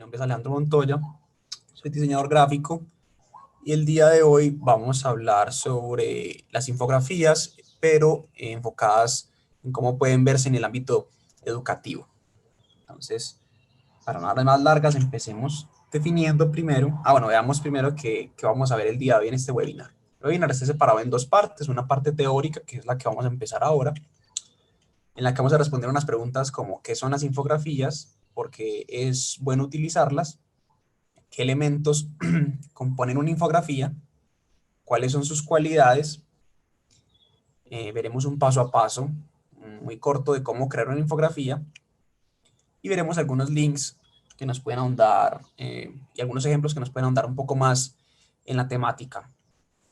nombre es Alejandro Montoya, soy diseñador gráfico y el día de hoy vamos a hablar sobre las infografías, pero enfocadas en cómo pueden verse en el ámbito educativo. Entonces, para no dar más largas, empecemos definiendo primero, veamos primero qué vamos a ver el día de hoy en este webinar. El webinar está separado en dos partes, una parte teórica, que es la que vamos a empezar ahora, en la que vamos a responder unas preguntas como ¿qué son las infografías? ¿Por qué es bueno utilizarlas? ¿Qué elementos componen una infografía? ¿Cuáles son sus cualidades? Veremos un paso a paso muy corto de cómo crear una infografía y veremos algunos links que nos pueden ahondar y algunos ejemplos que nos pueden ahondar un poco más en la temática.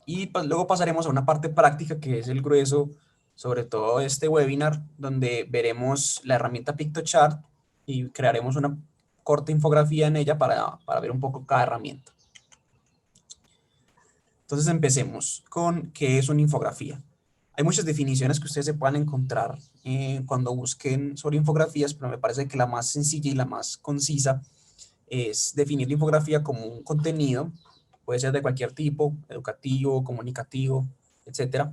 Y pues, luego pasaremos a una parte práctica que es el grueso, sobre todo este webinar, donde veremos la herramienta Piktochart y crearemos una corta infografía en ella para ver un poco cada herramienta. Entonces empecemos con qué es una infografía. Hay muchas definiciones que ustedes se puedan encontrar cuando busquen sobre infografías, pero me parece que la más sencilla y la más concisa es definir la infografía como un contenido, puede ser de cualquier tipo, educativo, comunicativo, etcétera,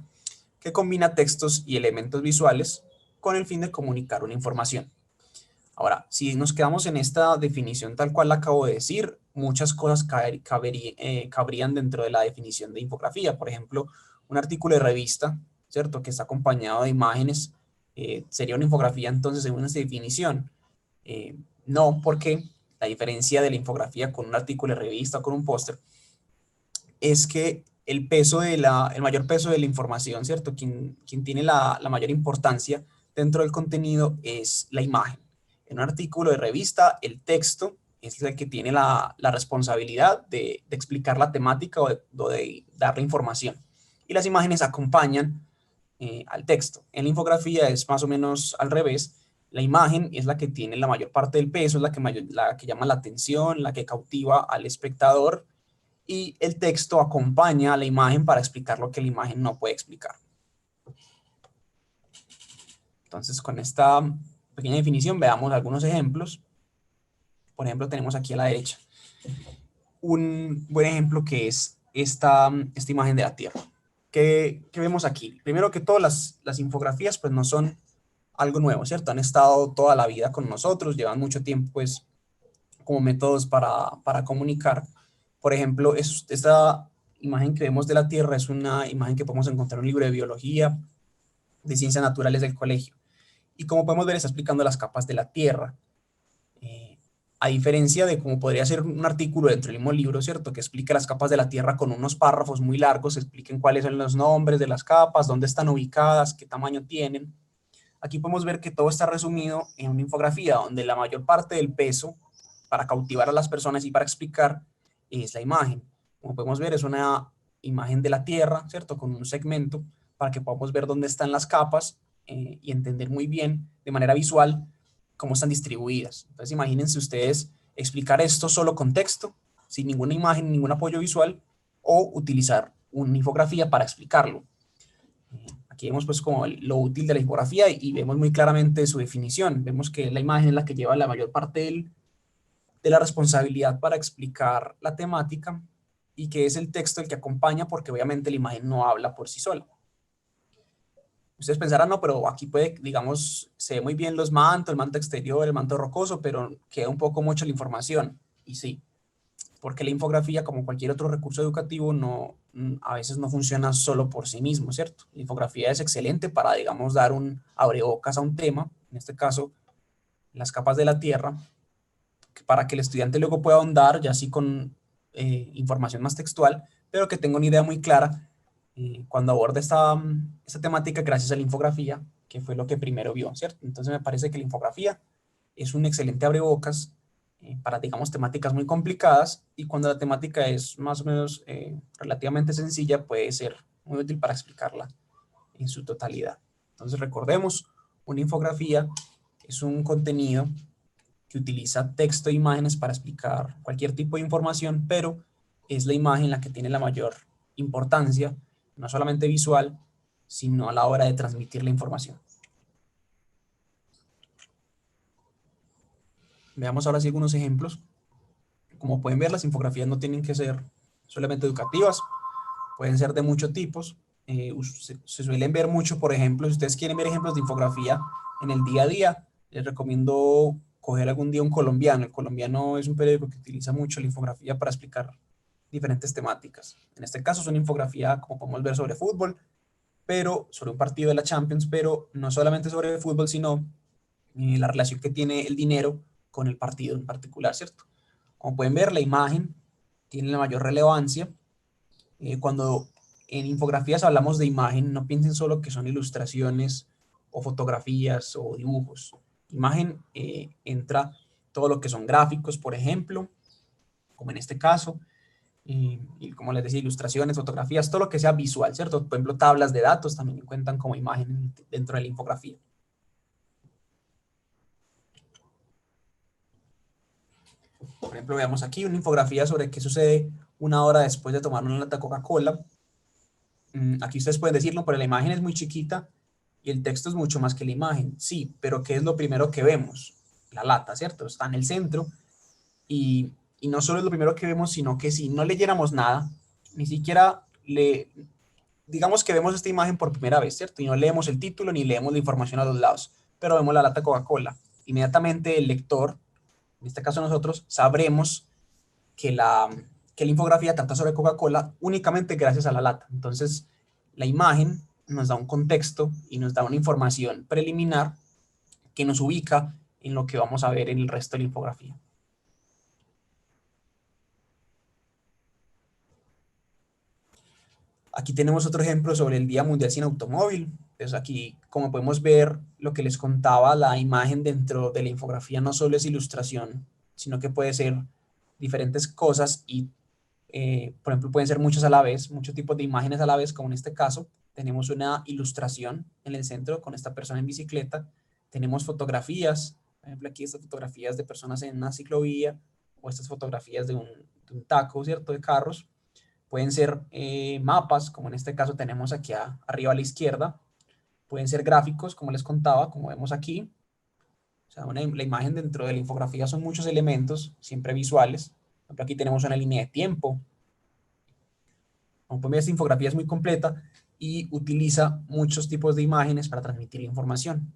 que combina textos y elementos visuales con el fin de comunicar una información. Ahora, si nos quedamos en esta definición tal cual la acabo de decir, muchas cosas cabrían dentro de la definición de infografía. Por ejemplo, un artículo de revista, ¿cierto? Que está acompañado de imágenes, sería una infografía entonces según esta definición. No, porque la diferencia de la infografía con un artículo de revista o con un póster es que el mayor peso de la información, ¿cierto? Quien tiene la mayor importancia dentro del contenido es la imagen. En un artículo de revista, el texto es el que tiene la responsabilidad de explicar la temática o de dar la información. Y las imágenes acompañan al texto. En la infografía es más o menos al revés. La imagen es la que tiene la mayor parte del peso, es la que llama la atención, la que cautiva al espectador, y el texto acompaña a la imagen para explicar lo que la imagen no puede explicar. Entonces, con esta pequeña definición, veamos algunos ejemplos. Por ejemplo, tenemos aquí a la derecha un buen ejemplo que es esta imagen de la Tierra. ¿Qué vemos aquí? Primero que todo, las infografías pues no son algo nuevo, ¿cierto? Han estado toda la vida con nosotros, llevan mucho tiempo pues como métodos para comunicar. Por ejemplo, esta imagen que vemos de la Tierra es una imagen que podemos encontrar en un libro de biología, de ciencias naturales del colegio. Y como podemos ver, está explicando las capas de la Tierra. Eh, a diferencia de cómo podría ser un artículo dentro del mismo libro, ¿cierto? Que explica las capas de la Tierra con unos párrafos muy largos, expliquen cuáles son los nombres de las capas, dónde están ubicadas, qué tamaño tienen. Aquí podemos ver que todo está resumido en una infografía donde la mayor parte del peso para cautivar a las personas y para explicar es la imagen. Como podemos ver, es una imagen de la Tierra, ¿cierto? Con un segmento para que podamos ver dónde están las capas y entender muy bien de manera visual cómo están distribuidas. Entonces imagínense ustedes explicar esto solo con texto, sin ninguna imagen, ningún apoyo visual, o utilizar una infografía para explicarlo. Aquí vemos pues como lo útil de la infografía y vemos muy claramente su definición. Vemos que la imagen es la que lleva la mayor parte de la responsabilidad para explicar la temática y que es el texto el que acompaña porque obviamente la imagen no habla por sí sola. Ustedes pensarán, no, pero aquí puede, digamos, se ve muy bien los mantos, el manto exterior, el manto rocoso, pero queda un poco mucho la información. Y sí, porque la infografía, como cualquier otro recurso educativo, a veces no funciona solo por sí mismo, ¿cierto? La infografía es excelente para, digamos, dar un abrebocas a un tema, en este caso, las capas de la Tierra, para que el estudiante luego pueda ahondar, ya así con información más textual, pero que tenga una idea muy clara cuando aborda esta temática gracias a la infografía, que fue lo que primero vio, ¿cierto? Entonces me parece que la infografía es un excelente abrebocas para, digamos, temáticas muy complicadas, y cuando la temática es más o menos relativamente sencilla, puede ser muy útil para explicarla en su totalidad. Entonces recordemos, una infografía es un contenido que utiliza texto e imágenes para explicar cualquier tipo de información, pero es la imagen la que tiene la mayor importancia, no solamente visual, sino a la hora de transmitir la información. Veamos ahora sí algunos ejemplos. Como pueden ver, las infografías no tienen que ser solamente educativas, pueden ser de muchos tipos. Se suelen ver mucho, por ejemplo, si ustedes quieren ver ejemplos de infografía en el día a día, les recomiendo coger algún día un colombiano. El colombiano es un periódico que utiliza mucho la infografía para explicar diferentes temáticas. En este caso es una infografía, como podemos ver, sobre fútbol, pero sobre un partido de la Champions, pero no solamente sobre el fútbol, sino la relación que tiene el dinero con el partido en particular, ¿cierto? Como pueden ver, la imagen tiene la mayor relevancia. Cuando en infografías hablamos de imagen, no piensen solo que son ilustraciones o fotografías o dibujos. Imagen entra todo lo que son gráficos, por ejemplo, como en este caso, y como les decía, ilustraciones, fotografías, todo lo que sea visual, ¿cierto? Por ejemplo, tablas de datos también cuentan como imagen dentro de la infografía. Por ejemplo, veamos aquí una infografía sobre qué sucede una hora después de tomar una lata de Coca-Cola. Aquí ustedes pueden decirlo, pero la imagen es muy chiquita y el texto es mucho más que la imagen. Sí, pero ¿qué es lo primero que vemos? La lata, ¿cierto? Está en el centro y no solo es lo primero que vemos, sino que si no leyéramos nada, ni siquiera digamos que vemos esta imagen por primera vez, ¿cierto? Y no leemos el título ni leemos la información a los lados, pero vemos la lata Coca-Cola. Inmediatamente el lector, en este caso nosotros, sabremos que la infografía trata sobre Coca-Cola únicamente gracias a la lata. Entonces, la imagen nos da un contexto y nos da una información preliminar que nos ubica en lo que vamos a ver en el resto de la infografía. Aquí tenemos otro ejemplo sobre el Día Mundial sin Automóvil. Entonces aquí, como podemos ver, lo que les contaba, la imagen dentro de la infografía no solo es ilustración, sino que puede ser diferentes cosas y por ejemplo, pueden ser muchos a la vez, muchos tipos de imágenes a la vez, como en este caso. Tenemos una ilustración en el centro con esta persona en bicicleta. Tenemos fotografías, por ejemplo, aquí estas fotografías de personas en una ciclovía o estas fotografías de un taco, ¿cierto? De carros. Pueden ser mapas, como en este caso tenemos aquí arriba a la izquierda. Pueden ser gráficos, como les contaba, como vemos aquí. O sea, la imagen dentro de la infografía son muchos elementos, siempre visuales. Por ejemplo, aquí tenemos una línea de tiempo. Como pueden ver, esta infografía es muy completa y utiliza muchos tipos de imágenes para transmitir la información.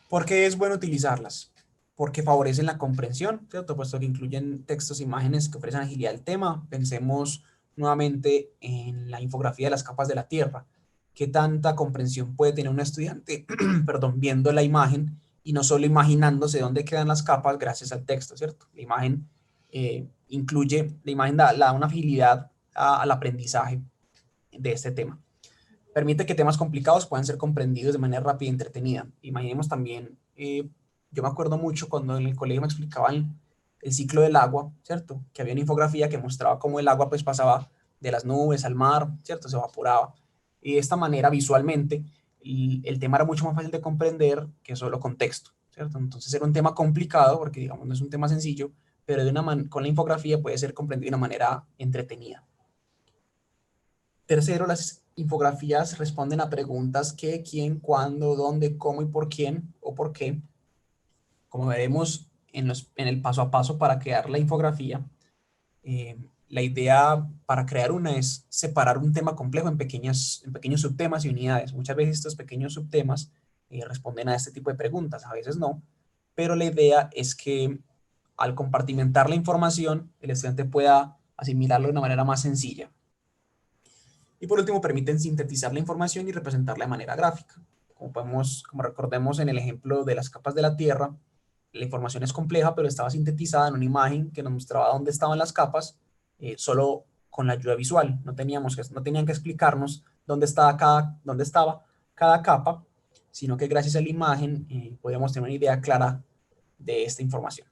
¿Por qué es bueno utilizarlas? Porque favorecen la comprensión, ¿cierto? Puesto que incluyen textos e imágenes que ofrecen agilidad al tema. Pensemos nuevamente en la infografía de las capas de la Tierra. ¿Qué tanta comprensión puede tener un estudiante, perdón, viendo la imagen y no solo imaginándose dónde quedan las capas gracias al texto, ¿cierto? La imagen la imagen da una agilidad al aprendizaje de este tema. Permite que temas complicados puedan ser comprendidos de manera rápida y entretenida. Imaginemos también, yo me acuerdo mucho cuando en el colegio me explicaban el ciclo del agua, ¿cierto? Que había una infografía que mostraba cómo el agua pues pasaba de las nubes al mar, ¿cierto? Se evaporaba. Y de esta manera, visualmente, el tema era mucho más fácil de comprender que solo con texto, ¿cierto? Entonces era un tema complicado porque, digamos, no es un tema sencillo, pero con la infografía puede ser comprendido de una manera entretenida. Tercero, las infografías responden a preguntas qué, quién, cuándo, dónde, cómo y por quién o por qué. Como veremos en el paso a paso para crear la infografía, la idea para crear una es separar un tema complejo en pequeños subtemas y unidades. Muchas veces estos pequeños subtemas responden a este tipo de preguntas, a veces no, pero la idea es que al compartimentar la información, el estudiante pueda asimilarlo de una manera más sencilla. Y por último, permiten sintetizar la información y representarla de manera gráfica. Como recordemos en el ejemplo de las capas de la Tierra, la información es compleja, pero estaba sintetizada en una imagen que nos mostraba dónde estaban las capas, solo con la ayuda visual. No tenían que explicarnos dónde estaba cada capa, sino que gracias a la imagen podíamos tener una idea clara de esta información.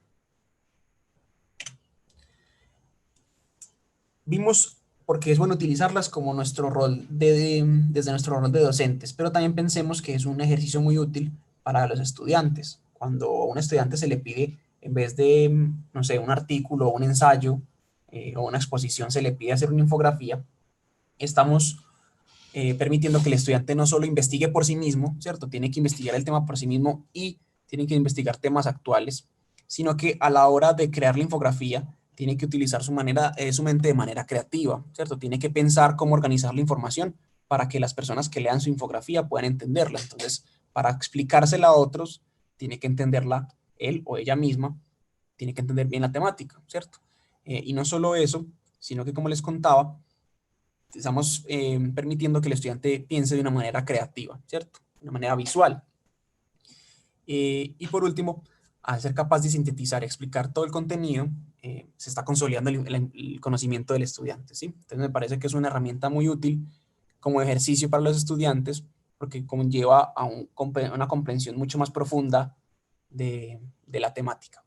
Vimos por qué es bueno utilizarlas como desde nuestro rol de docentes, pero también pensemos que es un ejercicio muy útil para los estudiantes. Cuando a un estudiante se le pide, en vez de, no sé, un artículo o un ensayo o una exposición, se le pide hacer una infografía, estamos permitiendo que el estudiante no solo investigue por sí mismo, ¿cierto? Tiene que investigar el tema por sí mismo y tiene que investigar temas actuales, sino que a la hora de crear la infografía, tiene que utilizar su mente de manera creativa, ¿cierto? Tiene que pensar cómo organizar la información para que las personas que lean su infografía puedan entenderla. Entonces, para explicársela a otros, tiene que entenderla él o ella misma, tiene que entender bien la temática, ¿cierto? Y no solo eso, sino que como les contaba, estamos permitiendo que el estudiante piense de una manera creativa, ¿cierto? De una manera visual. Y por último, al ser capaz de sintetizar y explicar todo el contenido, se está consolidando el conocimiento del estudiante, ¿sí? Entonces me parece que es una herramienta muy útil como ejercicio para los estudiantes porque conlleva a una comprensión mucho más profunda de la temática.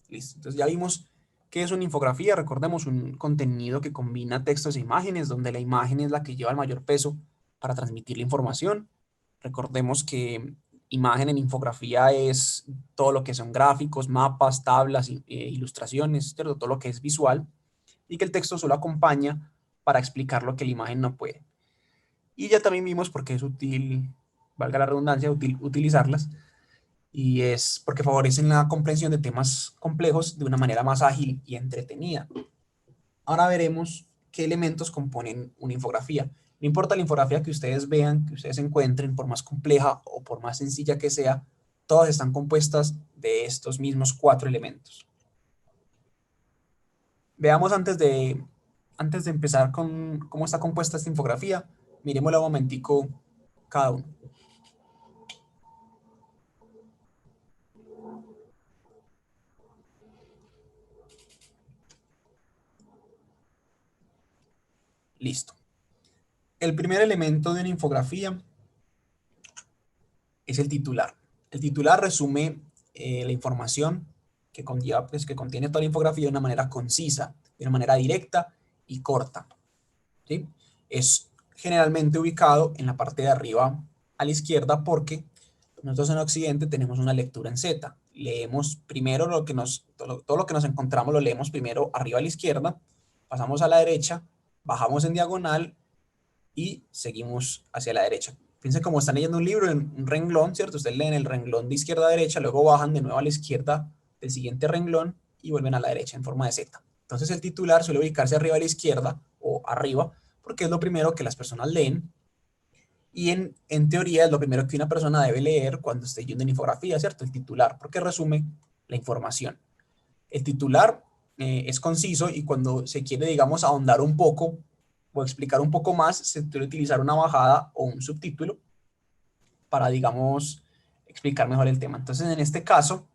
Listo. Entonces ya vimos qué es una infografía. Recordemos un contenido que combina textos e imágenes, donde la imagen es la que lleva el mayor peso para transmitir la información. Recordemos que imagen en infografía es todo lo que son gráficos, mapas, tablas, ilustraciones, ¿cierto? Todo lo que es visual, y que el texto solo acompaña para explicar lo que la imagen no puede. Y ya también vimos por qué es útil, valga la redundancia, útil utilizarlas, y es porque favorecen la comprensión de temas complejos de una manera más ágil y entretenida. Ahora veremos qué elementos componen una infografía. No importa la infografía que ustedes vean, que ustedes encuentren, por más compleja o por más sencilla que sea, todas están compuestas de estos mismos 4 elementos. Veamos antes de empezar con cómo está compuesta esta infografía, miremosla un momentico cada uno. Listo. El primer elemento de una infografía es el titular. El titular resume la información que conlleva, pues, que contiene toda la infografía de una manera concisa, de una manera directa y corta, ¿sí? Es generalmente ubicado en la parte de arriba a la izquierda porque nosotros en Occidente tenemos una lectura en Z. Leemos primero todo lo que nos encontramos, lo leemos primero arriba a la izquierda, pasamos a la derecha, bajamos en diagonal y seguimos hacia la derecha. Piensen como están leyendo un libro en un renglón, ¿cierto? Ustedes leen el renglón de izquierda a derecha, luego bajan de nuevo a la izquierda del siguiente renglón y vuelven a la derecha en forma de Z. Entonces el titular suele ubicarse arriba a la izquierda o arriba porque es lo primero que las personas leen y en teoría es lo primero que una persona debe leer cuando esté leyendo una infografía, ¿cierto? El titular, porque resume la información. El titular es conciso y cuando se quiere, digamos, ahondar un poco o explicar un poco más, se puede utilizar una bajada o un subtítulo para, digamos, explicar mejor el tema. Entonces, en este caso,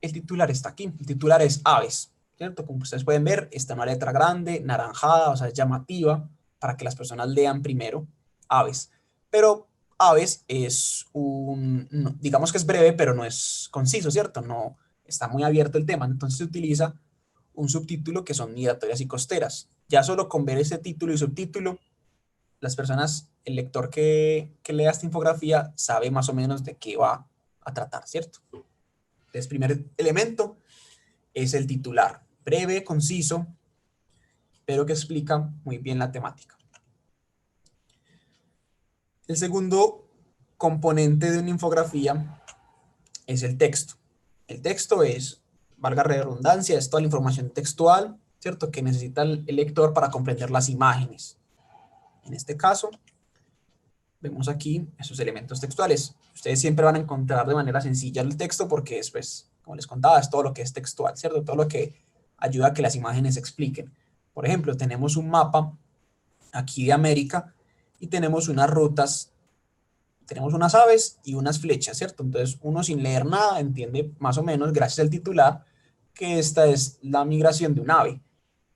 el titular está aquí. El titular es aves, ¿cierto? Como ustedes pueden ver, está una letra grande, naranjada, o sea, es llamativa para que las personas lean primero aves. Pero aves es digamos que es breve, pero no es conciso, ¿cierto? No está muy abierto el tema. Entonces se utiliza un subtítulo que son migratorias y costeras. Ya solo con ver ese título y subtítulo, las personas, el lector que lea esta infografía sabe más o menos de qué va a tratar, ¿cierto? Entonces, primer elemento es el titular, breve, conciso, pero que explica muy bien la temática. El segundo componente de una infografía es el texto. El texto es, valga la redundancia, es toda la información textual, ¿cierto? Que necesita el lector para comprender las imágenes. En este caso, vemos aquí esos elementos textuales. Ustedes siempre van a encontrar de manera sencilla el texto porque es, pues, como les contaba, es todo lo que es textual, ¿cierto? Todo lo que ayuda a que las imágenes se expliquen. Por ejemplo, tenemos un mapa aquí de América y tenemos unas rutas, tenemos unas aves y unas flechas, ¿cierto? Entonces uno sin leer nada entiende más o menos, gracias al titular, que esta es la migración de un ave.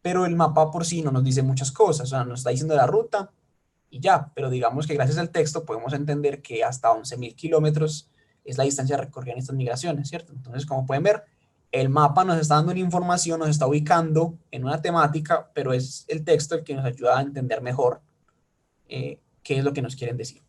Pero el mapa por sí no nos dice muchas cosas, o sea, nos está diciendo la ruta y ya, pero digamos que gracias al texto podemos entender que hasta 11.000 kilómetros es la distancia recorrida en estas migraciones, ¿cierto? Entonces, como pueden ver, el mapa nos está dando una información, nos está ubicando en una temática, pero es el texto el que nos ayuda a entender mejor qué es lo que nos quieren decir.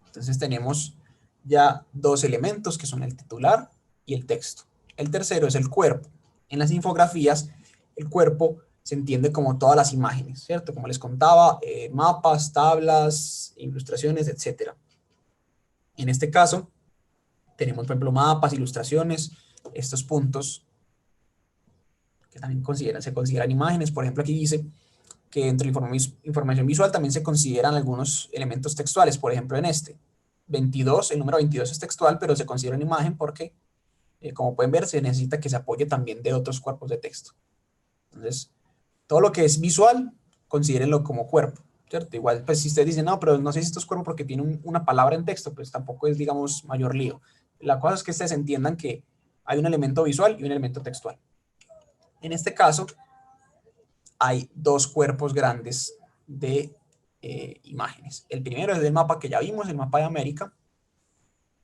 Entonces tenemos ya dos elementos que son el titular y el texto. El tercero es el cuerpo. En las infografías, el cuerpo se entiende como todas las imágenes, ¿cierto? Como les contaba, mapas, tablas, ilustraciones, etc. En este caso, tenemos, por ejemplo, mapas, ilustraciones, estos puntos que también se consideran imágenes. Por ejemplo, aquí dice que dentro de la información visual también se consideran algunos elementos textuales. Por ejemplo, en este 22, el número 22 es textual, pero se considera una imagen porque, como pueden ver, se necesita que se apoye también de otros cuerpos de texto. Entonces, todo lo que es visual, considérenlo como cuerpo, ¿cierto? Igual, pues si ustedes dicen, no, pero no sé si esto es cuerpo porque tiene una palabra en texto, pues tampoco es, digamos, mayor lío. La cosa es que ustedes entiendan que hay un elemento visual y un elemento textual. En este caso, hay dos cuerpos grandes de imágenes. El primero es el mapa que ya vimos, el mapa de América,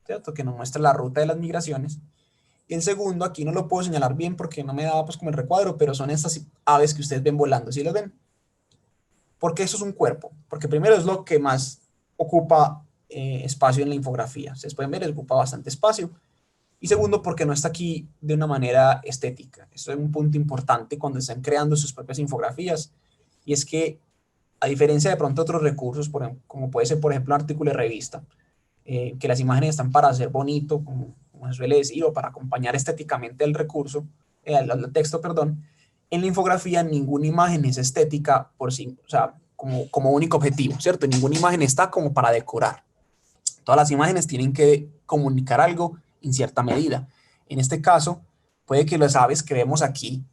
¿cierto? Que nos muestra la ruta de las migraciones. Y el segundo, aquí no lo puedo señalar bien porque no me da pues como el recuadro, pero son estas aves que ustedes ven volando, ¿sí las ven? ¿Por qué eso es un cuerpo? Porque primero es lo que más ocupa espacio en la infografía. Ustedes pueden ver, ocupa bastante espacio. Y segundo, porque no está aquí de una manera estética. Eso es un punto importante cuando están creando sus propias infografías. Y es que, a diferencia de pronto otros recursos, como puede ser, por ejemplo, un artículo de revista, que las imágenes están para hacer bonito, como se suele decir, o para acompañar estéticamente el recurso, al texto, perdón. En la infografía ninguna imagen es estética por sí, o sea, como único objetivo, ¿cierto? Ninguna imagen está como para decorar. Todas las imágenes tienen que comunicar algo en cierta medida. En este caso, puede que las aves que vemos aquí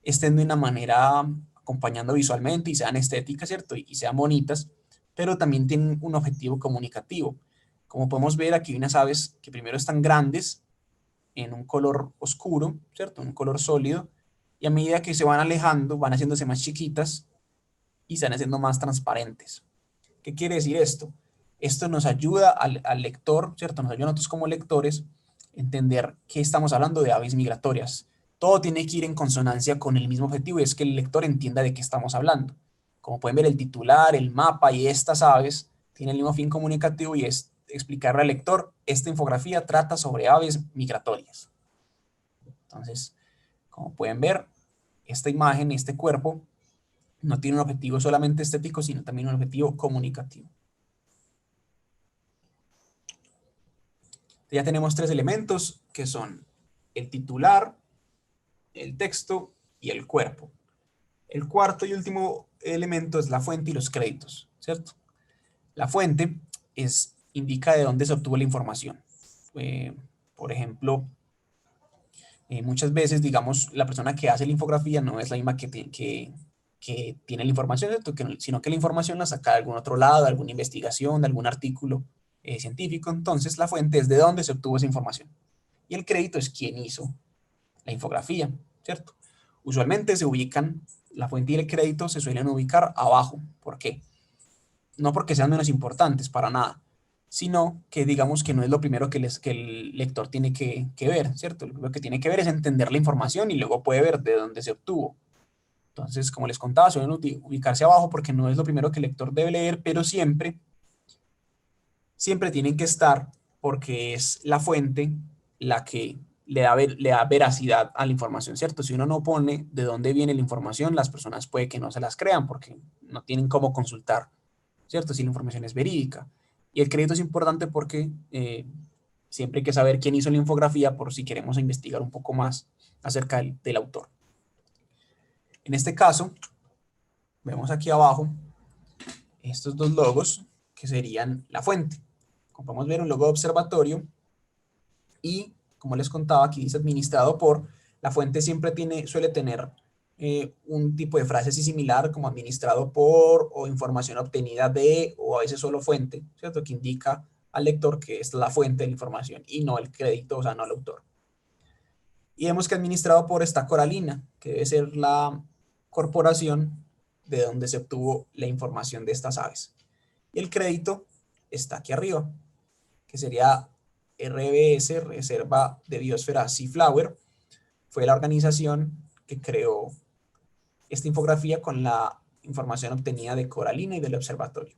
estén de una manera acompañando visualmente y sean estéticas, ¿cierto? Y sean bonitas, pero también tienen un objetivo comunicativo. Como podemos ver, aquí hay unas aves que primero están grandes, en un color oscuro, ¿cierto? Un color sólido, y a medida que se van alejando, van haciéndose más chiquitas y se van haciendo más transparentes. ¿Qué quiere decir esto? Esto nos ayuda al lector, ¿cierto? Nos ayuda a nosotros como lectores a entender que estamos hablando de aves migratorias. Todo tiene que ir en consonancia con el mismo objetivo y es que el lector entienda de qué estamos hablando. Como pueden ver, el titular, el mapa y estas aves tienen el mismo fin comunicativo y es explicarle al lector, esta infografía trata sobre aves migratorias. Entonces, como pueden ver, esta imagen, este cuerpo, no tiene un objetivo solamente estético, sino también un objetivo comunicativo. Ya tenemos tres elementos que son el titular, el texto y el cuerpo. El cuarto y último elemento es la fuente y los créditos, ¿cierto? La fuente indica de dónde se obtuvo la información. Eh, por ejemplo, muchas veces, digamos, la persona que hace la infografía no es la misma que tiene la información, ¿cierto? Sino que la información la saca de algún otro lado, de alguna investigación, de algún artículo científico. Entonces, la fuente es de dónde se obtuvo esa información. Y el crédito es quién hizo la infografía, ¿cierto? Usualmente la fuente y el crédito se suelen ubicar abajo. ¿Por qué? No porque sean menos importantes, para nada, sino que digamos que no es lo primero que el lector tiene que ver, ¿cierto? Lo que tiene que ver es entender la información y luego puede ver de dónde se obtuvo. Entonces, como les contaba, suelen ubicarse abajo porque no es lo primero que el lector debe leer, pero siempre tienen que estar porque es la fuente la que le da veracidad a la información, ¿cierto? Si uno no pone de dónde viene la información, las personas puede que no se las crean porque no tienen cómo consultar, ¿cierto? Si la información es verídica. Y el crédito es importante porque siempre hay que saber quién hizo la infografía por si queremos investigar un poco más acerca del autor. En este caso, vemos aquí abajo estos dos logos que serían la fuente. Como podemos ver, un logo de observatorio y, como les contaba, aquí dice administrado por, la fuente siempre suele tener un tipo de frase así similar como administrado por o información obtenida de o a veces solo fuente, ¿cierto? Que indica al lector que es la fuente de la información y no el crédito, o sea, no el autor. Y vemos que administrado por está Coralina, que debe ser la corporación de donde se obtuvo la información de estas aves. Y el crédito está aquí arriba, que sería RBS, Reserva de Biosfera Seaflower, fue la organización que creó esta infografía con la información obtenida de Coralina y del observatorio.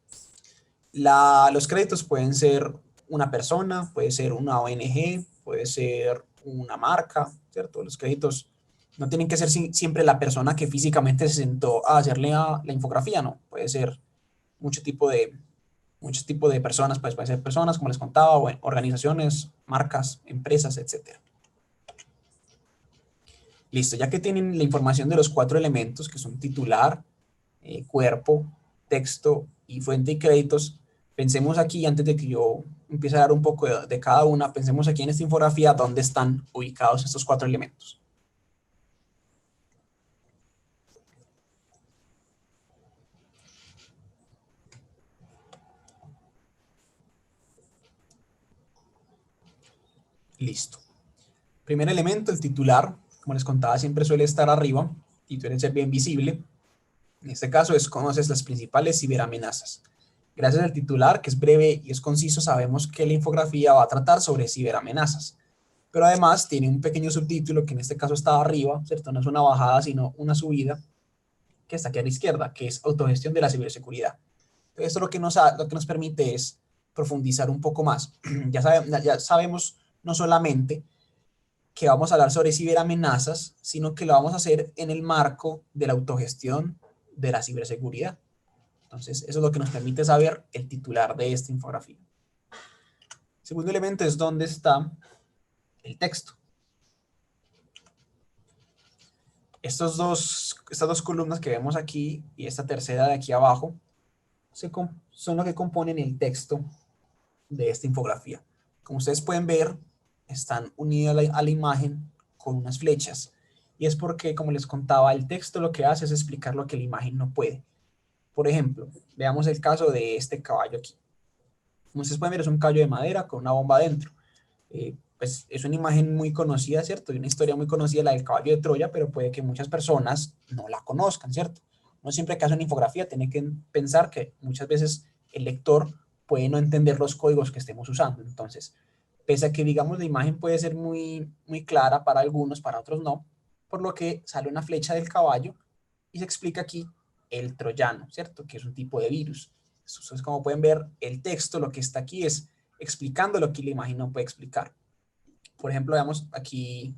Los créditos pueden ser una persona, puede ser una ONG, puede ser una marca, ¿cierto? Los créditos No tienen que ser siempre la persona que físicamente se sentó a hacerle la infografía, no. Puede ser mucho tipo de, muchos tipos de personas, pues pueden ser personas, como les contaba, o organizaciones, marcas, empresas, etcétera. Listo, ya que tienen la información de los 4 elementos, que son titular, cuerpo, texto y fuente y créditos, pensemos aquí, antes de que yo empiece a dar un poco de cada una, pensemos aquí en esta infografía dónde están ubicados estos 4 elementos. Listo. Primer elemento, el titular, como les contaba, siempre suele estar arriba y suele ser bien visible. En este caso es conoces las principales ciberamenazas. Gracias al titular, que es breve y es conciso, sabemos que la infografía va a tratar sobre ciberamenazas. Pero además tiene un pequeño subtítulo que en este caso está arriba, ¿cierto? No es una bajada, sino una subida, que está aquí a la izquierda, que es autogestión de la ciberseguridad. Entonces, esto lo que nos permite es profundizar un poco más. Ya sabemos no solamente que vamos a hablar sobre ciberamenazas, sino que lo vamos a hacer en el marco de la autogestión de la ciberseguridad. Entonces, eso es lo que nos permite saber el titular de esta infografía. El segundo elemento es dónde está el texto. Estas dos columnas que vemos aquí y esta tercera de aquí abajo son lo que componen el texto de esta infografía. Como ustedes pueden ver, están unidas a la imagen con unas flechas. Y es porque, como les contaba, el texto lo que hace es explicar lo que la imagen no puede. Por ejemplo, veamos el caso de este caballo aquí. Como ustedes pueden ver, es un caballo de madera con una bomba adentro. Pues es una imagen muy conocida, ¿cierto? Y una historia muy conocida, la del caballo de Troya, pero puede que muchas personas no la conozcan, ¿cierto? No siempre que hace una infografía tiene que pensar que muchas veces el lector puede no entender los códigos que estemos usando. Entonces, pese a que, digamos, la imagen puede ser muy, muy clara para algunos, para otros no, por lo que sale una flecha del caballo y se explica aquí el troyano, ¿cierto? Que es un tipo de virus. Entonces, como pueden ver, el texto, lo que está aquí es explicando lo que la imagen no puede explicar. Por ejemplo, veamos aquí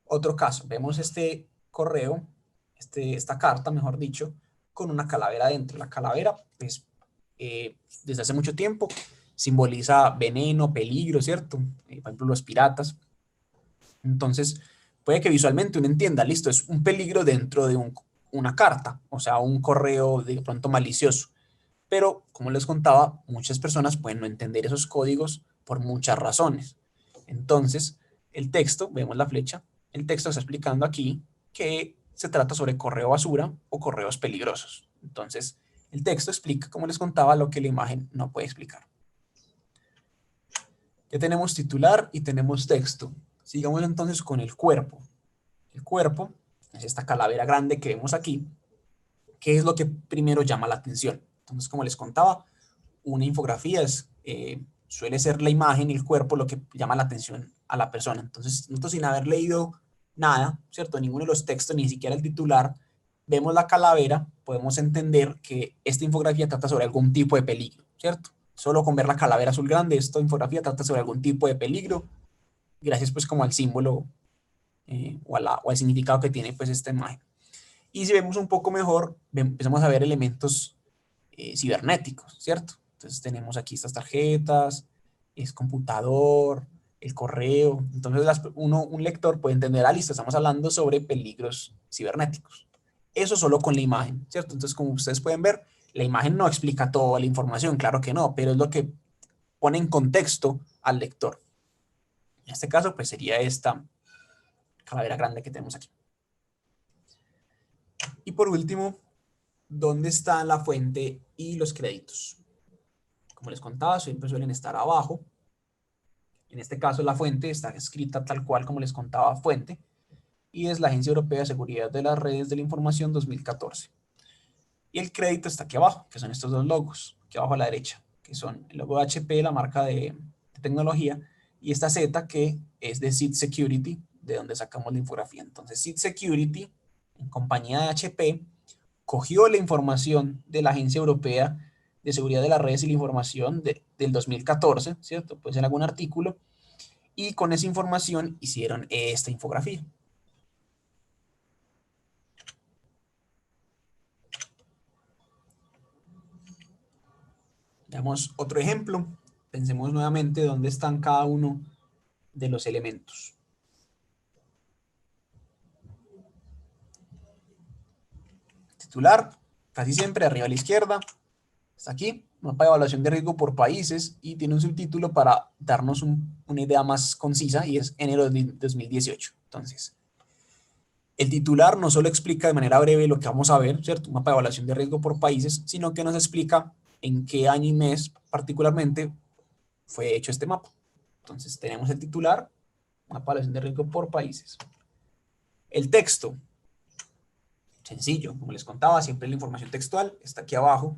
otro caso. Vemos este correo, esta carta, mejor dicho, con una calavera dentro. La calavera, pues, desde hace mucho tiempo simboliza veneno, peligro, ¿cierto? Por ejemplo, los piratas. Entonces, puede que visualmente uno entienda, listo, es un peligro dentro de una carta, o sea, un correo de pronto malicioso. Pero, como les contaba, muchas personas pueden no entender esos códigos por muchas razones. Entonces, el texto, vemos la flecha, el texto está explicando aquí que se trata sobre correo basura o correos peligrosos. Entonces, el texto explica, como les contaba, lo que la imagen no puede explicar. Ya tenemos titular y tenemos texto. Sigamos entonces con el cuerpo. El cuerpo es esta calavera grande que vemos aquí, que es lo que primero llama la atención. Entonces, como les contaba, una infografía suele ser la imagen y el cuerpo lo que llama la atención a la persona. Entonces, nosotros sin haber leído nada, ¿cierto? Ninguno de los textos, ni siquiera el titular, vemos la calavera, podemos entender que esta infografía trata sobre algún tipo de peligro, ¿cierto? Solo con ver la calavera azul grande, esta infografía trata sobre algún tipo de peligro, gracias pues como al símbolo o al significado que tiene pues esta imagen. Y si vemos un poco mejor, empezamos a ver elementos cibernéticos, ¿cierto? Entonces tenemos aquí estas tarjetas, es computador, el correo. Entonces un lector puede entender, listo, estamos hablando sobre peligros cibernéticos. Eso solo con la imagen, ¿cierto? Entonces, como ustedes pueden ver, la imagen no explica toda la información, claro que no, pero es lo que pone en contexto al lector. En este caso, pues sería esta calavera grande que tenemos aquí. Y por último, ¿dónde está la fuente y los créditos? Como les contaba, siempre suelen estar abajo. En este caso, la fuente está escrita tal cual como les contaba, fuente, y es la Agencia Europea de Seguridad de las Redes de la Información 2014. Y el crédito está aquí abajo, que son estos dos logos, aquí abajo a la derecha, que son el logo de HP, la marca de tecnología, y esta Z que es de Seed Security, de donde sacamos la infografía. Entonces, Seed Security, en compañía de HP, cogió la información de la Agencia Europea de Seguridad de las Redes y la Información del 2014, ¿cierto? Pues en algún artículo, y con esa información hicieron esta infografía. Veamos otro ejemplo. Pensemos nuevamente dónde están cada uno de los elementos. Titular, casi siempre arriba a la izquierda. Está aquí, mapa de evaluación de riesgo por países, y tiene un subtítulo para darnos una idea más concisa, y es enero de 2018. Entonces, el titular no solo explica de manera breve lo que vamos a ver, ¿cierto? Un mapa de evaluación de riesgo por países, sino que nos explica en qué año y mes particularmente fue hecho este mapa. Entonces tenemos el titular, mapa de evaluación de riesgo por países. El texto, sencillo, como les contaba, siempre la información textual está aquí abajo,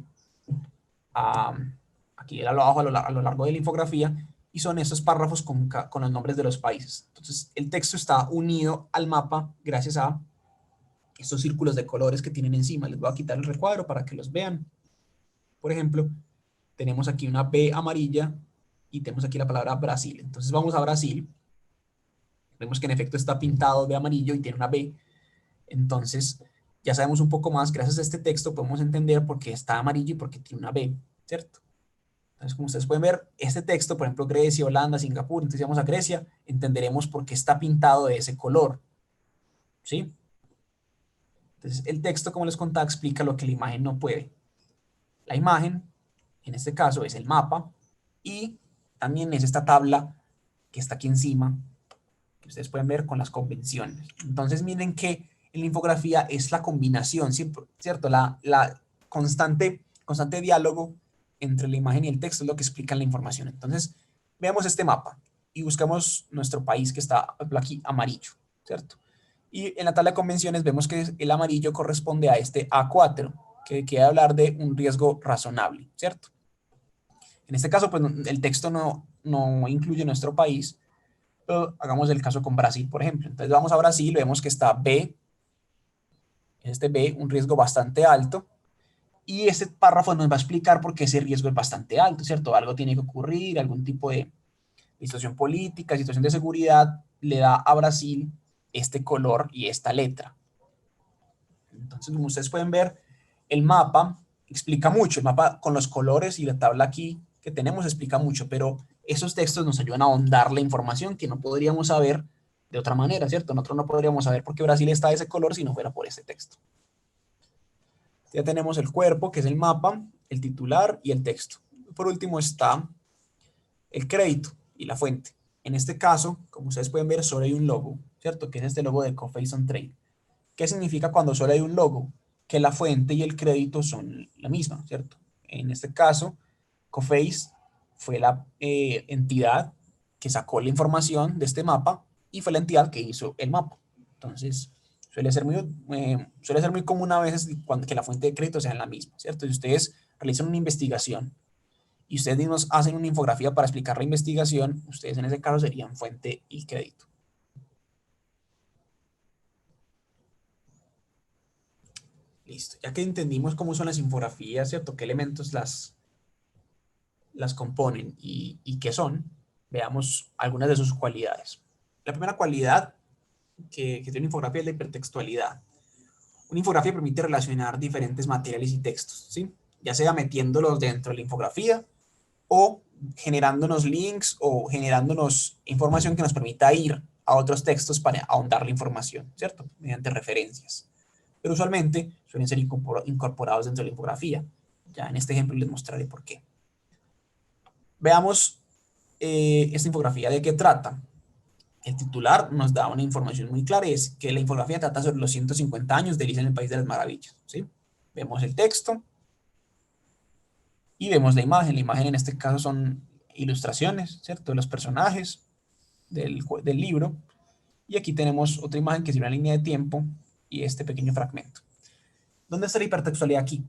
aquí abajo a lo largo de la infografía, y son estos párrafos con los nombres de los países. Entonces el texto está unido al mapa gracias a estos círculos de colores que tienen encima. Les voy a quitar el recuadro para que los vean. Por ejemplo, tenemos aquí una B amarilla y tenemos aquí la palabra Brasil. Entonces vamos a Brasil. Vemos que en efecto está pintado de amarillo y tiene una B. Entonces ya sabemos un poco más. Gracias a este texto podemos entender por qué está amarillo y por qué tiene una B, ¿cierto? Entonces, como ustedes pueden ver, este texto, por ejemplo, Grecia, Holanda, Singapur, entonces vamos a Grecia, entenderemos por qué está pintado de ese color, ¿sí? Entonces, el texto, como les contaba, explica lo que la imagen no puede. La imagen, en este caso, es el mapa, y también es esta tabla que está aquí encima, que ustedes pueden ver con las convenciones. Entonces, miren que en la infografía es la combinación, ¿cierto? La constante diálogo entre la imagen y el texto es lo que explica la información. Entonces, veamos este mapa y buscamos nuestro país, que está aquí amarillo, ¿cierto? Y en la tabla de convenciones vemos que el amarillo corresponde a este A4, que quiere hablar de un riesgo razonable, ¿cierto? En este caso, pues el texto no incluye nuestro país, pero hagamos el caso con Brasil, por ejemplo. Entonces vamos a Brasil, vemos que está B, este B, un riesgo bastante alto, y este párrafo nos va a explicar por qué ese riesgo es bastante alto, ¿cierto? Algo tiene que ocurrir, algún tipo de situación política, situación de seguridad, le da a Brasil este color y esta letra. Entonces, como ustedes pueden ver, el mapa explica mucho. El mapa con los colores y la tabla aquí que tenemos explica mucho, pero esos textos nos ayudan a ahondar la información que no podríamos saber de otra manera, ¿cierto? Nosotros no podríamos saber por qué Brasil está de ese color si no fuera por ese texto. Ya tenemos el cuerpo, que es el mapa, el titular y el texto. Por último está el crédito y la fuente. En este caso, como ustedes pueden ver, solo hay un logo, ¿cierto? Que es este logo de Coface on Trade. ¿Qué significa cuando solo hay un logo? Que la fuente y el crédito son la misma, ¿cierto? En este caso, Coface fue la entidad que sacó la información de este mapa y fue la entidad que hizo el mapa. Entonces, suele ser muy común a veces que la fuente de crédito sea la misma, ¿cierto? Si ustedes realizan una investigación y ustedes mismos hacen una infografía para explicar la investigación, ustedes en ese caso serían fuente y crédito. Listo. Ya que entendimos cómo son las infografías, ¿cierto? ¿Qué elementos las componen y qué son? Veamos algunas de sus cualidades. La primera cualidad que tiene una infografía es la hipertextualidad. Una infografía permite relacionar diferentes materiales y textos, ¿sí? Ya sea metiéndolos dentro de la infografía o generándonos links o generándonos información que nos permita ir a otros textos para ahondar la información, ¿cierto? Mediante referencias. Pero usualmente suelen ser incorporados dentro de la infografía. Ya en este ejemplo les mostraré por qué. Veamos esta infografía de qué trata. El titular nos da una información muy clara, y es que la infografía trata sobre los 150 años de Alicia en el País de las Maravillas, ¿sí? Vemos el texto y vemos la imagen. La imagen en este caso son ilustraciones, ¿cierto? De los personajes del libro. Y aquí tenemos otra imagen que es una línea de tiempo y este pequeño fragmento. ¿Dónde está la hipertextualidad aquí?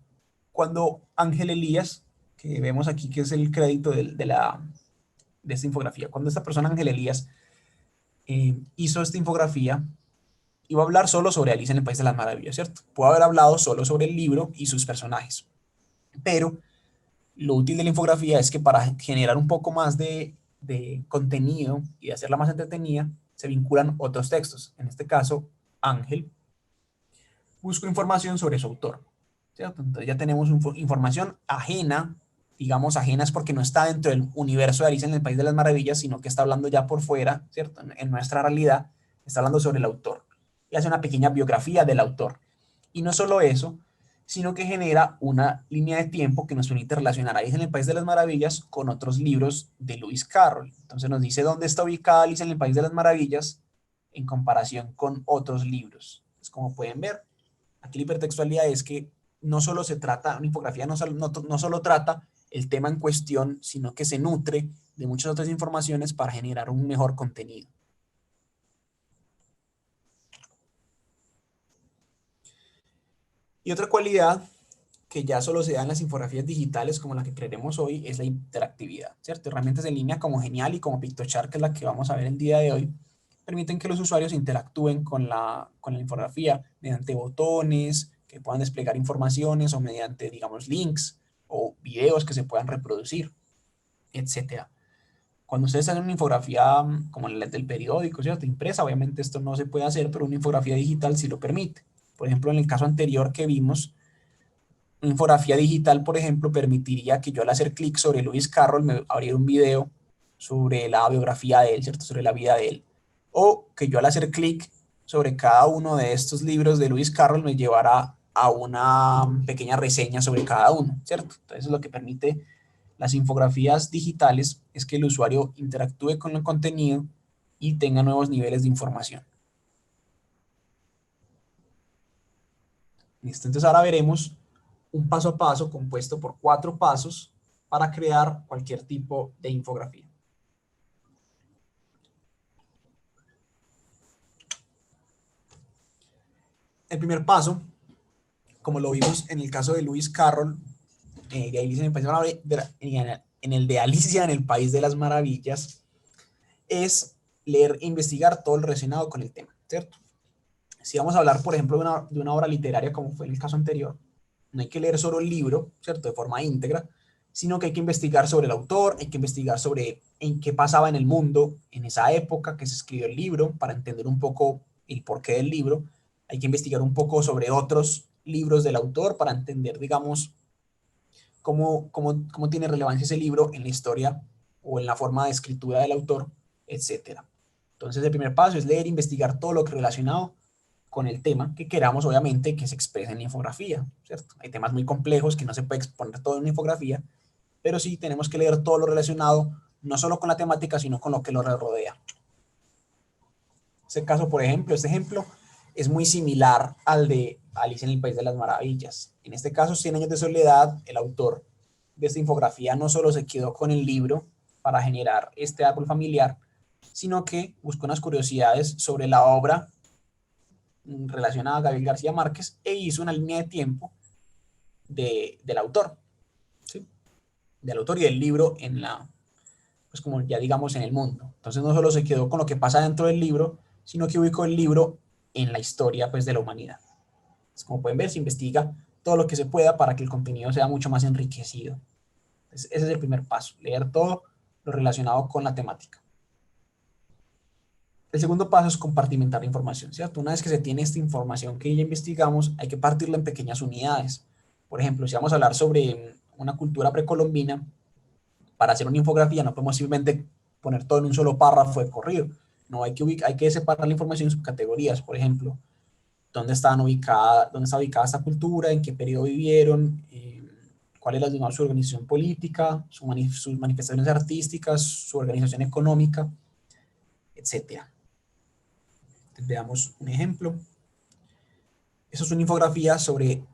Cuando Ángel Elías, que vemos aquí que es el crédito de esta infografía, cuando esta persona, Ángel Elías, hizo esta infografía, iba a hablar solo sobre Alicia en el País de las Maravillas, ¿cierto? Pudo haber hablado solo sobre el libro y sus personajes. Pero lo útil de la infografía es que para generar un poco más de contenido y de hacerla más entretenida, se vinculan otros textos. En este caso, Ángel buscó información sobre su autor, ¿cierto? Entonces ya tenemos información ajena digamos, ajenas porque no está dentro del universo de Alicia en el País de las Maravillas, sino que está hablando ya por fuera, ¿cierto? En nuestra realidad, está hablando sobre el autor. Y hace una pequeña biografía del autor. Y no solo eso, sino que genera una línea de tiempo que nos permite relacionar Alicia en el País de las Maravillas con otros libros de Lewis Carroll. Entonces nos dice dónde está ubicada Alicia en el País de las Maravillas en comparación con otros libros. Entonces, como pueden ver, aquí la hipertextualidad es que no solo se trata, una infografía no solo trata el tema en cuestión, sino que se nutre de muchas otras informaciones para generar un mejor contenido. Y otra cualidad que ya solo se da en las infografías digitales como la que creeremos hoy es la interactividad, ¿cierto? Herramientas en línea como Genial y como Pictochart, que es la que vamos a ver el día de hoy, permiten que los usuarios interactúen con la infografía mediante botones, que puedan desplegar informaciones o mediante, digamos, links o videos que se puedan reproducir, etcétera. Cuando ustedes hacen una infografía como la del periódico, ¿cierto? Impresa, obviamente esto no se puede hacer, pero una infografía digital sí lo permite. Por ejemplo, en el caso anterior que vimos, una infografía digital, por ejemplo, permitiría que yo al hacer clic sobre Lewis Carroll me abriera un video sobre la biografía de él, ¿cierto? Sobre la vida de él. O que yo al hacer clic sobre cada uno de estos libros de Lewis Carroll me llevara a una pequeña reseña sobre cada uno, ¿cierto? Entonces lo que permite las infografías digitales es que el usuario interactúe con el contenido y tenga nuevos niveles de información. ¿Listo? Entonces ahora veremos un paso a paso compuesto por 4 pasos para crear cualquier tipo de infografía. El primer paso, como lo vimos en el caso de Lewis Carroll, de Alicia en el País en el de Alicia en el País de las Maravillas, es leer e investigar todo lo relacionado con el tema, ¿cierto? Si vamos a hablar, por ejemplo, de una obra literaria, como fue en el caso anterior, no hay que leer solo el libro, ¿cierto? De forma íntegra, sino que hay que investigar sobre el autor, hay que investigar sobre en qué pasaba en el mundo en esa época que se escribió el libro, para entender un poco el porqué del libro. Hay que investigar un poco sobre otros libros del autor para entender, digamos, cómo tiene relevancia ese libro en la historia o en la forma de escritura del autor, etcétera. Entonces, el primer paso es leer e investigar todo lo que relacionado con el tema que queramos, obviamente, que se exprese en la infografía, ¿cierto? Hay temas muy complejos que no se puede exponer todo en una infografía, pero sí tenemos que leer todo lo relacionado, no solo con la temática, sino con lo que lo rodea. Este caso, por ejemplo, este ejemplo es muy similar al de Alicia en el País de las Maravillas. En este caso, 100 años de soledad, el autor de esta infografía no solo se quedó con el libro para generar este árbol familiar, sino que buscó unas curiosidades sobre la obra relacionada a Gabriel García Márquez e hizo una línea de tiempo del autor, ¿sí? Del autor y del libro en la, pues como ya digamos en el mundo. Entonces no solo se quedó con lo que pasa dentro del libro, sino que ubicó el libro en la historia pues de la humanidad. Entonces, como pueden ver, se investiga todo lo que se pueda para que el contenido sea mucho más enriquecido. Entonces, ese es el primer paso, leer todo lo relacionado con la temática. El segundo paso es compartimentar la información, ¿cierto? Una vez que se tiene esta información que ya investigamos, hay que partirla en pequeñas unidades. Por ejemplo, si vamos a hablar sobre una cultura precolombina, para hacer una infografía no podemos simplemente poner todo en un solo párrafo de corrido. No, hay que separar la información en subcategorías. Por ejemplo, dónde está ubicada esta cultura, en qué periodo vivieron, cuál es su organización política, sus manifestaciones artísticas, su organización económica, etcétera. Veamos un ejemplo. Eso es una infografía sobre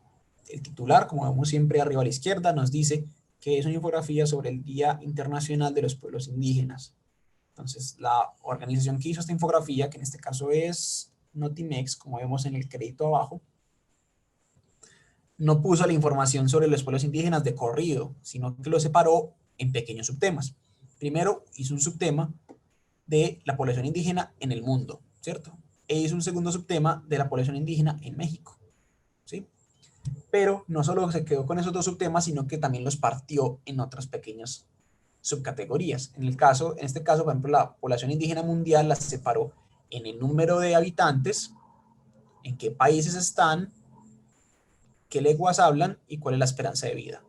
el titular, como vemos siempre arriba a la izquierda, nos dice que es una infografía sobre el Día Internacional de los Pueblos Indígenas. Entonces, la organización que hizo esta infografía, que en este caso es Notimex, como vemos en el crédito abajo, no puso la información sobre los pueblos indígenas de corrido, sino que lo separó en pequeños subtemas. Primero hizo un subtema de la población indígena en el mundo, ¿cierto? E hizo un segundo subtema de la población indígena en México, ¿sí? Pero no solo se quedó con esos dos subtemas, sino que también los partió en otras pequeñas subcategorías. En este caso, por ejemplo, la población indígena mundial la separó en el número de habitantes, en qué países están, qué lenguas hablan y cuál es la esperanza de vida.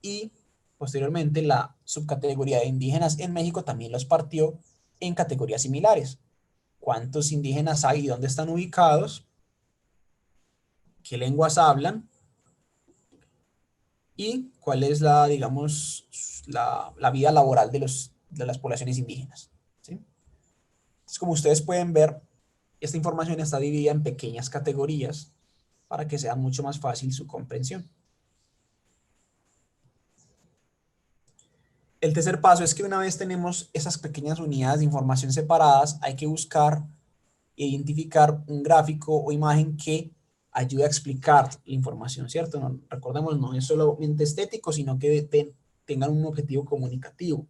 Y Posteriormente, la subcategoría de indígenas en México también los partió en categorías similares. ¿Cuántos indígenas hay y dónde están ubicados? ¿Qué lenguas hablan? ¿Y cuál es la, digamos, la vida laboral de las poblaciones indígenas? ¿Sí? Entonces, como ustedes pueden ver, esta información está dividida en pequeñas categorías para que sea mucho más fácil su comprensión. El tercer paso es que una vez tenemos esas pequeñas unidades de información separadas, hay que buscar e identificar un gráfico o imagen que ayude a explicar la información, ¿cierto? No, recordemos, no es solamente estético, sino que tengan un objetivo comunicativo.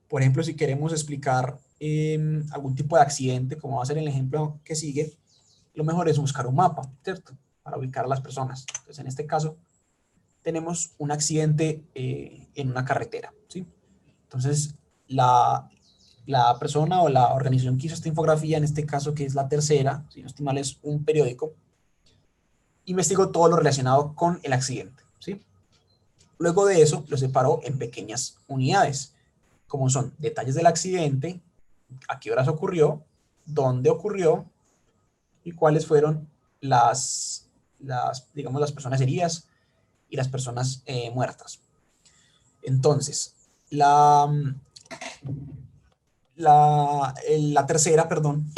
Por ejemplo, si queremos explicar algún tipo de accidente, como va a ser el ejemplo que sigue, lo mejor es buscar un mapa, ¿cierto? Para ubicar a las personas. Entonces, en este caso, tenemos un accidente en una carretera, ¿sí? Entonces, la persona o la organización que hizo esta infografía, en este caso que es la tercera, si no estoy mal es un periódico, investigó todo lo relacionado con el accidente, ¿sí? Luego de eso, lo separó en pequeñas unidades, como son detalles del accidente, a qué horas ocurrió, dónde ocurrió y cuáles fueron digamos, las personas heridas y las personas muertas. Entonces, la tercera, perdón,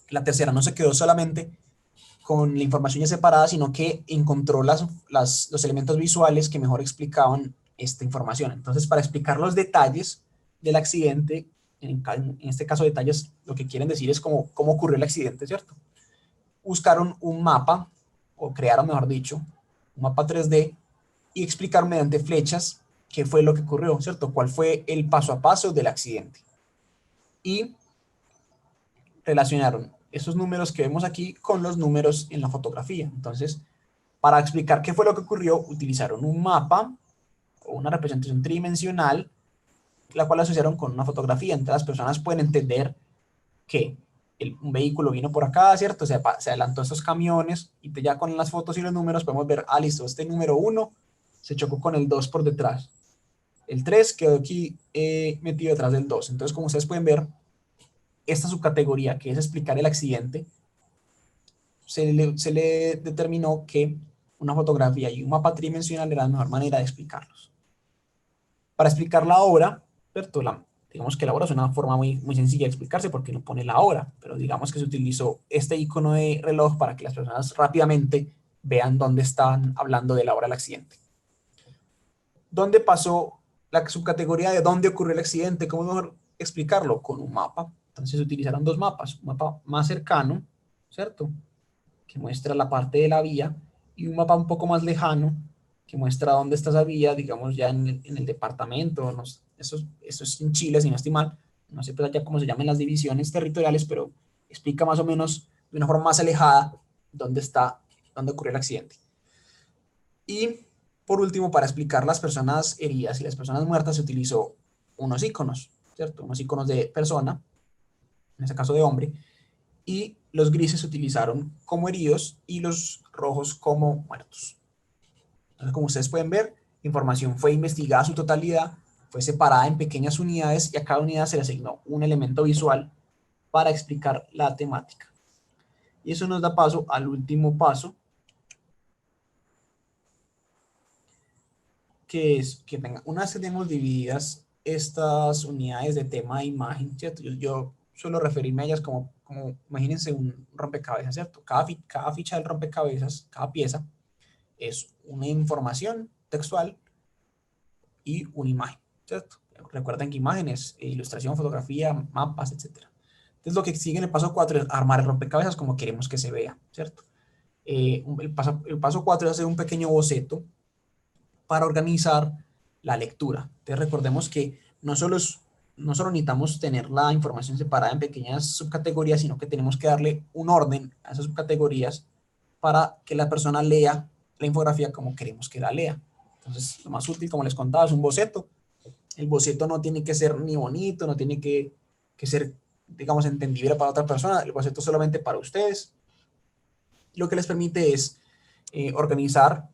la tercera no se quedó solamente con la información ya separada, sino que encontró los elementos visuales que mejor explicaban esta información. Entonces, para explicar los detalles del accidente, en este caso detalles, lo que quieren decir es cómo ocurrió el accidente, ¿cierto? Buscaron un mapa, o crearon, mejor dicho, un mapa 3D y explicar mediante flechas qué fue lo que ocurrió, ¿cierto? ¿Cuál fue el paso a paso del accidente? Y relacionaron esos números que vemos aquí con los números en la fotografía. Entonces, para explicar qué fue lo que ocurrió, utilizaron un mapa o una representación tridimensional, la cual asociaron con una fotografía. Entonces, las personas pueden entender que un vehículo vino por acá, ¿cierto? Se adelantó a estos camiones y ya con las fotos y los números podemos ver, ah, listo, este número uno se chocó con el 2 por detrás. El 3 quedó aquí metido detrás del 2. Entonces, como ustedes pueden ver, esta subcategoría, que es explicar el accidente, se le determinó que una fotografía y un mapa tridimensional era la mejor manera de explicarlos. Para explicar la obra, ¿cierto? Digamos que la obra es una forma muy sencilla de explicarse porque no pone la hora, pero digamos que se utilizó este icono de reloj para que las personas rápidamente vean dónde están hablando de la hora del accidente. ¿Dónde pasó la subcategoría de dónde ocurrió el accidente? ¿Cómo mejor explicarlo? Con un mapa. Entonces se utilizaron dos mapas, un mapa más cercano, ¿cierto? Que muestra la parte de la vía, y un mapa un poco más lejano, que muestra dónde está esa vía, digamos ya en el departamento, no sé, eso es en Chile, si no estoy mal, no sé pues allá cómo se llaman las divisiones territoriales, pero explica más o menos de una forma más alejada dónde ocurrió el accidente. Y por último, para explicar las personas heridas y las personas muertas, se utilizó unos iconos, ¿cierto? Unos iconos de persona, en este caso de hombre, y los grises se utilizaron como heridos y los rojos como muertos. Entonces, como ustedes pueden ver, la información fue investigada a su totalidad, fue separada en pequeñas unidades y a cada unidad se le asignó un elemento visual para explicar la temática. Y eso nos da paso al último paso, que es que una vez que tenemos divididas estas unidades de tema e imagen, ¿cierto? Yo suelo referirme a ellas como imagínense un rompecabezas, ¿cierto? Cada ficha del rompecabezas, cada pieza, es una información textual y una imagen, ¿cierto? Recuerden que imágenes, ilustración, fotografía, mapas, etcétera. Entonces lo que sigue en el paso 4 es armar el rompecabezas como queremos que se vea, ¿cierto? El paso 4 es hacer un pequeño boceto para organizar la lectura. Entonces recordemos que no solo necesitamos tener la información separada en pequeñas subcategorías, sino que tenemos que darle un orden a esas subcategorías para que la persona lea la infografía como queremos que la lea. Entonces, lo más útil, como les contaba, es un boceto. El boceto no tiene que ser ni bonito, no tiene que ser, digamos, entendible para otra persona. El boceto es solamente para ustedes. Lo que les permite es organizar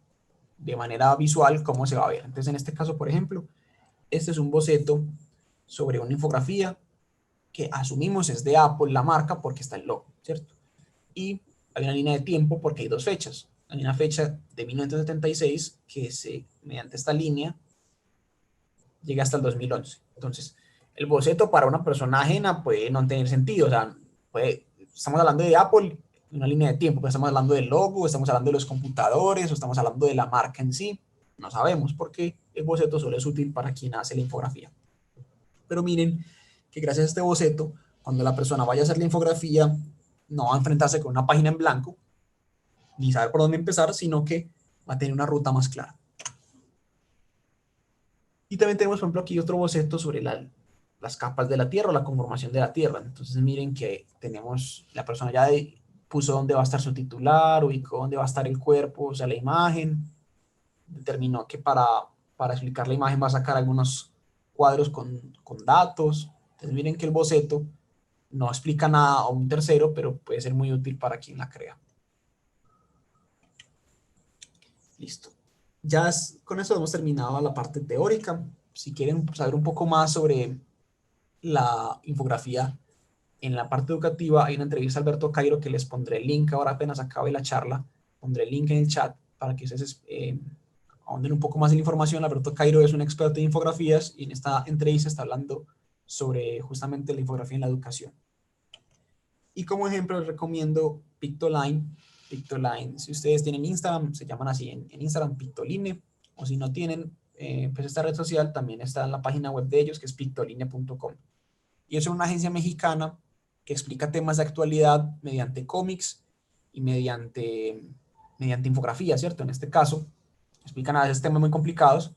de manera visual cómo se va a ver. Entonces, en este caso, por ejemplo, este es un boceto sobre una infografía que asumimos es de Apple, la marca, porque está el logo, ¿cierto? Y hay una línea de tiempo porque hay dos fechas. Hay una fecha de 1976 que mediante esta línea llega hasta el 2011. Entonces, el boceto para una persona ajena puede no tener sentido. O sea, estamos hablando de Apple, una línea de tiempo, pero estamos hablando del logo, estamos hablando de los computadores, o estamos hablando de la marca en sí. No sabemos porque el boceto solo es útil para quien hace la infografía. Pero miren que gracias a este boceto, cuando la persona vaya a hacer la infografía, no va a enfrentarse con una página en blanco, ni saber por dónde empezar, sino que va a tener una ruta más clara. Y también tenemos, por ejemplo, aquí otro boceto sobre las capas de la Tierra o la conformación de la Tierra. Entonces miren que tenemos, la persona ya puso dónde va a estar su titular, ubicó dónde va a estar el cuerpo, o sea, la imagen, determinó que para explicar la imagen va a sacar algunos cuadros con datos. Entonces miren que el boceto no explica nada a un tercero, pero puede ser muy útil para quien la crea. Listo. Ya con eso hemos terminado la parte teórica. Si quieren saber un poco más sobre la infografía en la parte educativa, hay una entrevista a Alberto Cairo que les pondré el link ahora apenas acabe la charla. Pondré el link en el chat para que ustedes ahonden un poco más en la información. Alberto Cairo es un experto en infografías y en esta entrevista está hablando sobre justamente la infografía en la educación. Y como ejemplo les recomiendo Pictoline. Pictoline, si ustedes tienen Instagram, se llaman así en Instagram Pictoline, o si no tienen, pues esta red social también está en la página web de ellos, que es pictoline.com. Y es una agencia mexicana que explica temas de actualidad mediante cómics y mediante infografía, ¿cierto? En este caso, explican a veces temas muy complicados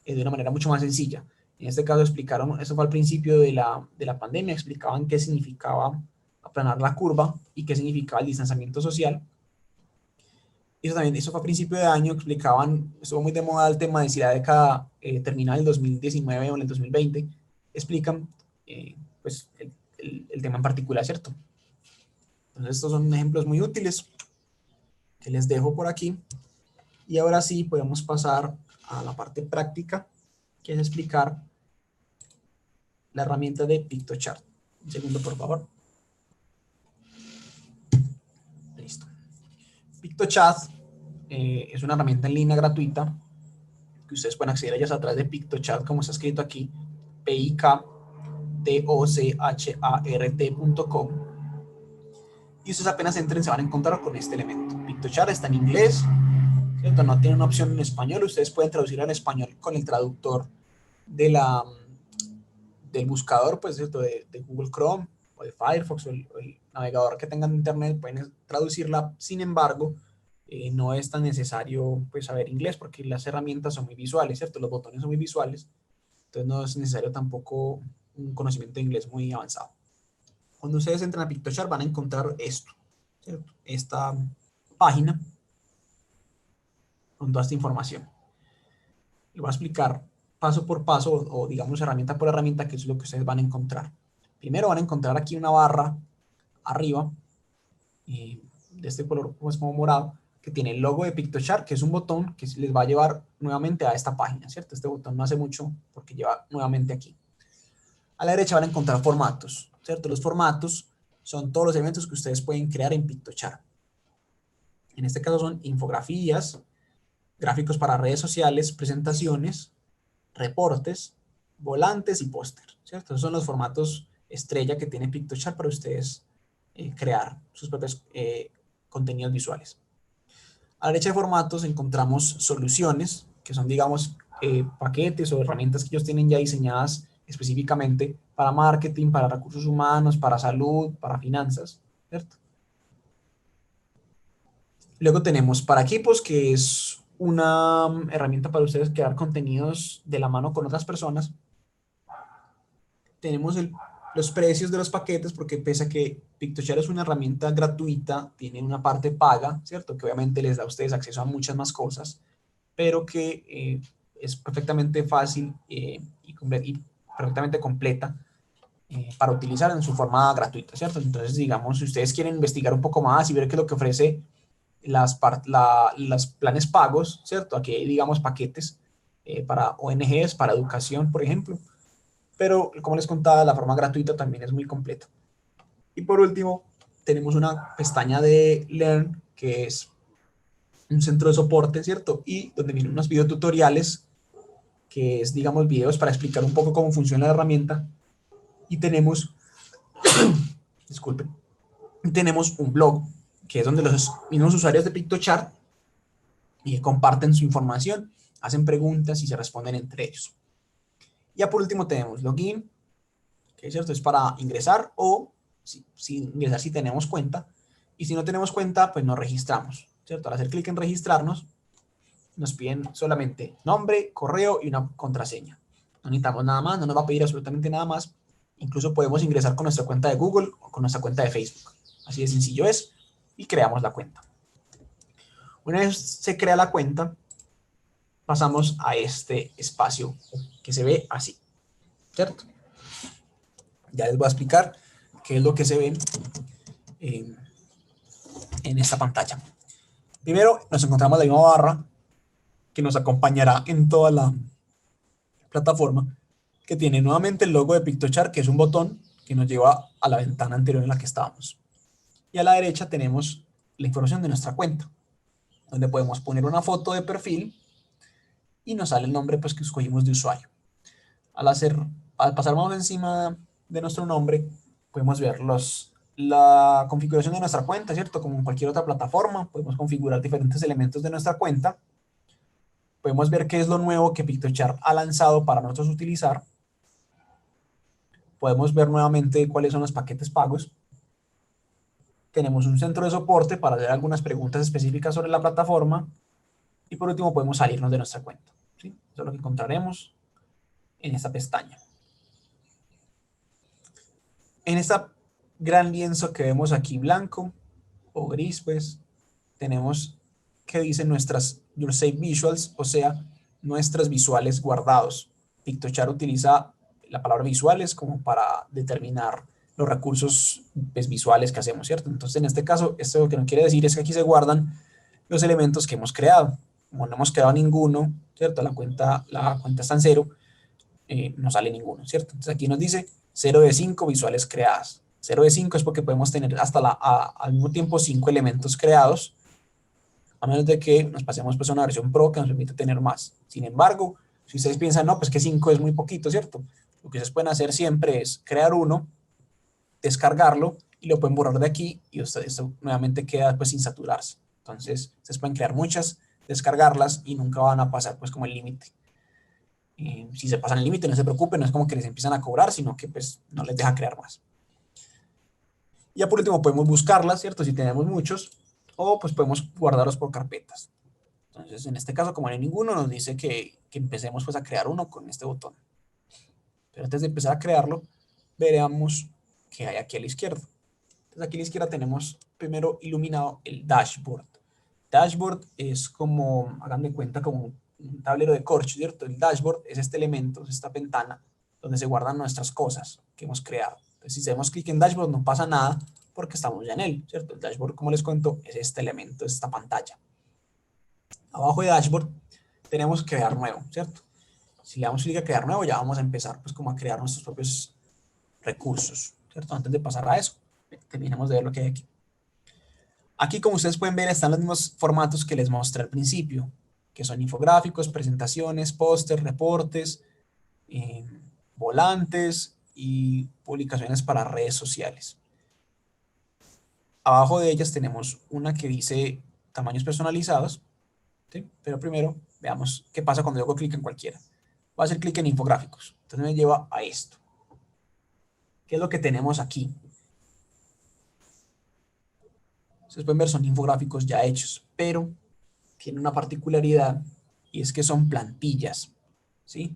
de una manera mucho más sencilla. En este caso explicaron, eso fue al principio de la pandemia, explicaban qué significaba aplanar la curva y qué significaba el distanciamiento social. Eso fue a principio de año, explicaban, estuvo muy de moda el tema de si la década termina en el 2019 o en el 2020, explican pues el tema en particular, ¿cierto? Entonces estos son ejemplos muy útiles que les dejo por aquí. Y ahora sí podemos pasar a la parte práctica, que es explicar la herramienta de Pictochart. Un segundo, por favor. Listo. Pictochart es una herramienta en línea gratuita que ustedes pueden acceder a ellas a través de Pictochart, como está escrito aquí, pictochart.com. Y ustedes apenas entren se van a encontrar con este elemento. Pictochart está en inglés, ¿cierto? No tiene una opción en español. Ustedes pueden traducir al español con el traductor del buscador, pues, ¿cierto? De Google Chrome o de Firefox o el navegador que tengan de internet, pueden traducirla. Sin embargo, no es tan necesario pues saber inglés porque las herramientas son muy visuales, ¿cierto? Los botones son muy visuales, entonces no es necesario tampoco un conocimiento de inglés muy avanzado. Cuando ustedes entran a Pictochart van a encontrar esto, ¿cierto? Esta página con toda esta información. Les voy a explicar paso por paso o digamos herramienta por herramienta qué es lo que ustedes van a encontrar. Primero van a encontrar aquí una barra arriba de este color pues como morado que tiene el logo de Pictochart, que es un botón que les va a llevar nuevamente a esta página, ¿cierto? Este botón no hace mucho porque lleva nuevamente aquí. A la derecha van a encontrar formatos, ¿cierto? Los formatos son todos los elementos que ustedes pueden crear en Pictochart. En este caso son infografías, gráficos para redes sociales, presentaciones, reportes, volantes y póster, ¿cierto? Esos son los formatos estrella que tiene Pictochart para ustedes crear sus propios contenidos visuales. A la derecha de formatos encontramos soluciones, que son, digamos, paquetes o herramientas que ellos tienen ya diseñadas específicamente para marketing, para recursos humanos, para salud, para finanzas, ¿cierto? Luego tenemos para equipos, que es una herramienta para ustedes crear contenidos de la mano con otras personas. Tenemos los precios de los paquetes, porque pese a que Pictochart es una herramienta gratuita, tiene una parte paga, ¿cierto? Que obviamente les da a ustedes acceso a muchas más cosas, pero que es perfectamente fácil y perfectamente completa para utilizar en su forma gratuita, ¿cierto? Entonces, digamos, si ustedes quieren investigar un poco más y ver qué es lo que ofrece los planes pagos, ¿cierto? Aquí hay, digamos, paquetes para ONGs, para educación, por ejemplo. Pero, como les contaba, la forma gratuita también es muy completa. Y por último, tenemos una pestaña de Learn, que es un centro de soporte, ¿cierto? Y donde vienen unos videotutoriales, que es, digamos, videos para explicar un poco cómo funciona la herramienta. Y tenemos, disculpen, tenemos un blog, que es donde los mismos usuarios de PictoChart comparten su información, hacen preguntas y se responden entre ellos. Ya por último tenemos login, que es cierto, es para ingresar o ingresar si tenemos cuenta. Y si no tenemos cuenta, pues nos registramos, ¿cierto? Al hacer clic en registrarnos, nos piden solamente nombre, correo y una contraseña. No necesitamos nada más, no nos va a pedir absolutamente nada más. Incluso podemos ingresar con nuestra cuenta de Google o con nuestra cuenta de Facebook. Así de sencillo es, y creamos la cuenta. Una vez se crea la cuenta, pasamos a este espacio que se ve así, ¿cierto? Ya les voy a explicar qué es lo que se ve en esta pantalla. Primero nos encontramos la misma barra que nos acompañará en toda la plataforma, que tiene nuevamente el logo de PictoChart, que es un botón que nos lleva a la ventana anterior en la que estábamos. Y a la derecha tenemos la información de nuestra cuenta, donde podemos poner una foto de perfil y nos sale el nombre pues, que escogimos de usuario. Al pasar manos encima de nuestro nombre, podemos ver la configuración de nuestra cuenta, ¿cierto? Como en cualquier otra plataforma, podemos configurar diferentes elementos de nuestra cuenta. Podemos ver qué es lo nuevo que PictoChart ha lanzado para nosotros utilizar. Podemos ver nuevamente cuáles son los paquetes pagos. Tenemos un centro de soporte para hacer algunas preguntas específicas sobre la plataforma. Y por último, podemos salirnos de nuestra cuenta, ¿sí? Eso es lo que encontraremos en esta pestaña. En esta gran lienzo que vemos aquí blanco o gris, pues, tenemos que dicen Your Save Visuals, o sea, nuestras visuales guardados. PictoChart utiliza la palabra visuales como para determinar los recursos pues, visuales que hacemos, ¿cierto? Entonces, en este caso, esto lo que nos quiere decir es que aquí se guardan los elementos que hemos creado. Como no hemos creado ninguno, ¿cierto? La cuenta está en cero, no sale ninguno, ¿cierto? Entonces aquí nos dice 0 de 5 visuales creadas. 0 de 5 es porque podemos tener hasta al mismo tiempo 5 elementos creados, a menos de que nos pasemos pues, a una versión Pro que nos permite tener más. Sin embargo, si ustedes piensan, no, pues que 5 es muy poquito, ¿cierto? Lo que ustedes pueden hacer siempre es crear uno, descargarlo y lo pueden borrar de aquí y esto nuevamente queda pues sin saturarse. Entonces, ustedes pueden crear muchas, descargarlas y nunca van a pasar pues como el límite. Si se pasan el límite, no se preocupen, no es como que les empiezan a cobrar, sino que pues no les deja crear más. Y ya por último podemos buscarlas, ¿cierto? Si tenemos muchos, o pues podemos guardarlos por carpetas. Entonces, en este caso, como no hay ninguno, nos dice que empecemos pues a crear uno con este botón. Pero antes de empezar a crearlo, veremos qué hay aquí a la izquierda. Entonces, aquí a la izquierda tenemos primero iluminado el dashboard. Dashboard es como, hagan de cuenta, como un tablero de corcho, ¿cierto? El dashboard es este elemento, es esta ventana donde se guardan nuestras cosas que hemos creado. Entonces, si hacemos clic en dashboard no pasa nada porque estamos ya en él, ¿cierto? El dashboard, como les cuento, es este elemento, es esta pantalla. Abajo de dashboard tenemos crear nuevo, ¿cierto? Si le damos clic a crear nuevo, ya vamos a empezar pues como a crear nuestros propios recursos, ¿cierto? Antes de pasar a eso, terminemos de ver lo que hay aquí. Aquí, como ustedes pueden ver, están los mismos formatos que les mostré al principio, que son infográficos, presentaciones, póster, reportes, eh, volantes y publicaciones para redes sociales. Abajo de ellas tenemos una que dice tamaños personalizados, ¿sí? Pero primero veamos qué pasa cuando yo hago clic en cualquiera. Voy a hacer clic en infográficos, entonces me lleva a esto. ¿Qué es lo que tenemos aquí? Ustedes pueden ver, son infográficos ya hechos, pero tiene una particularidad y es que son plantillas, ¿sí?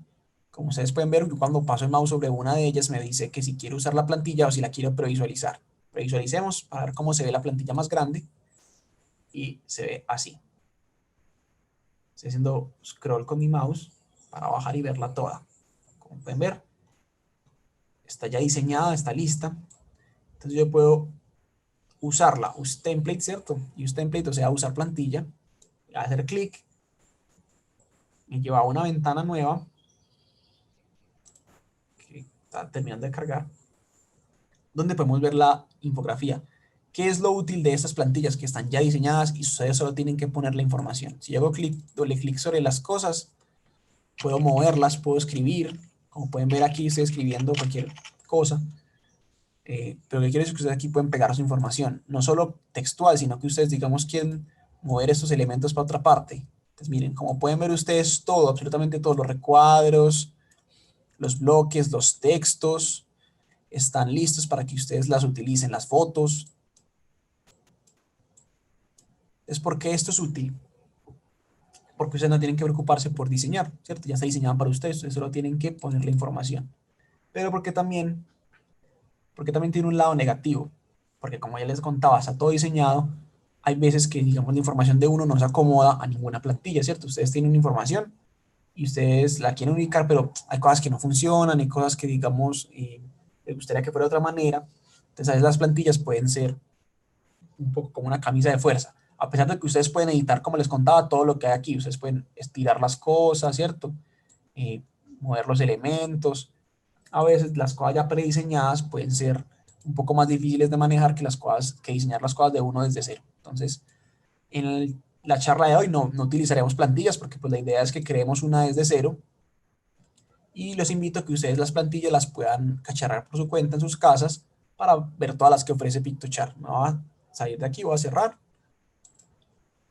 Como ustedes pueden ver, yo cuando paso el mouse sobre una de ellas me dice que si quiero usar la plantilla o si la quiero previsualizar. Previsualicemos para ver cómo se ve la plantilla más grande y se ve así. Estoy haciendo scroll con mi mouse para bajar y verla toda. Como pueden ver, está ya diseñada, está lista. Entonces yo puedo usarla, use template, ¿cierto? Use template, o sea, usar plantilla, hacer clic, me lleva a una ventana nueva que está terminando de cargar, donde podemos ver la infografía. ¿Qué es lo útil de estas plantillas? Que están ya diseñadas y ustedes solo tienen que poner la información. Si yo hago clic, doble clic sobre las cosas, puedo moverlas, puedo escribir. Como pueden ver aquí, estoy escribiendo cualquier cosa. Pero lo que quiero es que ustedes aquí pueden pegar su información. No solo textual, sino que ustedes, digamos, quieren mover estos elementos para otra parte. Entonces, miren, como pueden ver ustedes todo, absolutamente todos los recuadros, los bloques, los textos, están listos para que ustedes las utilicen, las fotos. Es porque esto es útil, porque ustedes no tienen que preocuparse por diseñar, ¿cierto? Ya está diseñado para ustedes solo tienen que poner la información. Pero porque también tiene un lado negativo, porque como ya les contaba, está todo diseñado, hay veces que, digamos, la información de uno no se acomoda a ninguna plantilla, ¿cierto? Ustedes tienen información y ustedes la quieren ubicar, pero hay cosas que no funcionan, hay cosas que, digamos, les gustaría que fuera de otra manera. Entonces, a veces las plantillas pueden ser un poco como una camisa de fuerza. A pesar de que ustedes pueden editar, como les contaba, todo lo que hay aquí, ustedes pueden estirar las cosas, ¿cierto? Eh, mover los elementos. A veces las cosas ya prediseñadas pueden ser un poco más difíciles de manejar que las cosas, que diseñar las cosas de uno desde cero. Entonces, la charla de hoy no utilizaremos plantillas porque pues la idea es que creemos una desde cero y los invito a que ustedes las plantillas las puedan cacharrar por su cuenta en sus casas para ver todas las que ofrece Pictochart. Me voy a salir de aquí, voy a cerrar.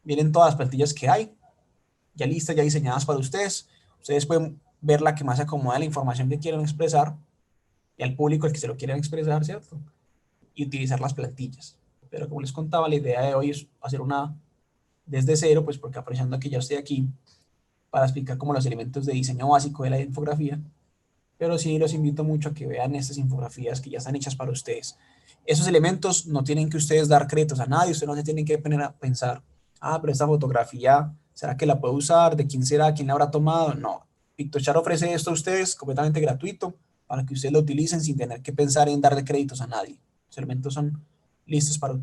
Miren todas las plantillas que hay, ya listas, ya diseñadas para ustedes. Ustedes pueden ver la que más se acomoda a la información que quieren expresar y al público al que se lo quieran expresar, ¿cierto? Y utilizar las plantillas. Pero como les contaba, la idea de hoy es hacer una desde cero, pues porque aprovechando que ya estoy aquí para explicar como los elementos de diseño básico de la infografía, pero sí los invito mucho a que vean estas infografías que ya están hechas para ustedes. Esos elementos no tienen que ustedes dar créditos a nadie, ustedes no se tienen que poner a pensar, pero esta fotografía, ¿será que la puedo usar? ¿De quién será? ¿Quién la habrá tomado? No, Pictochart ofrece esto a ustedes completamente gratuito para que ustedes lo utilicen sin tener que pensar en darle créditos a nadie. Los elementos son listos para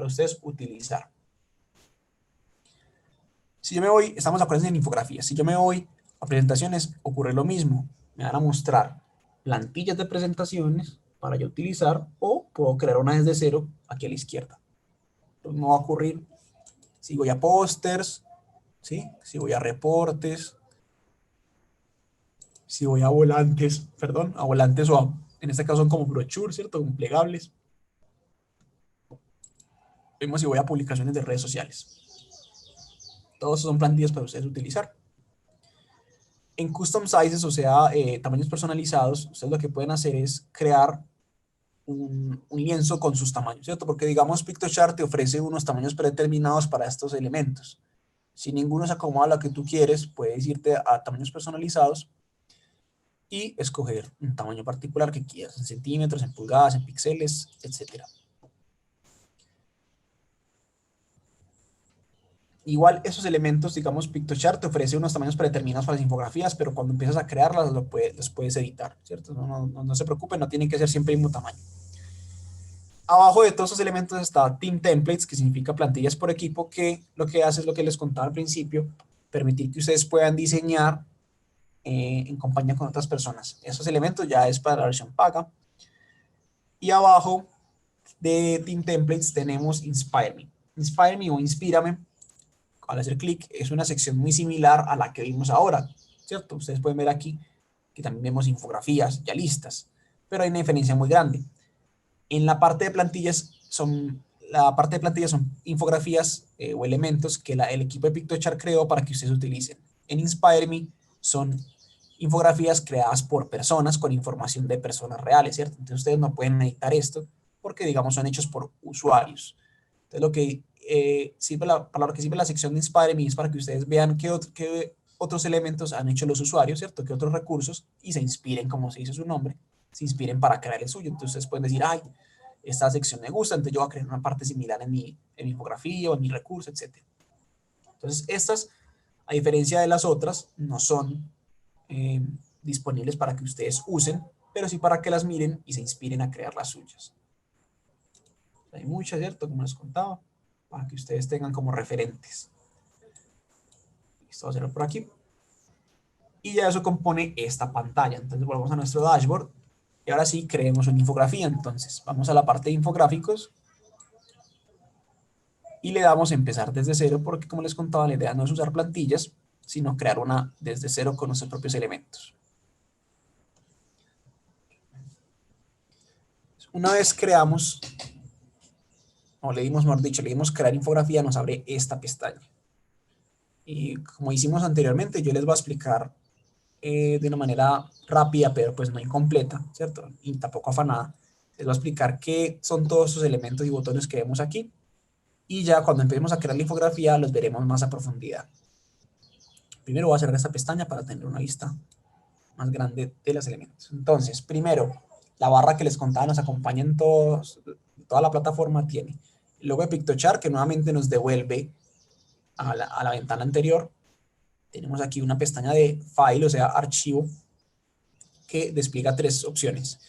ustedes utilizar. Si yo me voy, estamos acuérdense en infografías, si yo me voy a presentaciones, ocurre lo mismo. Me van a mostrar plantillas de presentaciones para yo utilizar o puedo crear una desde cero aquí a la izquierda. Entonces me va a ocurrir si voy a pósters, ¿sí? Si voy a reportes, si voy a volantes, perdón, a volantes en este caso son como brochures, ¿cierto? Como plegables. Vemos si voy a publicaciones de redes sociales. Todos son plantillas para ustedes utilizar. En custom sizes, o sea, tamaños personalizados, ustedes lo que pueden hacer es crear un lienzo con sus tamaños, ¿cierto? Porque digamos Pictochart te ofrece unos tamaños predeterminados para estos elementos. Si ninguno se acomoda a lo que tú quieres, puedes irte a tamaños personalizados y escoger un tamaño particular que quieras, en centímetros, en pulgadas, en píxeles, etcétera. Igual esos elementos, digamos, Pictochart te ofrece unos tamaños predeterminados para las infografías, pero cuando empiezas a crearlas los puedes editar, ¿cierto? No se preocupen, no tienen que ser siempre el mismo tamaño. Abajo de todos esos elementos está Team Templates, que significa plantillas por equipo, que lo que hace es lo que les contaba al principio, permitir que ustedes puedan diseñar en compañía con otras personas. Esos elementos ya es para la versión paga. Y abajo de Team Templates tenemos Inspire Me. Inspire Me o Inspírame, al hacer clic, es una sección muy similar a la que vimos ahora, ¿cierto? Ustedes pueden ver aquí que también vemos infografías ya listas, pero hay una diferencia muy grande. En la parte de plantillas son infografías o elementos que el equipo de Pictochart creó para que ustedes utilicen. En Inspire Me son infografías creadas por personas con información de personas reales, ¿cierto? Entonces ustedes no pueden editar esto porque, digamos, son hechos por usuarios. Entonces lo que para lo que sirve la sección de Inspire Me es para que ustedes vean qué otros elementos han hecho los usuarios, ¿cierto? Qué otros recursos y se inspiren, como se dice su nombre, se inspiren para crear el suyo. Entonces ustedes pueden decir, ay, esta sección me gusta, entonces yo voy a crear una parte similar en mi infografía o en mi recurso, etc. Entonces estas, a diferencia de las otras, no son eh, disponibles para que ustedes usen, pero sí para que las miren y se inspiren a crear las suyas. Hay muchas, ¿cierto? Como les contaba, para que ustedes tengan como referentes. Listo, voy a hacerlo por aquí. Y ya eso compone esta pantalla. Entonces volvemos a nuestro dashboard. Y ahora sí, creemos una infografía. Entonces vamos a la parte de infográficos. Y le damos a empezar desde cero, porque como les contaba, la idea no es usar plantillas, sino crear una desde cero con nuestros propios elementos. Una vez creamos, o le dimos, mejor dicho, le dimos crear infografía, nos abre esta pestaña. Y como hicimos anteriormente, yo les voy a explicar de una manera rápida, pero pues no incompleta, ¿cierto? Y tampoco afanada. Les voy a explicar qué son todos esos elementos y botones que vemos aquí. Y ya cuando empecemos a crear la infografía, los veremos más a profundidad. Primero voy a cerrar esta pestaña para tener una vista más grande de los elementos. Entonces, primero, la barra que les contaba nos acompaña en toda la plataforma, tiene el logo de Pictochart, que nuevamente nos devuelve a la ventana anterior. Tenemos aquí una pestaña de file, o sea, archivo, que despliega tres opciones.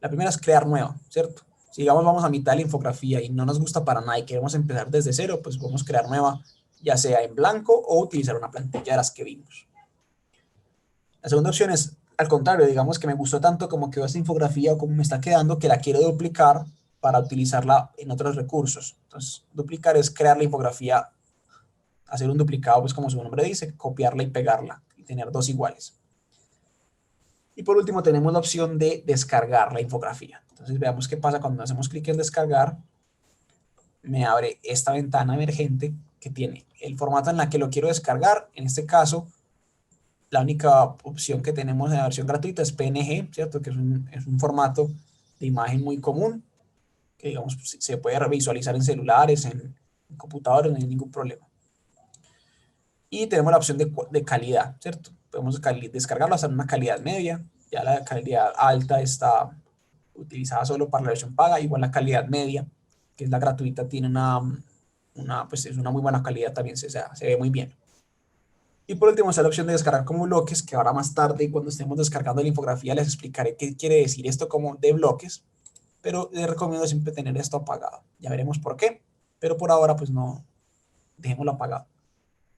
La primera es crear nueva, ¿cierto? Si digamos vamos a mitad de la infografía y no nos gusta para nada y queremos empezar desde cero, pues podemos crear nueva, ya sea en blanco o utilizar una plantilla de las que vimos. La segunda opción es, al contrario, digamos que me gustó tanto como quedó esta infografía o como me está quedando, que la quiero duplicar para utilizarla en otros recursos. Entonces, duplicar es crear la infografía, hacer un duplicado, pues como su nombre dice, copiarla y pegarla y tener dos iguales. Y por último tenemos la opción de descargar la infografía. Entonces veamos qué pasa cuando hacemos clic en descargar. Me abre esta ventana emergente que tiene el formato en la que lo quiero descargar. En este caso, la única opción que tenemos en la versión gratuita es PNG, ¿cierto? Que es un formato de imagen muy común, que digamos se puede visualizar en celulares, en computadores, no hay ningún problema. Y tenemos la opción de calidad, ¿cierto? Podemos descargarlo hasta en una calidad media, ya la calidad alta está utilizada solo para la versión paga, igual la calidad media, que es la gratuita, tiene pues es una muy buena calidad también, se ve muy bien. Y por último está la opción de descargar como bloques, que ahora más tarde, cuando estemos descargando la infografía, les explicaré qué quiere decir esto como de bloques, pero les recomiendo siempre tener esto apagado. Ya veremos por qué, pero por ahora pues no, dejémoslo apagado.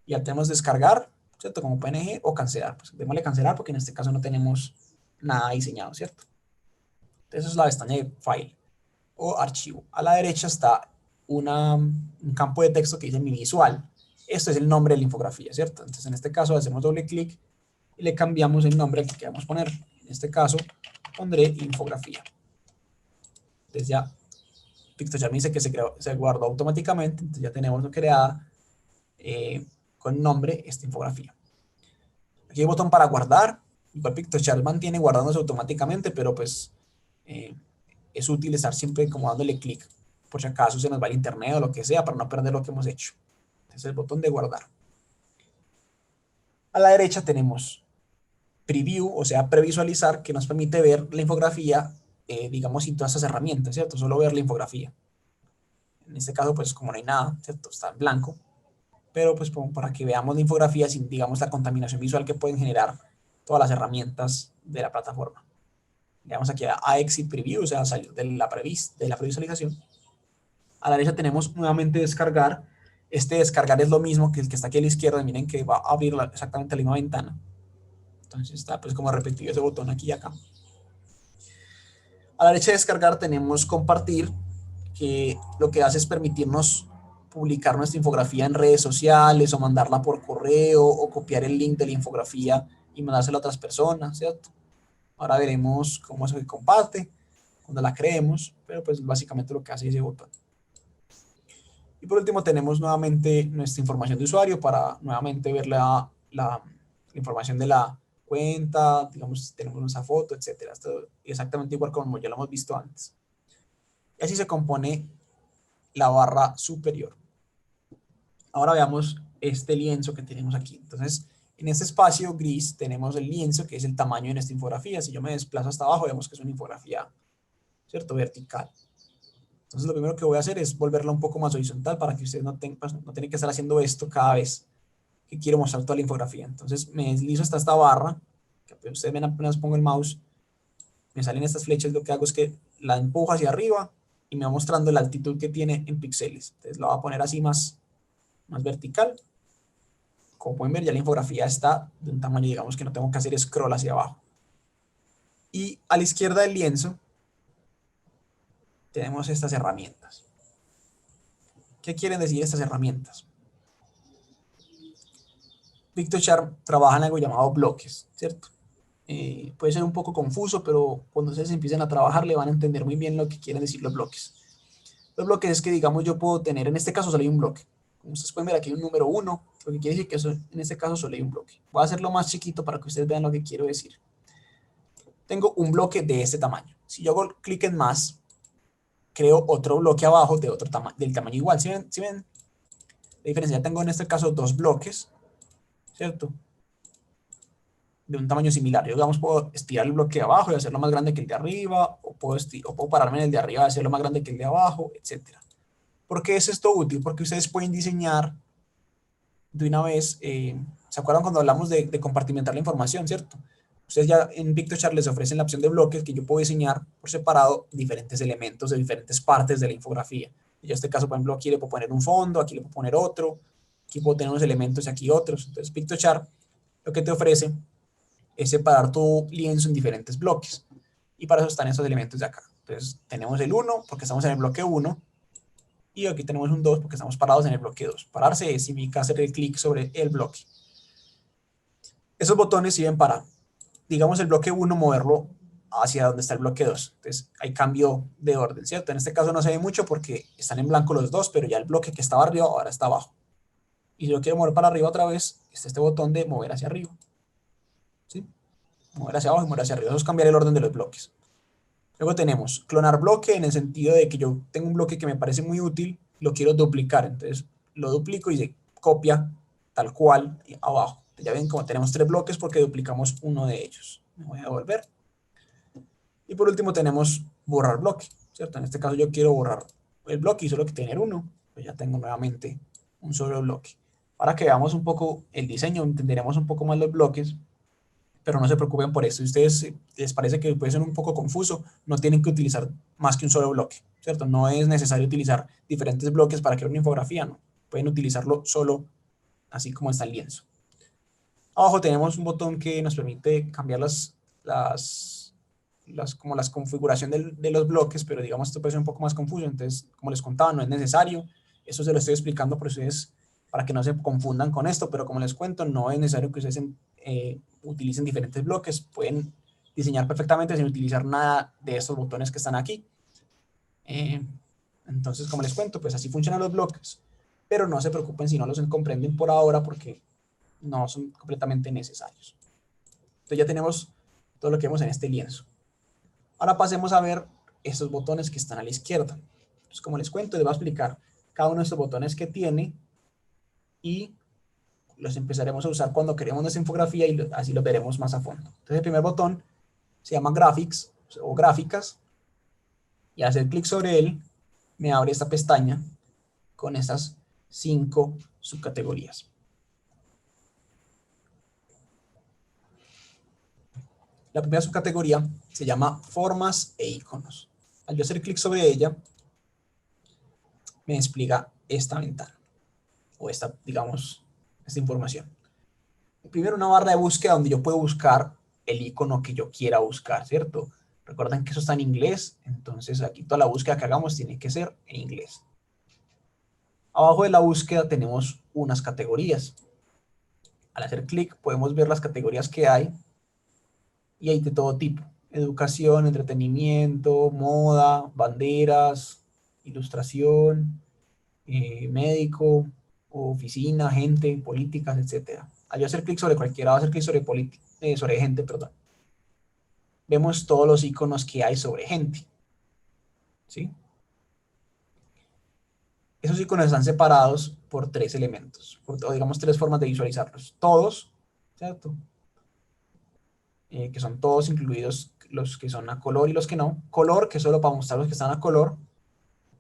Ya tenemos descargar, ¿cierto? Como PNG o cancelar. Pues démosle cancelar porque en este caso no tenemos nada diseñado, ¿cierto? Entonces es la pestaña de file o archivo. A la derecha está un campo de texto que dice mi visual. Esto es el nombre de la infografía, ¿cierto? Entonces en este caso hacemos doble clic y le cambiamos el nombre que queramos poner. En este caso pondré infografía. Entonces ya Pictochart me dice que se guardó automáticamente, entonces ya tenemos creada con nombre esta infografía. Aquí hay un botón para guardar. Igual Pictochart mantiene guardándose automáticamente, pero pues es útil estar siempre como dándole clic por si acaso se nos va el internet o lo que sea para no perder lo que hemos hecho. Entonces el botón de guardar. A la derecha tenemos preview, o sea, previsualizar, que nos permite ver la infografía, digamos, sin todas esas herramientas, ¿cierto? Solo ver la infografía. En este caso, pues como no hay nada, ¿cierto? Está en blanco, pero pues como para que veamos la infografía sin, digamos, la contaminación visual que pueden generar todas las herramientas de la plataforma. Le damos aquí a Exit Preview, o sea, salir de la previsualización. A la derecha tenemos nuevamente descargar. Este descargar es lo mismo que el que está aquí a la izquierda. Miren que va a abrir exactamente la misma ventana. Entonces está pues como repetido ese botón aquí y acá. A la derecha de descargar tenemos compartir, que lo que hace es permitirnos publicar nuestra infografía en redes sociales o mandarla por correo o copiar el link de la infografía y mandárselo a otras personas, ¿cierto? Ahora veremos cómo se comparte cuando la creemos, pero pues básicamente lo que hace ese botón. Y por último tenemos nuevamente nuestra información de usuario para nuevamente ver la información de la cuenta, digamos, tenemos nuestra foto, etcétera. Esto exactamente igual como ya lo hemos visto antes. Y así se compone la barra superior. Ahora veamos este lienzo que tenemos aquí. Entonces, en este espacio gris tenemos el lienzo, que es el tamaño de nuestra infografía. Si yo me desplazo hasta abajo, vemos que es una infografía, ¿cierto? Vertical. Entonces, lo primero que voy a hacer es volverla un poco más horizontal para que ustedes no tienen que estar haciendo esto cada vez que quiero mostrar toda la infografía. Entonces, me deslizo hasta esta barra, que ustedes ven apenas pongo el mouse, me salen estas flechas, lo que hago es que la empujo hacia arriba y me va mostrando la altitud que tiene en píxeles. Entonces lo voy a poner así más vertical. Como pueden ver, ya la infografía está de un tamaño, digamos que no tengo que hacer scroll hacia abajo. Y a la izquierda del lienzo tenemos estas herramientas. ¿Qué quieren decir estas herramientas? Piktochart trabaja en algo llamado bloques, ¿cierto? Puede ser un poco confuso, pero cuando ustedes empiecen a trabajar le van a entender muy bien lo que quieren decir los bloques. Los bloques es que, digamos, yo puedo tener, en este caso solo hay un bloque. Como ustedes pueden ver, aquí hay un número 1, lo que quiere decir que eso, en este caso solo hay un bloque. Voy a hacerlo más chiquito para que ustedes vean lo que quiero decir. Tengo un bloque de este tamaño. Si yo hago clic en más, creo otro bloque abajo de del tamaño igual. ¿Sí ven? ¿Sí ven? La diferencia, tengo en este caso dos bloques, ¿cierto? De un tamaño similar. Yo, digamos, puedo estirar el bloque de abajo y hacerlo más grande que el de arriba, o puedo pararme en el de arriba y hacerlo más grande que el de abajo, etc. ¿Por qué es esto útil? Porque ustedes pueden diseñar de una vez, ¿se acuerdan cuando hablamos de compartimentar la información, cierto? Ustedes ya en Piktochart les ofrecen la opción de bloques que yo puedo diseñar por separado diferentes elementos de diferentes partes de la infografía. Yo en este caso, por ejemplo, aquí le puedo poner un fondo, aquí le puedo poner otro, aquí puedo tener unos elementos y aquí otros. Entonces Piktochart lo que te ofrece es separar tu lienzo en diferentes bloques. Y para eso están estos elementos de acá. Entonces tenemos el 1 porque estamos en el bloque 1 y aquí tenemos un 2 porque estamos parados en el bloque 2. Pararse significa hacer el clic sobre el bloque. Esos botones sirven para, digamos, el bloque 1 moverlo hacia donde está el bloque 2. Entonces hay cambio de orden, ¿cierto? En este caso no se ve mucho porque están en blanco los dos, pero ya el bloque que estaba arriba ahora está abajo. Y si yo quiero mover para arriba otra vez, está este botón de mover hacia arriba. ¿Sí? Mover hacia abajo y mover hacia arriba. Eso es cambiar el orden de los bloques. Luego tenemos clonar bloque en el sentido de que yo tengo un bloque que me parece muy útil, lo quiero duplicar. Entonces lo duplico y se copia tal cual abajo. Ya ven como tenemos tres bloques porque duplicamos uno de ellos. Me voy a devolver. Y por último tenemos borrar bloque, ¿cierto? En este caso yo quiero borrar el bloque y solo que tener uno. Pues ya tengo nuevamente un solo bloque. Para que veamos un poco el diseño, entenderemos un poco más los bloques, pero no se preocupen por eso. Si a ustedes les parece que puede ser un poco confuso, no tienen que utilizar más que un solo bloque, ¿cierto? No es necesario utilizar diferentes bloques para crear una infografía, ¿no? Pueden utilizarlo solo así como está el lienzo. Abajo tenemos un botón que nos permite cambiar como las configuración de los bloques, pero digamos esto puede ser un poco más confuso, entonces como les contaba no es necesario, eso se lo estoy explicando por ustedes para que no se confundan con esto, pero como les cuento no es necesario que ustedes utilicen diferentes bloques, pueden diseñar perfectamente sin utilizar nada de estos botones que están aquí. Entonces como les cuento, pues así funcionan los bloques, pero no se preocupen si no los comprenden por ahora porque no son completamente necesarios. Entonces ya tenemos todo lo que vemos en este lienzo. Ahora pasemos a ver estos botones que están a la izquierda. Entonces, como les cuento, les voy a explicar cada uno de estos botones que tiene y los empezaremos a usar cuando queremos nuestra infografía y así los veremos más a fondo. Entonces, el primer botón se llama Graphics o Gráficas y al hacer clic sobre él me abre esta pestaña con estas 5 subcategorías. La primera subcategoría se llama Formas e iconos. Al yo hacer clic sobre ella, me despliega esta ventana o esta, digamos, esta información. Primero una barra de búsqueda donde yo puedo buscar el icono que yo quiera buscar, ¿cierto? Recuerden que eso está en inglés, entonces aquí toda la búsqueda que hagamos tiene que ser en inglés. Abajo de la búsqueda tenemos unas categorías. Al hacer clic podemos ver las categorías que hay y hay de todo tipo. Educación, entretenimiento, moda, banderas, ilustración, médico, oficina, gente, políticas, etcétera. Al yo hacer clic sobre cualquiera, va a hacer clic sobre gente, perdón. Vemos todos los iconos que hay sobre gente, ¿sí? Esos iconos están separados por tres elementos, o digamos tres formas de visualizarlos. Todos, ¿cierto? Que son todos incluidos los que son a color y los que no. Color, que es solo para mostrar los que están a color.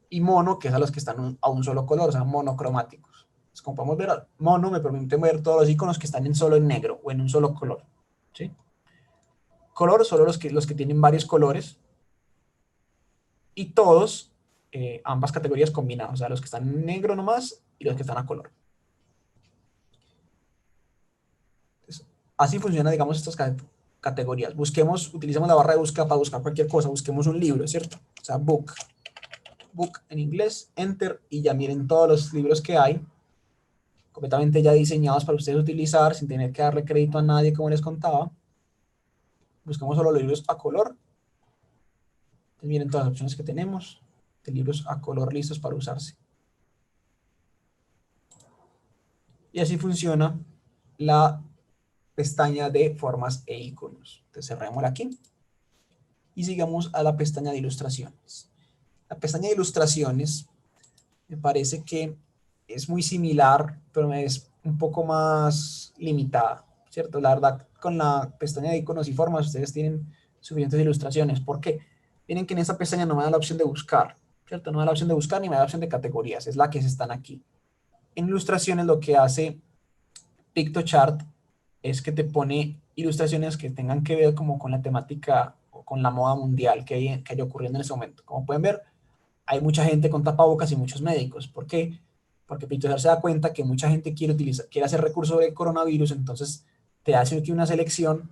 Y mono, que es a los que están a un solo color, o sea, monocromáticos. Entonces, como podemos ver, mono me permite ver todos los iconos que están solo en negro o en un solo color, ¿sí? Color, solo los que tienen varios colores. Y todos ambas categorías combinadas, o sea, los que están en negro nomás y los que están a color. Entonces, así funciona, digamos, estas categorías. Utilicemos la barra de búsqueda para buscar cualquier cosa, busquemos un libro, ¿cierto? O sea, book en inglés, enter, y ya miren todos los libros que hay, completamente ya diseñados para ustedes utilizar, sin tener que darle crédito a nadie, como les contaba. Busquemos solo los libros a color. Entonces, miren todas las opciones que tenemos de libros a color listos para usarse. Y así funciona la pestaña de formas e iconos. Entonces cerrémosla aquí y sigamos a la pestaña de ilustraciones. La pestaña de ilustraciones me parece que es muy similar, pero es un poco más limitada, ¿cierto? La verdad, con la pestaña de iconos y formas ustedes tienen suficientes ilustraciones. ¿Por qué? Miren que en esta pestaña no me da la opción de buscar, ¿cierto? No me da la opción de buscar ni me da la opción de categorías, es la que están aquí. En ilustraciones lo que hace PictoChart es que te pone ilustraciones que tengan que ver como con la temática o con la moda mundial que hay ocurriendo en ese momento. Como pueden ver, hay mucha gente con tapabocas y muchos médicos. ¿Por qué? Porque PictoChart se da cuenta que mucha gente quiere hacer recursos sobre el coronavirus, entonces te hace aquí una selección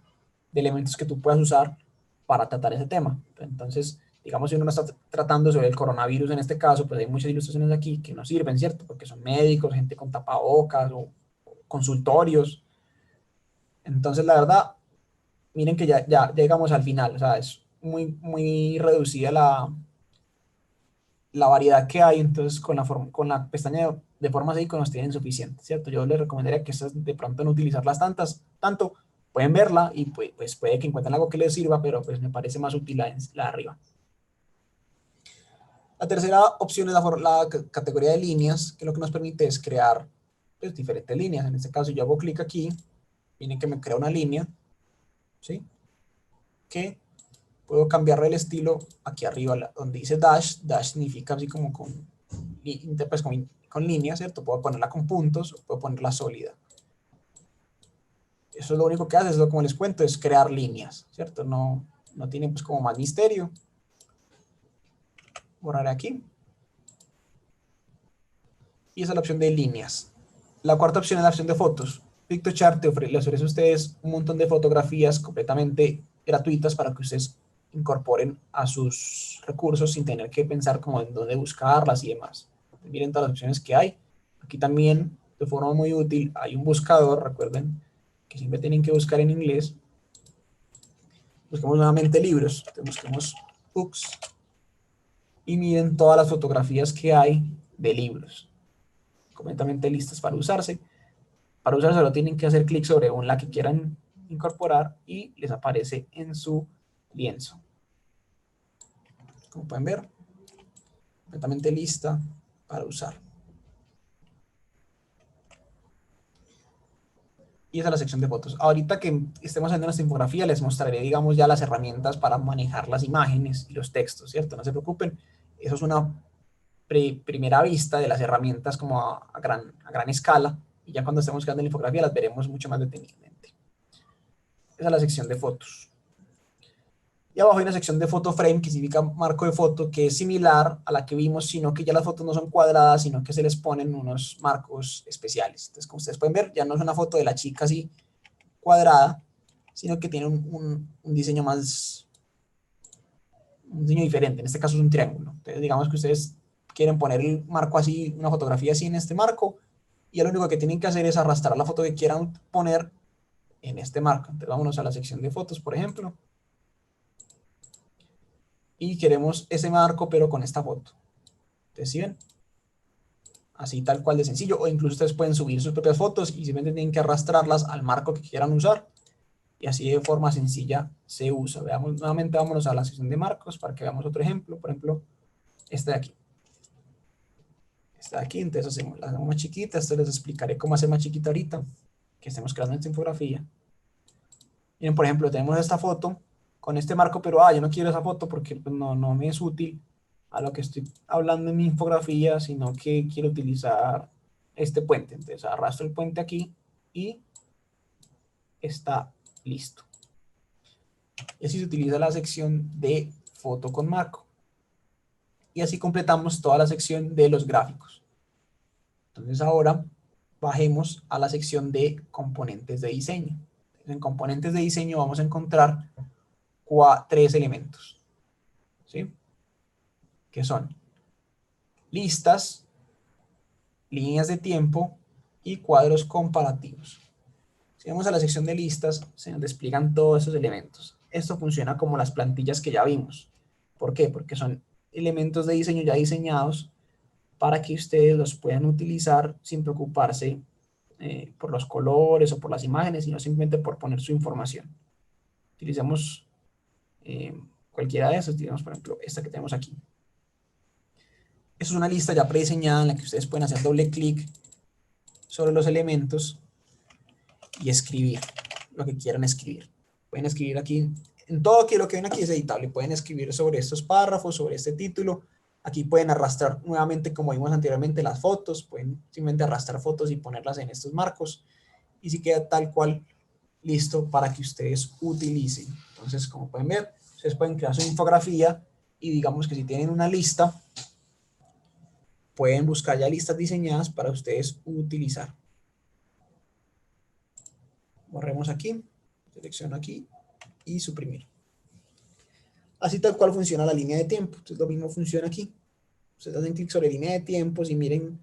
de elementos que tú puedas usar para tratar ese tema. Entonces, digamos, si uno no está tratando sobre el coronavirus en este caso, pues hay muchas ilustraciones aquí que no sirven, ¿cierto? Porque son médicos, gente con tapabocas o consultorios. Entonces, la verdad, miren que ya llegamos al final, o sea, es muy reducida la variedad que hay, entonces con la pestaña de formas e iconos tienen suficiente, ¿cierto? Yo les recomendaría que estas de pronto no utilizarlas tanto, pueden verla y pues puede que encuentren algo que les sirva, pero pues me parece más útil la de arriba. La tercera opción es la categoría de líneas, que lo que nos permite es crear pues, diferentes líneas. En este caso yo hago clic aquí, miren que me crea una línea, ¿sí? Que puedo cambiarle el estilo aquí arriba, donde dice dash. Dash significa así como pues con líneas, ¿cierto? Puedo ponerla con puntos o puedo ponerla sólida. Eso es lo único que hace, es lo como les cuento, es crear líneas, ¿cierto? No tiene pues como más misterio. Borrar aquí. Y esa es la opción de líneas. La cuarta opción es la opción de fotos. PictoChart les ofrece a ustedes un montón de fotografías completamente gratuitas para que ustedes incorporen a sus recursos sin tener que pensar como en dónde buscarlas y demás. Miren todas las opciones que hay. Aquí también, de forma muy útil, hay un buscador. Recuerden que siempre tienen que buscar en inglés. Busquemos nuevamente libros. Entonces busquemos books y miren todas las fotografías que hay de libros completamente listas para usarse. Para usarse solo tienen que hacer clic sobre la que quieran incorporar y les aparece en su lienzo. Como pueden ver, completamente lista para usar. Y esa es la sección de fotos. Ahorita que estemos haciendo nuestra infografía, les mostraré, digamos, ya las herramientas para manejar las imágenes y los textos, ¿cierto? No se preocupen, eso es una primera vista de las herramientas como a gran escala, y ya cuando estemos creando la infografía las veremos mucho más detenidamente. Esa es la sección de fotos. Y abajo hay una sección de photo frame, que significa marco de foto, que es similar a la que vimos, sino que ya las fotos no son cuadradas, sino que se les ponen unos marcos especiales. Entonces, como ustedes pueden ver, ya no es una foto de la chica así cuadrada, sino que tiene un diseño un diseño diferente. En este caso es un triángulo. Entonces, digamos que ustedes quieren poner el marco así, una fotografía así en este marco, y lo único que tienen que hacer es arrastrar la foto que quieran poner en este marco. Entonces, vámonos a la sección de fotos, por ejemplo. Y queremos ese marco, pero con esta foto. Entonces, ¿sí ven? Así tal cual de sencillo, o incluso ustedes pueden subir sus propias fotos y simplemente tienen que arrastrarlas al marco que quieran usar, y así de forma sencilla se usa. Veamos nuevamente, vámonos a la sección de marcos para que veamos otro ejemplo. Por ejemplo, este de aquí. Este de aquí, entonces la hacemos más chiquita. Esto les explicaré cómo hacer más chiquita ahorita que estemos creando esta infografía. Miren, por ejemplo, tenemos esta foto con este marco, pero yo no quiero esa foto porque pues, no me es útil a lo que estoy hablando en mi infografía, sino que quiero utilizar este puente. Entonces arrastro el puente aquí y está listo. Y así se utiliza la sección de foto con marco. Y así completamos toda la sección de los gráficos. Entonces ahora bajemos a la sección de componentes de diseño. En componentes de diseño vamos a encontrar tres elementos, ¿sí? Que son listas, líneas de tiempo y cuadros comparativos. Si vamos a la sección de listas, se nos despliegan todos esos elementos. Esto funciona como las plantillas que ya vimos. ¿Por qué? Porque son elementos de diseño ya diseñados para que ustedes los puedan utilizar sin preocuparse por los colores o por las imágenes, sino simplemente por poner su información. Utilicemos cualquiera de esos, digamos por ejemplo esta que tenemos aquí. Eso es una lista ya prediseñada en la que ustedes pueden hacer doble clic sobre los elementos y escribir lo que quieran escribir. Pueden escribir aquí, en todo aquí, lo que ven aquí es editable. Pueden escribir sobre estos párrafos, sobre este título. Aquí pueden arrastrar nuevamente, como vimos anteriormente, las fotos. Pueden simplemente arrastrar fotos y ponerlas en estos marcos. Y si queda tal cual listo para que ustedes utilicen. Entonces, como pueden ver, ustedes pueden crear su infografía y digamos que si tienen una lista, pueden buscar ya listas diseñadas para ustedes utilizar. Borremos aquí, selecciono aquí y suprimir. Así tal cual funciona la línea de tiempo. Entonces lo mismo funciona aquí. Ustedes hacen clic sobre línea de tiempos y miren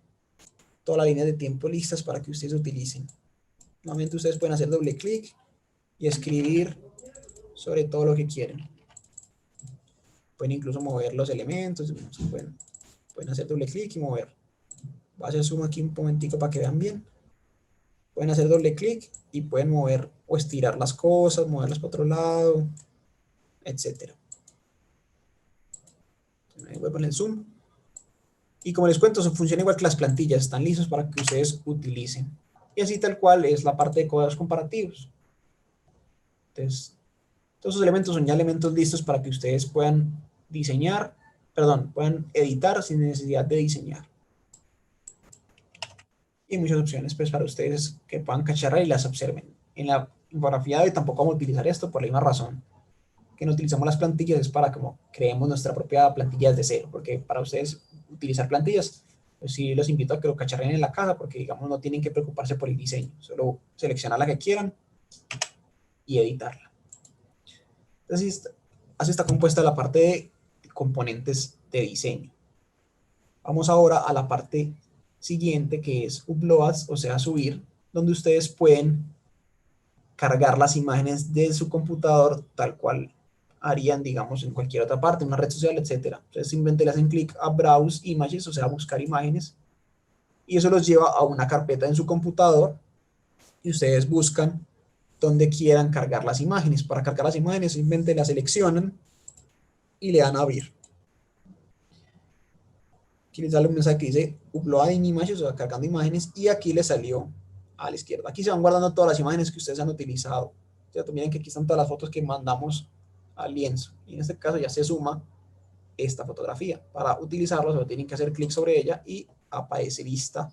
todas las líneas de tiempo listas para que ustedes utilicen. Nuevamente ustedes pueden hacer doble clic y escribir sobre todo lo que quieren. Pueden incluso mover los elementos. Pueden hacer doble clic y mover. Voy a hacer zoom aquí un momentico para que vean bien. Pueden hacer doble clic y pueden mover o estirar las cosas, moverlas para otro lado, etc. Voy a poner el zoom. Y como les cuento, eso funciona igual que las plantillas, están listos para que ustedes utilicen. Y así tal cual es la parte de cuadros comparativos. Entonces, todos esos elementos son ya elementos listos para que ustedes puedan diseñar, puedan editar sin necesidad de diseñar. Y muchas opciones pues para ustedes que puedan cacharrar y las observen. En la infografía de hoy tampoco vamos a utilizar esto por la misma razón que no utilizamos las plantillas, es para como creemos nuestra propia plantilla desde cero, porque para ustedes utilizar plantillas, pues sí los invito a que lo cacharren en la casa, porque digamos no tienen que preocuparse por el diseño, solo seleccionar la que quieran y editarla. Entonces, así está compuesta la parte de componentes de diseño. Vamos ahora a la parte siguiente, que es uploads, o sea, subir, donde ustedes pueden cargar las imágenes de su computador tal cual harían, digamos, en cualquier otra parte, una red social, etcétera. Entonces simplemente le hacen clic a Browse Images, o sea, buscar imágenes, y eso los lleva a una carpeta en su computador, y ustedes buscan donde quieran cargar las imágenes. Para cargar las imágenes simplemente las seleccionan y le dan a abrir. Aquí les sale un mensaje que dice Uploading Images, o sea, cargando imágenes, y aquí les salió a la izquierda. Aquí se van guardando todas las imágenes que ustedes han utilizado. ¿Cierto? Miren que aquí están todas las fotos que mandamos al lienzo. Y en este caso ya se suma esta fotografía. Para utilizarlo solo tienen que hacer clic sobre ella y aparece lista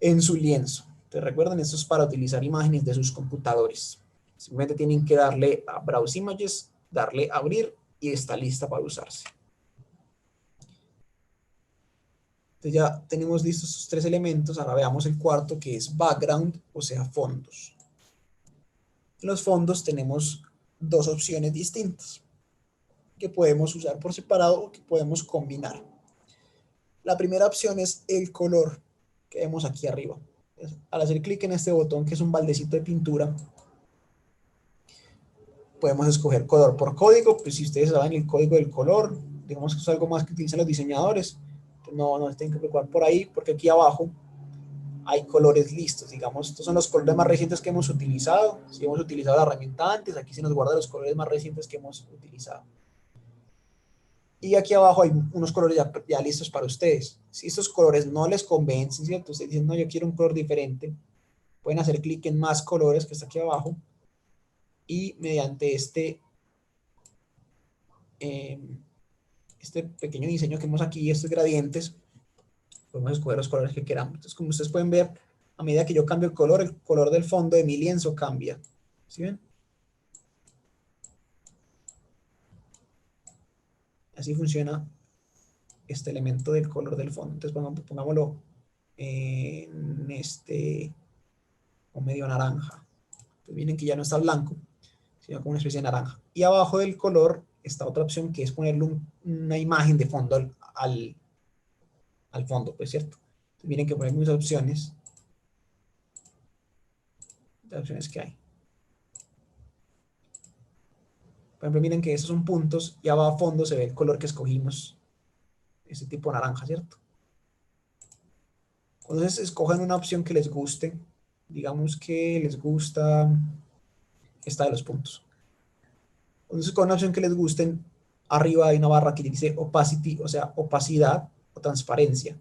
en su lienzo. Entonces recuerden, esto es para utilizar imágenes de sus computadores. Simplemente tienen que darle a Browse Images, darle a abrir y está lista para usarse. Entonces ya tenemos listos estos tres elementos. Ahora veamos el cuarto, que es background, o sea, fondos. En los fondos tenemos dos opciones distintas que podemos usar por separado o que podemos combinar. La primera opción es el color que vemos aquí arriba. Al hacer clic en este botón, que es un baldecito de pintura, podemos escoger color por código. Pues si ustedes saben el código del color, digamos que es algo más que utilizan los diseñadores, pues no se tienen que preocupar por ahí, porque aquí abajo hay colores listos. Digamos, estos son los colores más recientes que hemos utilizado. Si hemos utilizado la herramienta antes, aquí se nos guarda los colores más recientes que hemos utilizado. Y aquí abajo hay unos colores ya listos para ustedes. Si estos colores no les convencen, ¿cierto? Ustedes dicen, no, yo quiero un color diferente, pueden hacer clic en más colores, que está aquí abajo, y mediante eh, este pequeño diseño que vemos aquí, estos gradientes, podemos escoger los colores que queramos. Entonces, como ustedes pueden ver, a medida que yo cambio el color del fondo de mi lienzo cambia. ¿Sí ven? Así funciona este elemento del color del fondo. Entonces pongámoslo en este, o medio naranja. Entonces miren que ya no está blanco, sino como una especie de naranja. Y abajo del color está otra opción que es ponerle una imagen de fondo al fondo, pues cierto. Entonces miren que ponen muchas opciones. Las opciones que hay. Por ejemplo, miren que esos son puntos y abajo a fondo se ve el color que escogimos. Ese tipo naranja, ¿cierto? Entonces escojan una opción que les guste. Digamos que les gusta esta de los puntos. Entonces con una opción que les guste, arriba hay una barra que dice opacity, o sea, opacidad o transparencia.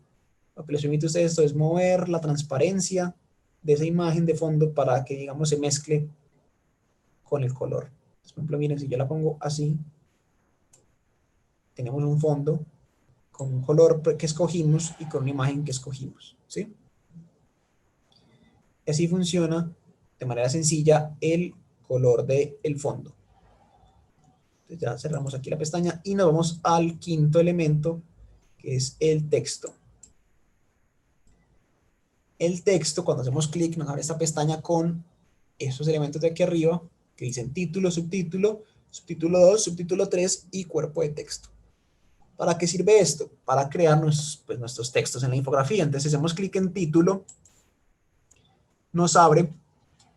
Lo que les permite a ustedes esto es mover la transparencia de esa imagen de fondo para que, digamos, se mezcle con el color. Por ejemplo, miren, si yo la pongo así, tenemos un fondo con un color que escogimos y con una imagen que escogimos, ¿sí? Y así funciona de manera sencilla el color del fondo. Entonces ya cerramos aquí la pestaña y nos vamos al quinto elemento, que es el texto. El texto, cuando hacemos clic, nos abre esta pestaña con estos elementos de aquí arriba, que dicen título, subtítulo, subtítulo 2, subtítulo 3 y cuerpo de texto. ¿Para qué sirve esto? Para crear nuestros textos en la infografía. Entonces, si hacemos clic en título, nos abre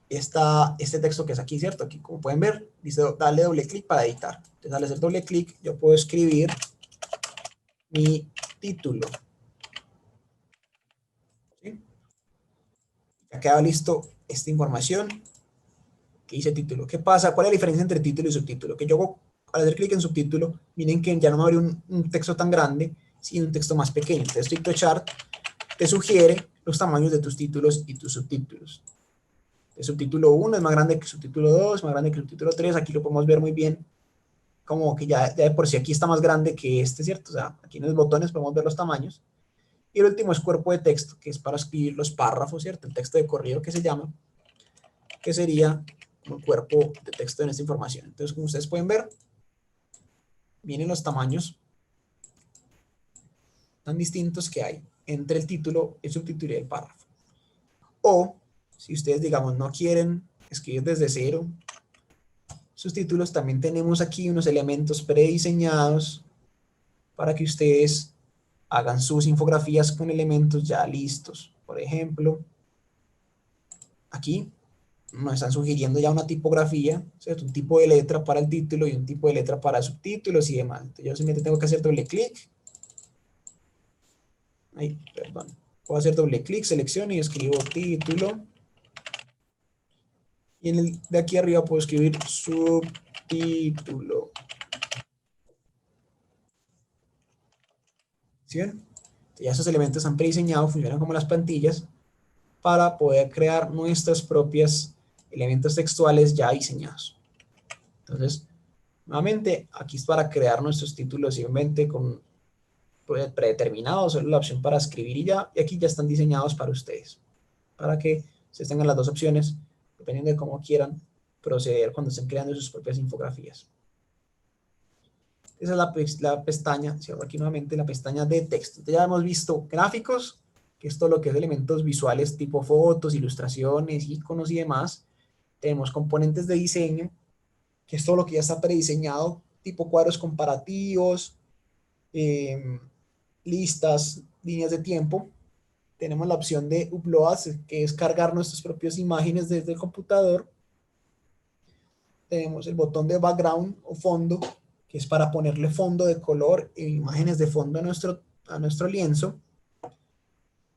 este texto que es aquí, ¿cierto? Aquí, como pueden ver, dice darle doble clic para editar. Entonces, al hacer doble clic, yo puedo escribir mi título. ¿Sí? Ya queda listo esta información que dice título. ¿Qué pasa? ¿Cuál es la diferencia entre título y subtítulo? Que yo al hacer clic en subtítulo, miren que ya no me abre un texto tan grande, sino un texto más pequeño. Entonces, TikTokChart te sugiere los tamaños de tus títulos y tus subtítulos. El subtítulo 1 es más grande que el subtítulo 2, más grande que el subtítulo 3. Aquí lo podemos ver muy bien, como que ya de por sí aquí está más grande que este, ¿cierto? O sea, aquí en los botones podemos ver los tamaños. Y el último es cuerpo de texto, que es para escribir los párrafos, ¿cierto? El texto de corrido que se llama, que sería como el cuerpo de texto en esta información. Entonces, como ustedes pueden ver, vienen los tamaños tan distintos que hay entre el título, el subtítulo y el párrafo. O, si ustedes, digamos, no quieren escribir desde cero sus títulos, también tenemos aquí unos elementos prediseñados para que ustedes hagan sus infografías con elementos ya listos. Por ejemplo, aquí nos están sugiriendo ya una tipografía, ¿cierto? Un tipo de letra para el título y un tipo de letra para subtítulos y demás. Entonces, yo simplemente tengo que hacer doble clic. Ay, perdón. Puedo hacer doble clic, selecciono y escribo título. Y en el de aquí arriba puedo escribir subtítulo. ¿Sí ven? Ya esos elementos están prediseñados, funcionan como las plantillas para poder crear nuestros propios elementos textuales ya diseñados. Entonces, nuevamente, aquí es para crear nuestros títulos simplemente con predeterminados, solo la opción para escribir y ya, y aquí ya están diseñados para ustedes, para que ustedes tengan las dos opciones, dependiendo de cómo quieran proceder cuando estén creando sus propias infografías. Esa es la pestaña, cierro aquí nuevamente, la pestaña de texto. Entonces ya hemos visto gráficos, que es todo lo que es elementos visuales tipo fotos, ilustraciones, iconos y demás. Tenemos componentes de diseño, que es todo lo que ya está prediseñado, tipo cuadros comparativos, listas, líneas de tiempo. Tenemos la opción de upload, que es cargar nuestras propias imágenes desde el computador. Tenemos el botón de background o fondo, que es para ponerle fondo de color e imágenes de fondo a nuestro lienzo.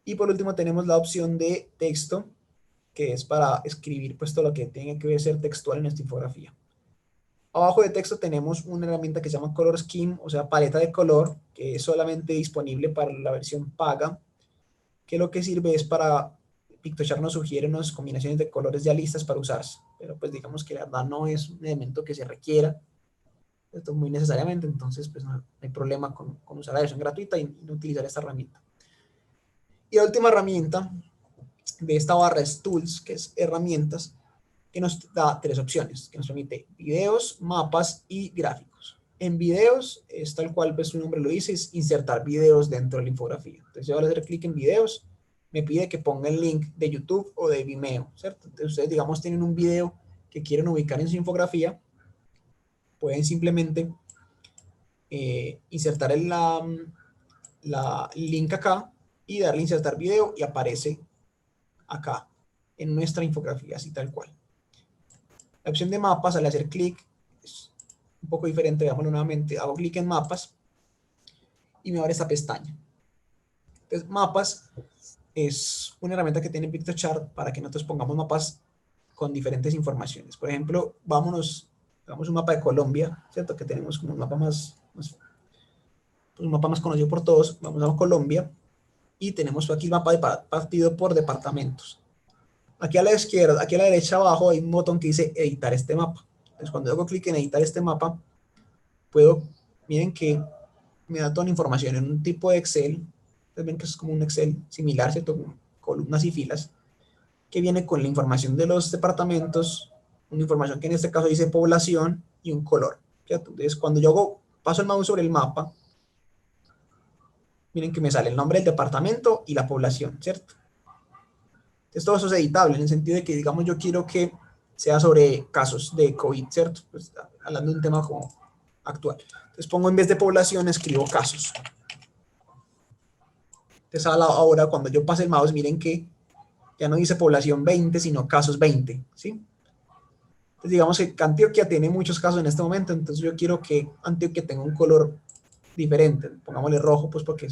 Y por último tenemos la opción de texto, que es para escribir pues todo lo que tenga que ser textual en esta infografía. Abajo de texto tenemos una herramienta que se llama Color Scheme, o sea, paleta de color, que es solamente disponible para la versión paga, que lo que sirve es para, PictoChart nos sugiere unas combinaciones de colores ya listas para usarse, pero pues digamos que la verdad no es un elemento que se requiera esto muy necesariamente, entonces pues no hay problema con usar la versión gratuita y no utilizar esta herramienta. Y la última herramienta de esta barra es Tools, que es herramientas, que nos da tres opciones, que nos permite videos, mapas y gráficos. En videos, es tal cual pues su nombre lo dice, es insertar videos dentro de la infografía. Entonces yo al hacer clic en videos, me pide que ponga el link de YouTube o de Vimeo, ¿cierto? Entonces ustedes, digamos, tienen un video que quieren ubicar en su infografía, pueden simplemente insertar el link acá y darle a insertar video y aparece acá en nuestra infografía, así tal cual. La opción de mapas, al hacer clic, es un poco diferente, veámoslo nuevamente, hago clic en mapas y me abre esta pestaña. Entonces, mapas es una herramienta que tiene Piktochart para que nosotros pongamos mapas con diferentes informaciones. Por ejemplo, hagamos un mapa de Colombia, ¿cierto? Que tenemos como un mapa un mapa más conocido por todos. Vamos a Colombia y tenemos aquí el mapa partido por departamentos. Aquí a la izquierda, aquí a la derecha abajo hay un botón que dice editar este mapa. Entonces cuando hago clic en editar este mapa, miren que me da toda la información en un tipo de Excel. Ustedes ven que es como un Excel similar, ¿cierto? Con columnas y filas, que viene con la información de los departamentos, una información que en este caso dice población y un color, ¿cierto? Entonces cuando yo paso el mouse sobre el mapa, miren que me sale el nombre del departamento y la población, ¿cierto? Entonces todo eso es editable en el sentido de que, digamos, yo quiero que sea sobre casos de COVID, ¿cierto? Pues, hablando de un tema como actual. Entonces pongo en vez de población, escribo casos. Entonces ahora cuando yo pase el mouse, miren que ya no dice población 20, sino casos 20, ¿sí? Entonces digamos que Antioquia tiene muchos casos en este momento, entonces yo quiero que Antioquia tenga un color diferente. Pongámosle rojo, pues porque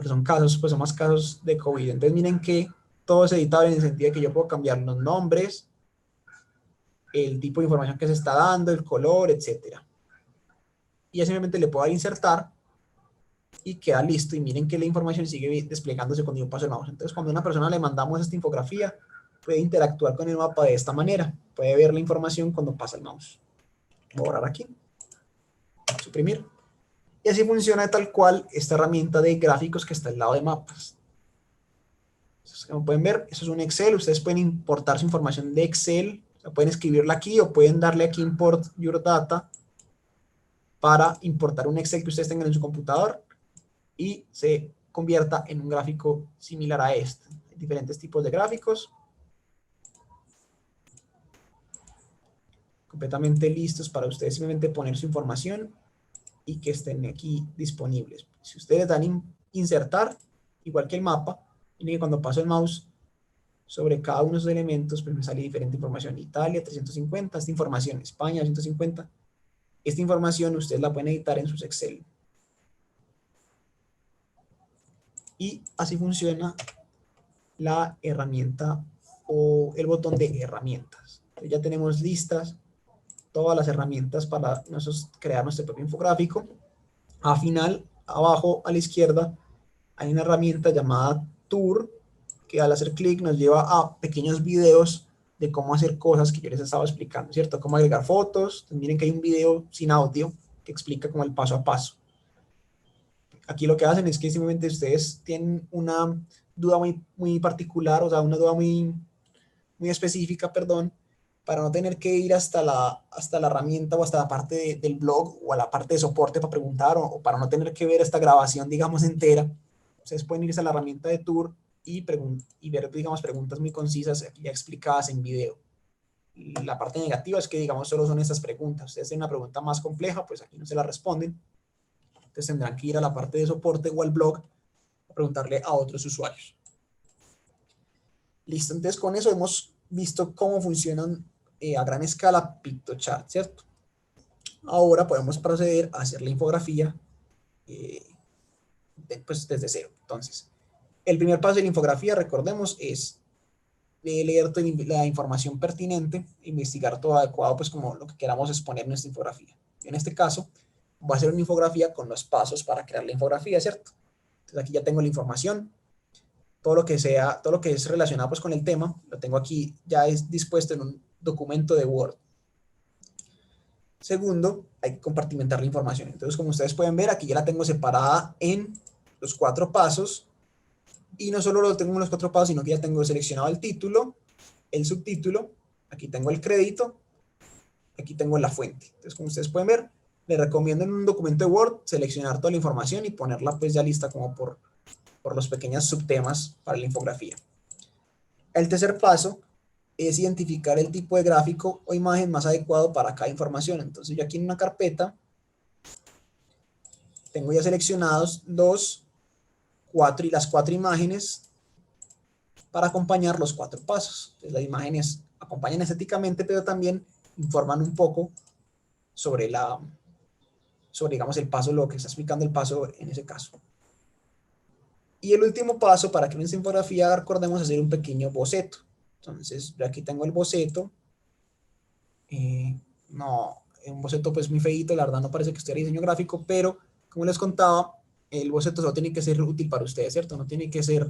son casos, pues son más casos de COVID. Entonces miren que todo es editable en el sentido de que yo puedo cambiar los nombres, el tipo de información que se está dando, el color, etcétera. Y ya simplemente le puedo dar insertar y queda listo. Y miren que la información sigue desplegándose cuando yo paso el mouse. Entonces, cuando a una persona le mandamos esta infografía, puede interactuar con el mapa de esta manera. Puede ver la información cuando pasa el mouse. Voy a borrar aquí, suprimir. Y así funciona tal cual esta herramienta de gráficos que está al lado de mapas. Entonces, como pueden ver, eso es un Excel. Ustedes pueden importar su información de Excel. O sea, pueden escribirla aquí o pueden darle aquí Import Your Data para importar un Excel que ustedes tengan en su computador y se convierta en un gráfico similar a este. Hay diferentes tipos de gráficos completamente listos para ustedes simplemente poner su información y que estén aquí disponibles. Si ustedes dan insertar, igual que el mapa, miren que cuando paso el mouse sobre cada uno de esos elementos, pues me sale diferente información. Italia 350, esta información, España 150. Esta información ustedes la pueden editar en sus Excel. Y así funciona la herramienta o el botón de herramientas. Entonces ya tenemos listas todas las herramientas para nosotros crear nuestro propio infográfico. Al final, abajo a la izquierda, hay una herramienta llamada Tour, que al hacer clic nos lleva a pequeños videos de cómo hacer cosas que yo les estaba explicando, ¿cierto? Cómo agregar fotos. Entonces, miren que hay un video sin audio que explica como el paso a paso. Aquí lo que hacen es que simplemente ustedes tienen una duda muy particular, o sea, una duda muy específica, perdón, para no tener que ir hasta la herramienta o hasta la parte del blog o a la parte de soporte para preguntar o para no tener que ver esta grabación, digamos, entera. Ustedes pueden irse a la herramienta de Tour y ver, digamos, preguntas muy concisas ya explicadas en video. Y la parte negativa es que, digamos, solo son estas preguntas. Ustedes tienen una pregunta más compleja, pues aquí no se la responden. Entonces tendrán que ir a la parte de soporte o al blog a preguntarle a otros usuarios. Listo, entonces con eso hemos visto cómo funcionan a gran escala Piktochart, ¿cierto? Ahora podemos proceder a hacer la infografía pues desde cero. Entonces, el primer paso de la infografía, recordemos, es leer toda la información pertinente, investigar todo adecuado, pues como lo que queramos exponer en nuestra infografía. En este caso, voy a hacer una infografía con los pasos para crear la infografía, ¿cierto? Entonces aquí ya tengo la información, todo lo que es relacionado pues con el tema, lo tengo aquí ya es dispuesto en un documento de Word. Segundo, hay que compartimentar la información. Entonces, como ustedes pueden ver, aquí ya la tengo separada en los 4 pasos. Y no solo lo tengo en los 4 pasos, sino que ya tengo seleccionado el título, el subtítulo, aquí tengo el crédito aquí tengo la fuente. Entonces, como ustedes pueden ver, les recomiendo en un documento de Word seleccionar toda la información y ponerla pues ya lista como por los pequeños subtemas para la infografía. El tercer paso es identificar el tipo de gráfico o imagen más adecuado para cada información. Entonces yo aquí en una carpeta tengo ya seleccionados las cuatro imágenes para acompañar los 4 pasos. Entonces, las imágenes acompañan estéticamente, pero también informan un poco sobre digamos, el paso, lo que está explicando el paso en ese caso. Y el último paso, para que en esta infografía recordemos hacer un pequeño boceto. Entonces, yo aquí tengo el boceto. No, un boceto pues muy feíto, la verdad no parece que estuviera diseño gráfico, pero como les contaba, el boceto solo tiene que ser útil para ustedes, ¿cierto? No tiene que ser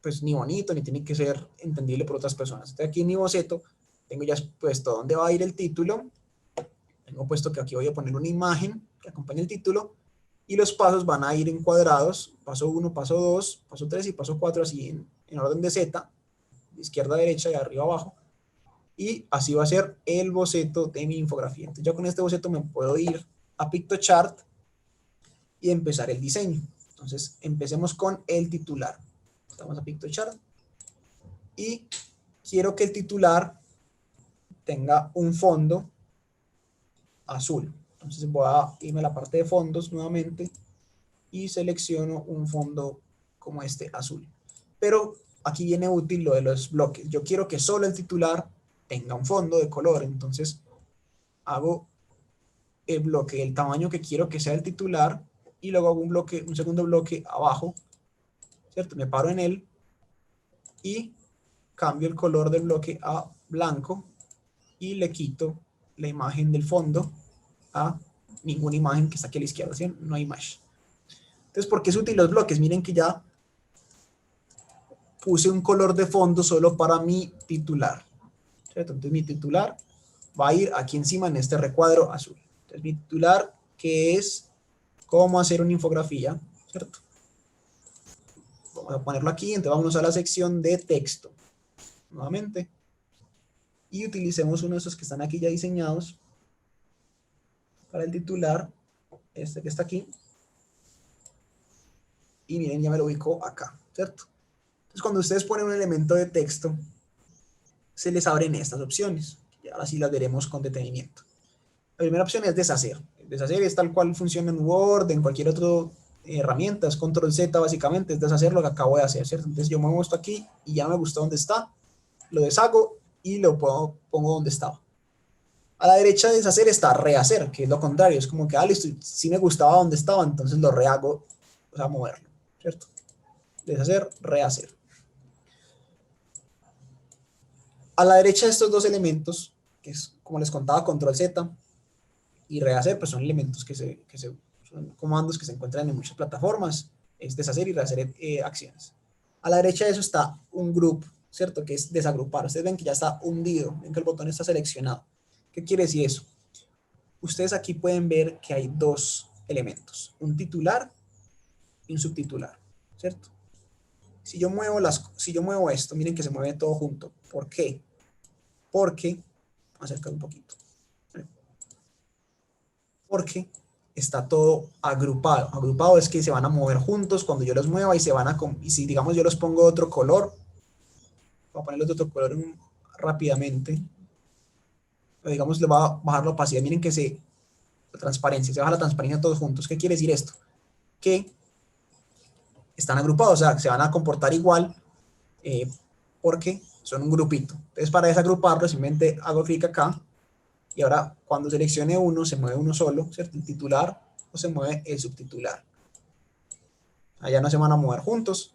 pues ni bonito, ni tiene que ser entendible por otras personas. Entonces aquí en mi boceto tengo ya puesto dónde va a ir el título, tengo puesto que aquí voy a poner una imagen que acompañe el título, y los pasos van a ir encuadrados, paso 1, paso 2, paso 3 y paso 4, así en orden de Z, de izquierda a derecha y arriba a abajo, y así va a ser el boceto de mi infografía. Entonces ya con este boceto me puedo ir a Piktochart y empezar el diseño. Entonces empecemos con el titular. Vamos a Piktochart y quiero que el titular tenga un fondo azul. Entonces voy a irme a la parte de fondos nuevamente y selecciono un fondo como este azul. Pero aquí viene útil lo de los bloques. Yo quiero que solo el titular tenga un fondo de color, entonces hago el bloque, el tamaño que quiero que sea el titular, y luego hago un segundo bloque abajo, ¿cierto? Me paro en él y cambio el color del bloque a blanco y le quito la imagen del fondo a ninguna imagen que está aquí a la izquierda, ¿sí? No hay mesh. Entonces, ¿por qué es útil los bloques? Miren que ya puse un color de fondo solo para mi titular, ¿cierto? Entonces mi titular va a ir aquí encima en este recuadro azul. Entonces mi titular, que es cómo hacer una infografía, ¿cierto? Vamos a ponerlo aquí, entonces vamos a la sección de texto, nuevamente, y utilicemos uno de esos que están aquí ya diseñados para el titular, este que está aquí, y miren, ya me lo ubico acá, ¿cierto? Entonces cuando ustedes ponen un elemento de texto, se les abren estas opciones, y ahora sí las veremos con detenimiento. La primera opción es deshacer. Deshacer es tal cual funciona en Word, en cualquier otra herramienta, es control Z básicamente, es deshacer lo que acabo de hacer, ¿cierto? Entonces yo muevo esto aquí y ya no me gustó donde está, lo deshago y lo pongo donde estaba. A la derecha de deshacer está rehacer, que es lo contrario, es como que, listo, si me gustaba donde estaba, entonces lo rehago, o sea, moverlo, ¿cierto? Deshacer, rehacer. A la derecha de estos dos elementos, que es como les contaba, control Z y rehacer, pues son elementos son comandos que se encuentran en muchas plataformas, es deshacer y rehacer acciones. A la derecha de eso está un group, ¿cierto? Que es desagrupar. Ustedes ven que ya está hundido, ven que el botón está seleccionado. ¿Qué quiere decir eso? Ustedes aquí pueden ver que hay dos elementos, un titular y un subtitular, ¿cierto? Si yo muevo esto, miren que se mueve todo junto. ¿Por qué? Porque, voy a acercar un poquito, porque está todo agrupado. Agrupado es que se van a mover juntos cuando yo los mueva y y si digamos yo los pongo de otro color, voy a ponerlos de otro color rápidamente, o digamos le voy a bajar la opacidad, miren que la transparencia, se baja la transparencia todos juntos. ¿Qué quiere decir esto? Que están agrupados, o sea, se van a comportar igual porque son un grupito. Entonces para desagruparlo simplemente hago clic acá y ahora cuando seleccione uno se mueve uno solo, ¿cierto? El titular, o se mueve el subtitular. Allá no se van a mover juntos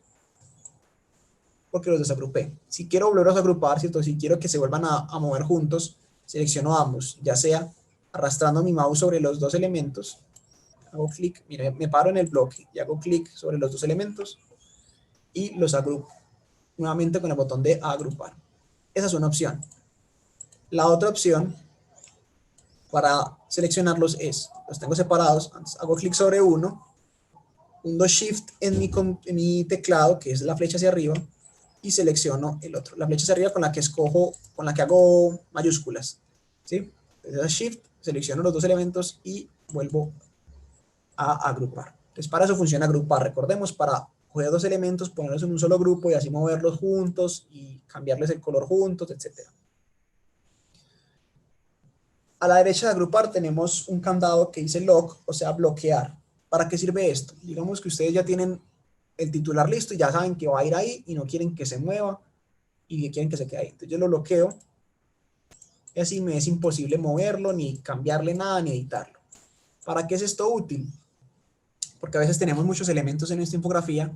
porque los desagrupé. Si quiero volverlos a agrupar, ¿cierto? Si quiero que se vuelvan a mover juntos, selecciono ambos, ya sea arrastrando mi mouse sobre los dos elementos, hago clic, mire, me paro en el bloque y hago clic sobre los dos elementos y los agrupo nuevamente con el botón de agrupar. Esa es una opción. La otra opción para seleccionarlos los tengo separados, hago clic sobre uno, hundo Shift en mi teclado, que es la flecha hacia arriba, y selecciono el otro. La flecha hacia arriba con la que hago mayúsculas. ¿sí? Entonces Shift, selecciono los dos elementos y vuelvo a agrupar. Entonces para eso funciona agrupar, recordemos, para coger dos elementos, ponerlos en un solo grupo y así moverlos juntos y cambiarles el color juntos, etc. A la derecha de agrupar tenemos un candado que dice lock, o sea, bloquear. ¿Para qué sirve esto? Digamos que ustedes ya tienen el titular listo y ya saben que va a ir ahí y no quieren que se mueva y quieren que se quede ahí. Entonces yo lo bloqueo y así me es imposible moverlo, ni cambiarle nada, ni editarlo. ¿Para qué es esto útil? Porque a veces tenemos muchos elementos en nuestra infografía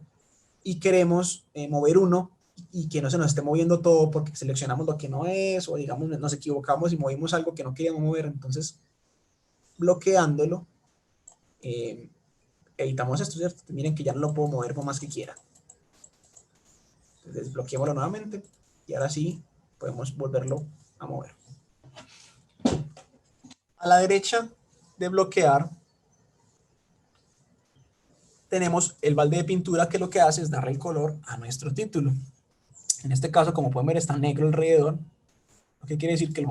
y queremos mover uno y que no se nos esté moviendo todo porque seleccionamos lo que no es o digamos nos equivocamos y movimos algo que no queríamos mover. Entonces, bloqueándolo, eh, editamos esto, ¿cierto? Miren que ya no lo puedo mover por más que quiera. Entonces, desbloqueémoslo nuevamente y ahora sí podemos volverlo a mover. A la derecha de bloquear tenemos el balde de pintura que lo que hace es darle el color a nuestro título. En este caso, como pueden ver, está negro alrededor, lo que quiere decir que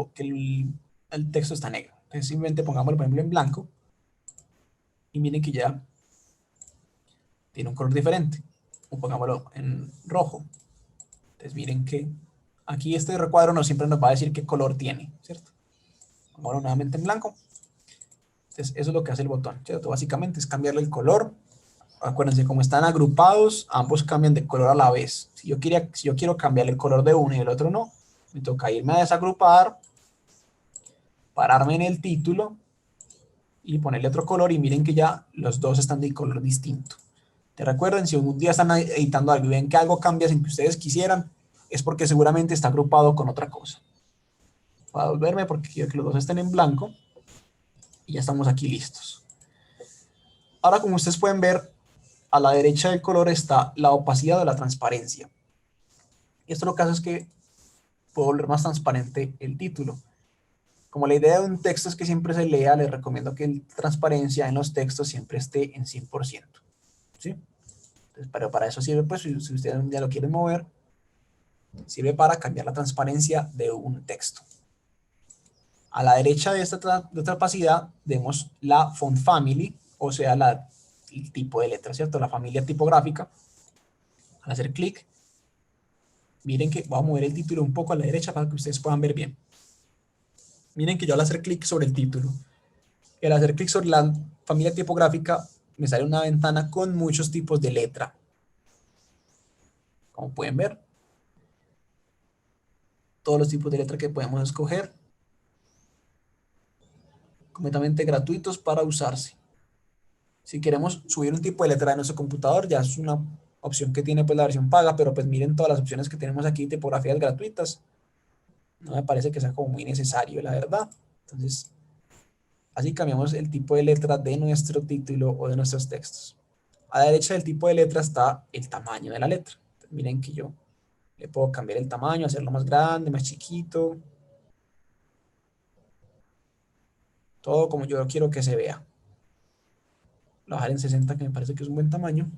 el texto está negro. Entonces simplemente pongámoslo, por ejemplo, en blanco y miren que ya tiene un color diferente. O pongámoslo en rojo. Entonces miren que aquí este recuadro no siempre nos va a decir qué color tiene, ¿cierto? Pongámoslo nuevamente en blanco. Entonces eso es lo que hace el botón, ¿cierto? Básicamente es cambiarle el color. Acuérdense, como están agrupados, ambos cambian de color a la vez. Si yo quiero cambiar el color de uno y el otro no, me toca irme a desagrupar, pararme en el título y ponerle otro color y miren que ya los dos están de color distinto. Te recuerden, si un día están editando algo y ven que algo cambia sin que ustedes quisieran, es porque seguramente está agrupado con otra cosa. Voy a volverme porque quiero que los dos estén en blanco y ya estamos aquí listos. Ahora, como ustedes pueden ver, a la derecha del color está la opacidad o la transparencia. Y esto lo que hace es que puedo volver más transparente el título. Como la idea de un texto es que siempre se lea, les recomiendo que la transparencia en los textos siempre esté en 100%. ¿Sí? Entonces, pero para eso sirve, pues, si ustedes ya lo quieren mover, sirve para cambiar la transparencia de un texto. A la derecha de esta opacidad vemos la font family, o sea, el tipo de letra, ¿cierto? La familia tipográfica. Al hacer clic, miren que voy a mover el título un poco a la derecha para que ustedes puedan ver bien. Miren que yo al hacer clic sobre el título, al hacer clic sobre la familia tipográfica, me sale una ventana con muchos tipos de letra. Como pueden ver, todos los tipos de letra que podemos escoger, completamente gratuitos para usarse. Si queremos subir un tipo de letra de nuestro computador, ya es una opción que tiene pues la versión paga, pero pues miren todas las opciones que tenemos aquí, tipografías gratuitas. No me parece que sea como muy necesario, la verdad. Entonces, así cambiamos el tipo de letra de nuestro título o de nuestros textos. A la derecha del tipo de letra está el tamaño de la letra. Entonces, miren que yo le puedo cambiar el tamaño, hacerlo más grande, más chiquito. Todo como yo quiero que se vea. Lo voy a dejar en 60, que me parece que es un buen tamaño.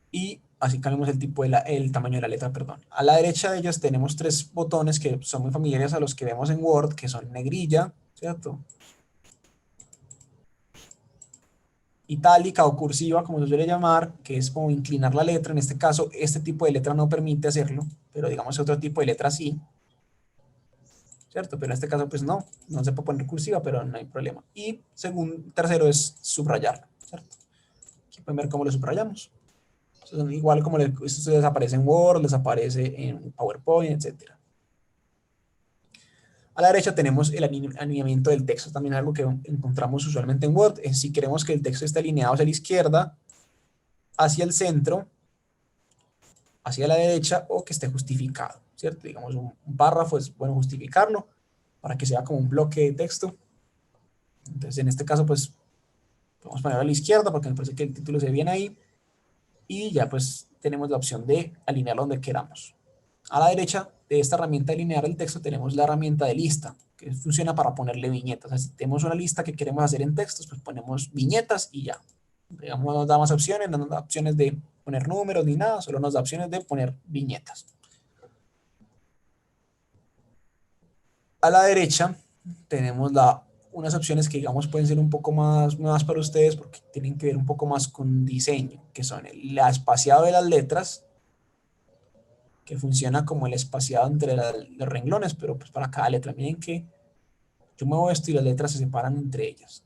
Y así cambiamos el tamaño de la letra, perdón. A la derecha de ellas tenemos tres botones que son muy familiares a los que vemos en Word, que son negrilla, ¿cierto? Itálica o cursiva, como se suele llamar, que es como inclinar la letra. En este caso, este tipo de letra no permite hacerlo, pero digamos otro tipo de letra sí, ¿cierto? Pero en este caso, pues no se puede poner cursiva, pero no hay problema. Y tercero es subrayar, ¿cierto? Aquí pueden ver cómo lo subrayamos. Igual como esto les aparece en Word, les aparece en PowerPoint, etcétera. A la derecha tenemos el alineamiento del texto, también algo que encontramos usualmente en Word. Si queremos que el texto esté alineado hacia la izquierda, hacia el centro, hacia la derecha o que esté justificado, ¿cierto? Digamos un párrafo es bueno justificarlo para que sea como un bloque de texto. Entonces en este caso pues podemos ponerlo a la izquierda porque me parece que el título se ve bien ahí y ya pues tenemos la opción de alinearlo donde queramos. A la derecha de esta herramienta de alinear el texto tenemos la herramienta de lista, que funciona para ponerle viñetas. O sea, si tenemos una lista que queremos hacer en textos, pues ponemos viñetas y ya. Digamos, no nos da más opciones, no nos da opciones de poner números ni nada, solo nos da opciones de poner viñetas. A la derecha tenemos unas opciones que digamos pueden ser un poco más nuevas para ustedes porque tienen que ver un poco más con diseño, que son el espaciado de las letras, que funciona como el espaciado entre los renglones, pero pues para cada letra. Miren que yo muevo esto y las letras se separan entre ellas.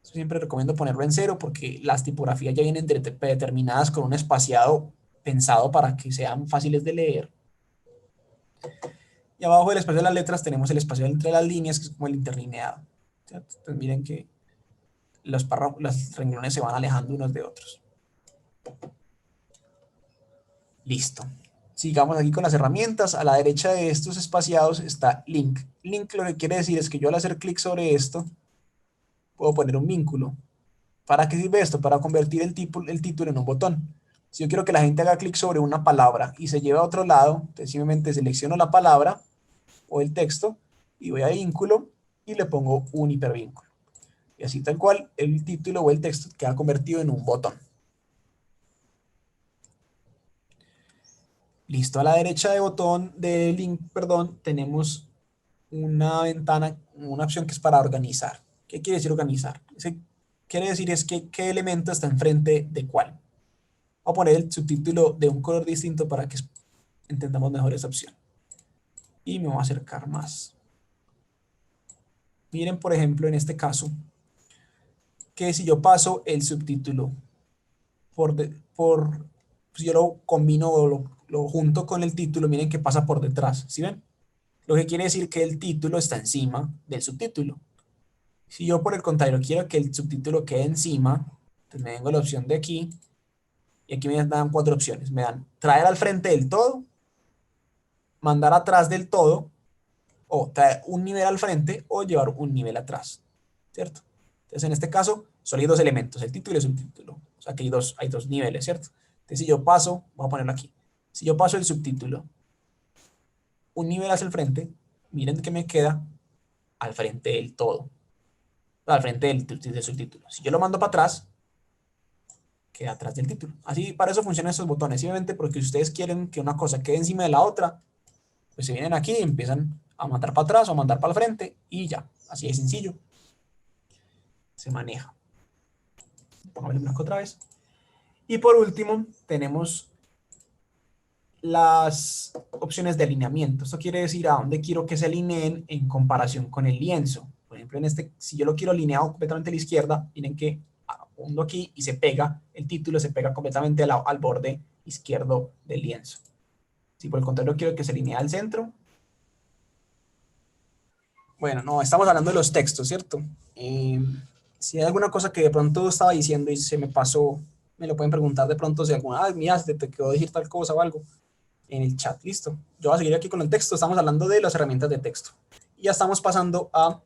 Eso siempre recomiendo ponerlo en cero porque las tipografías ya vienen predeterminadas con un espaciado pensado para que sean fáciles de leer. Y abajo del espacio de las letras tenemos el espacio entre las líneas, que es como el interlineado. ¿Cierto? Entonces miren que los renglones se van alejando unos de otros. Listo. Sigamos aquí con las herramientas. A la derecha de estos espaciados está link. Link lo que quiere decir es que yo al hacer clic sobre esto, puedo poner un vínculo. ¿Para qué sirve esto? Para convertir el título en un botón. Si yo quiero que la gente haga clic sobre una palabra y se lleve a otro lado, entonces simplemente selecciono la palabra o el texto y voy a vínculo y le pongo un hipervínculo. Y así tal cual, el título o el texto queda convertido en un botón. Listo, a la derecha de link, perdón, tenemos una ventana, una opción que es para organizar. ¿Qué quiere decir organizar? Quiere decir es que qué elemento está enfrente de cuál. Voy a poner el subtítulo de un color distinto para que entendamos mejor esa opción. Y me voy a acercar más. Miren, por ejemplo, en este caso, que si yo paso el subtítulo si yo lo combino o lo junto con el título, miren que pasa por detrás, ¿sí ven? Lo que quiere decir que el título está encima del subtítulo. Si yo por el contrario quiero que el subtítulo quede encima, entonces me vengo a la opción de aquí, y aquí me dan cuatro opciones. Me dan traer al frente del todo, mandar atrás del todo, o traer un nivel al frente o llevar un nivel atrás, ¿cierto? Entonces en este caso solo hay dos elementos, el título y el subtítulo. O sea que hay dos niveles, ¿cierto? Entonces si yo paso, voy a ponerlo aquí, si yo paso el subtítulo un nivel hacia el frente, miren que me queda al frente del todo, al frente del subtítulo. Si yo lo mando para atrás, queda atrás del título. Así, para eso funcionan estos botones, simplemente porque si ustedes quieren que una cosa quede encima de la otra, pues se vienen aquí y empiezan a mandar para atrás o a mandar para el frente y ya, así de sencillo se maneja. Pongamos el blanco otra vez. Y por último, tenemos las opciones de alineamiento. Esto quiere decir a dónde quiero que se alineen en comparación con el lienzo. Por ejemplo, si yo lo quiero alineado completamente a la izquierda, miren que hundo aquí y se pega, el título se pega completamente al borde izquierdo del lienzo. Si por el contrario quiero que se alinee al centro. Bueno, no, estamos hablando de los textos, ¿cierto? Si hay alguna cosa que de pronto estaba diciendo y se me pasó, me lo pueden preguntar de pronto si alguna, mira, te quedó decir tal cosa o algo en el chat, listo. Yo voy a seguir aquí con el texto, estamos hablando de las herramientas de texto. Y ya estamos pasando a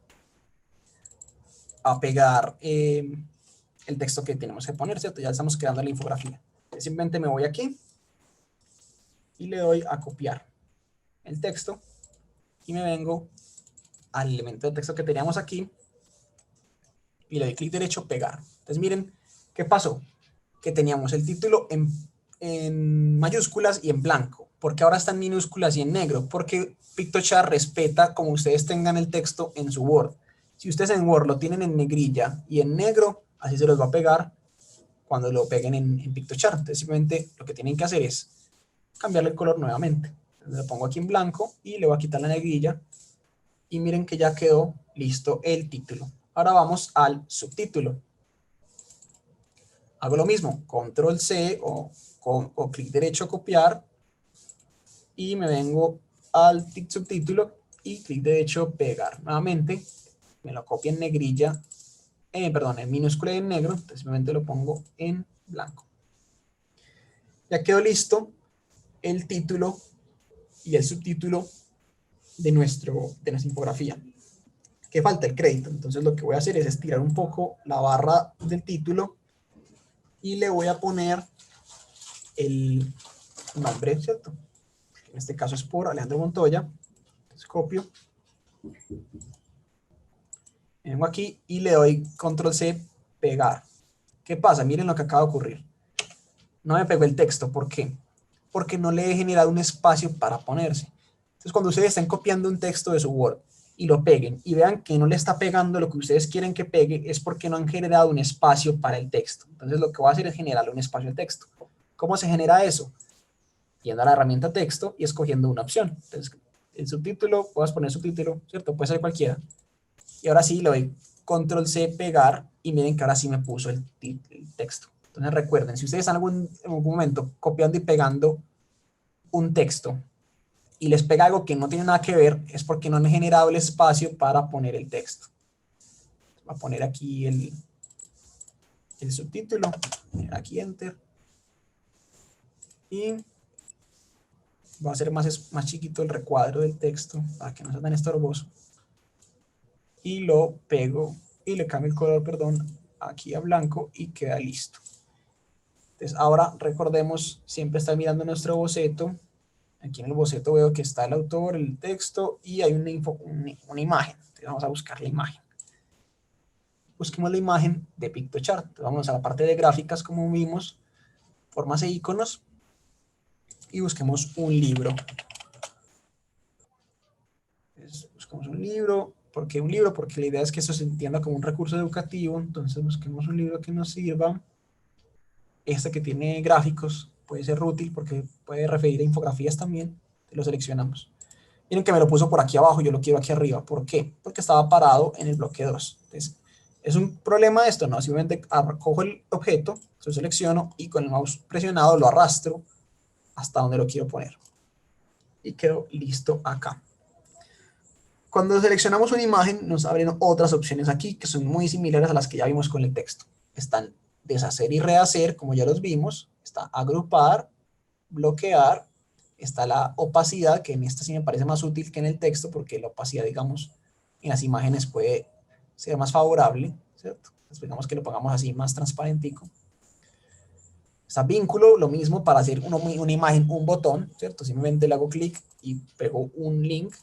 pegar el texto que tenemos que poner, ¿cierto? Ya estamos creando la infografía. Simplemente me voy aquí y le doy a copiar el texto y me vengo al elemento de texto que teníamos aquí y le doy clic derecho, pegar. Entonces miren, ¿qué pasó? Que teníamos el título en mayúsculas y en blanco, porque ahora está en minúsculas y en negro, porque Pictochart respeta como ustedes tengan el texto en su Word. Si ustedes en Word lo tienen en negrilla y en negro, así se los va a pegar cuando lo peguen en Pictochart. Entonces simplemente lo que tienen que hacer es cambiarle el color nuevamente. Entonces lo pongo aquí en blanco y le voy a quitar la negrilla y miren que ya quedó listo el título. Ahora vamos al subtítulo. Hago lo mismo, control C o clic derecho copiar y me vengo al subtítulo y clic derecho pegar. Nuevamente me lo copio en negrilla, perdón, en minúscula y en negro, entonces simplemente lo pongo en blanco. Ya quedó listo el título y el subtítulo de nuestra infografía. ¿Qué falta? El crédito. Entonces lo que voy a hacer es estirar un poco la barra del título y le voy a poner el nombre, ¿cierto? En este caso es por Alejandro Montoya. Entonces copio. Vengo aquí y le doy control C, pegar. ¿Qué pasa? Miren lo que acaba de ocurrir. No me pegó el texto. ¿Por qué? Porque no le he generado un espacio para ponerse. Entonces, cuando ustedes estén copiando un texto de su Word y lo peguen y vean que no le está pegando lo que ustedes quieren que pegue, es porque no han generado un espacio para el texto. Entonces, lo que voy a hacer es generarle un espacio al texto. ¿Cómo se genera eso? Yendo a la herramienta texto y escogiendo una opción. Entonces, el subtítulo, puedes poner subtítulo, ¿cierto? Puede ser cualquiera. Y ahora sí le doy control C, pegar, y miren que ahora sí me puso el texto. Entonces recuerden, si ustedes están en algún momento copiando y pegando un texto y les pega algo que no tiene nada que ver, es porque no han generado el espacio para poner el texto. Voy a poner aquí el subtítulo, aquí enter, y voy a hacer más chiquito el recuadro del texto para que no sea tan estorboso. Y lo pego y le cambio el color, perdón, aquí a blanco y queda listo. Entonces ahora recordemos siempre estar mirando nuestro boceto. Aquí en el boceto veo que está el autor, el texto y hay una imagen. Entonces vamos a buscar la imagen. Busquemos la imagen de PictoChart. Entonces vamos a la parte de gráficas, como vimos, formas e iconos, y busquemos un libro. Entonces, buscamos un libro. ¿Por qué un libro? Porque la idea es que eso se entienda como un recurso educativo. Entonces busquemos un libro que nos sirva. Este que tiene gráficos puede ser útil porque puede referir a infografías también. Lo seleccionamos. Miren que me lo puso por aquí abajo, yo lo quiero aquí arriba. ¿Por qué? Porque estaba parado en el bloque 2. Entonces, ¿es un problema esto? No, simplemente cojo el objeto, lo selecciono y con el mouse presionado lo arrastro hasta donde lo quiero poner. Y quedó listo acá. Cuando seleccionamos una imagen, nos abren otras opciones aquí que son muy similares a las que ya vimos con el texto. Están deshacer y rehacer, como ya los vimos. Está agrupar, bloquear. Está la opacidad, que en esta sí me parece más útil que en el texto, porque la opacidad, digamos, en las imágenes puede ser más favorable, ¿cierto? Entonces, digamos que lo pongamos así, más transparentico. Está vínculo, lo mismo para hacer una imagen, un botón, ¿cierto? Simplemente le hago clic y pego un link.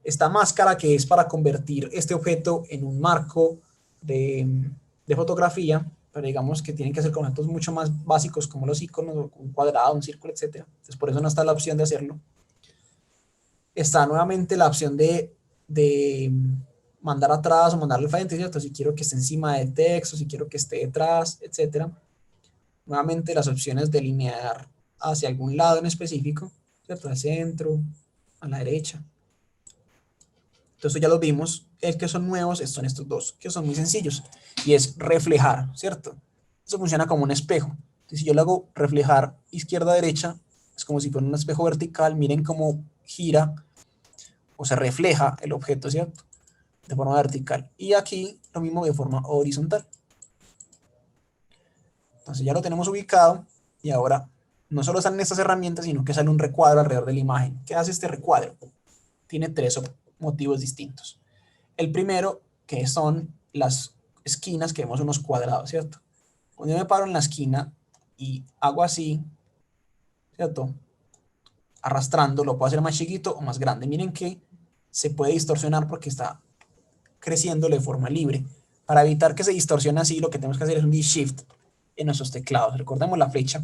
Esta máscara, que es para convertir este objeto en un marco de fotografía, pero digamos que tienen que ser conceptos mucho más básicos como los iconos, un cuadrado, un círculo, etc. Entonces por eso no está la opción de hacerlo. Está nuevamente la opción de mandar atrás o mandar al frente, ¿cierto? Si quiero que esté encima del texto, si quiero que esté detrás, etc. Nuevamente las opciones de linear hacia algún lado en específico, ¿cierto? Al centro, a la derecha. Entonces ya los vimos. El que son nuevos son estos dos, que son muy sencillos. Y es reflejar, ¿cierto? Eso funciona como un espejo. Entonces si yo le hago reflejar izquierda-derecha, es como si fuera un espejo vertical. Miren cómo gira o se refleja el objeto, ¿cierto? De forma vertical. Y aquí lo mismo de forma horizontal. Entonces ya lo tenemos ubicado. Y ahora no solo salen estas herramientas, sino que sale un recuadro alrededor de la imagen. ¿Qué hace este recuadro? Tiene tres motivos distintos. El primero, que son las esquinas, que vemos unos cuadrados, ¿cierto? Cuando yo me paro en la esquina y hago así, ¿cierto? Arrastrando, lo puedo hacer más chiquito o más grande. Miren que se puede distorsionar porque está creciendo de forma libre. Para evitar que se distorsione así, lo que tenemos que hacer es un Shift en nuestros teclados. Recordemos la flecha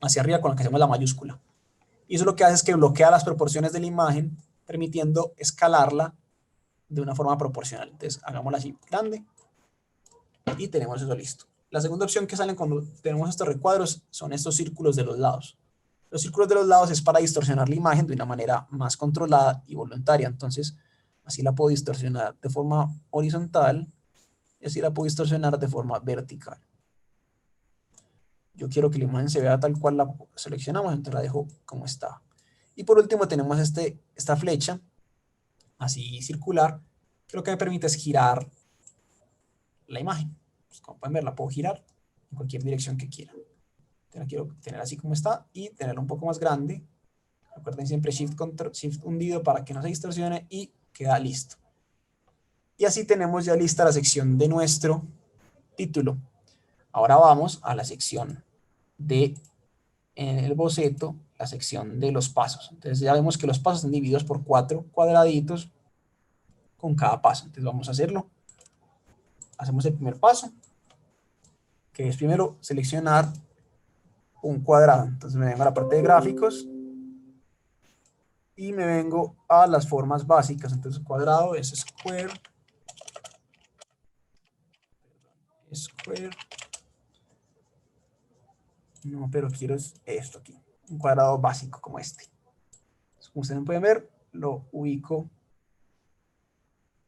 hacia arriba con la que hacemos la mayúscula. Y eso lo que hace es que bloquea las proporciones de la imagen, permitiendo escalarla de una forma proporcional. Entonces, hagámosla así, grande, y tenemos eso listo. La segunda opción que salen cuando tenemos estos recuadros son estos círculos de los lados. Los círculos de los lados es para distorsionar la imagen de una manera más controlada y voluntaria. Entonces, así la puedo distorsionar de forma horizontal y así la puedo distorsionar de forma vertical. Yo quiero que la imagen se vea tal cual la seleccionamos, entonces la dejo como está. Y por último tenemos esta flecha, así circular, que lo que me permite es girar la imagen. Pues como pueden ver, la puedo girar en cualquier dirección que quiera. La quiero tener así como está y tenerla un poco más grande. Recuerden siempre Shift hundido para que no se distorsione y queda listo. Y así tenemos ya lista la sección de nuestro título. Ahora vamos a la sección de en el boceto, la sección de los pasos. Entonces ya vemos que los pasos están divididos por 4 cuadraditos con cada paso. Entonces vamos a hacerlo. Hacemos el primer paso, que es primero seleccionar un cuadrado. Entonces me vengo a la parte de gráficos y me vengo a las formas básicas. Entonces cuadrado es square, no, pero quiero esto aquí, un cuadrado básico como este. Entonces, como ustedes pueden ver, lo ubico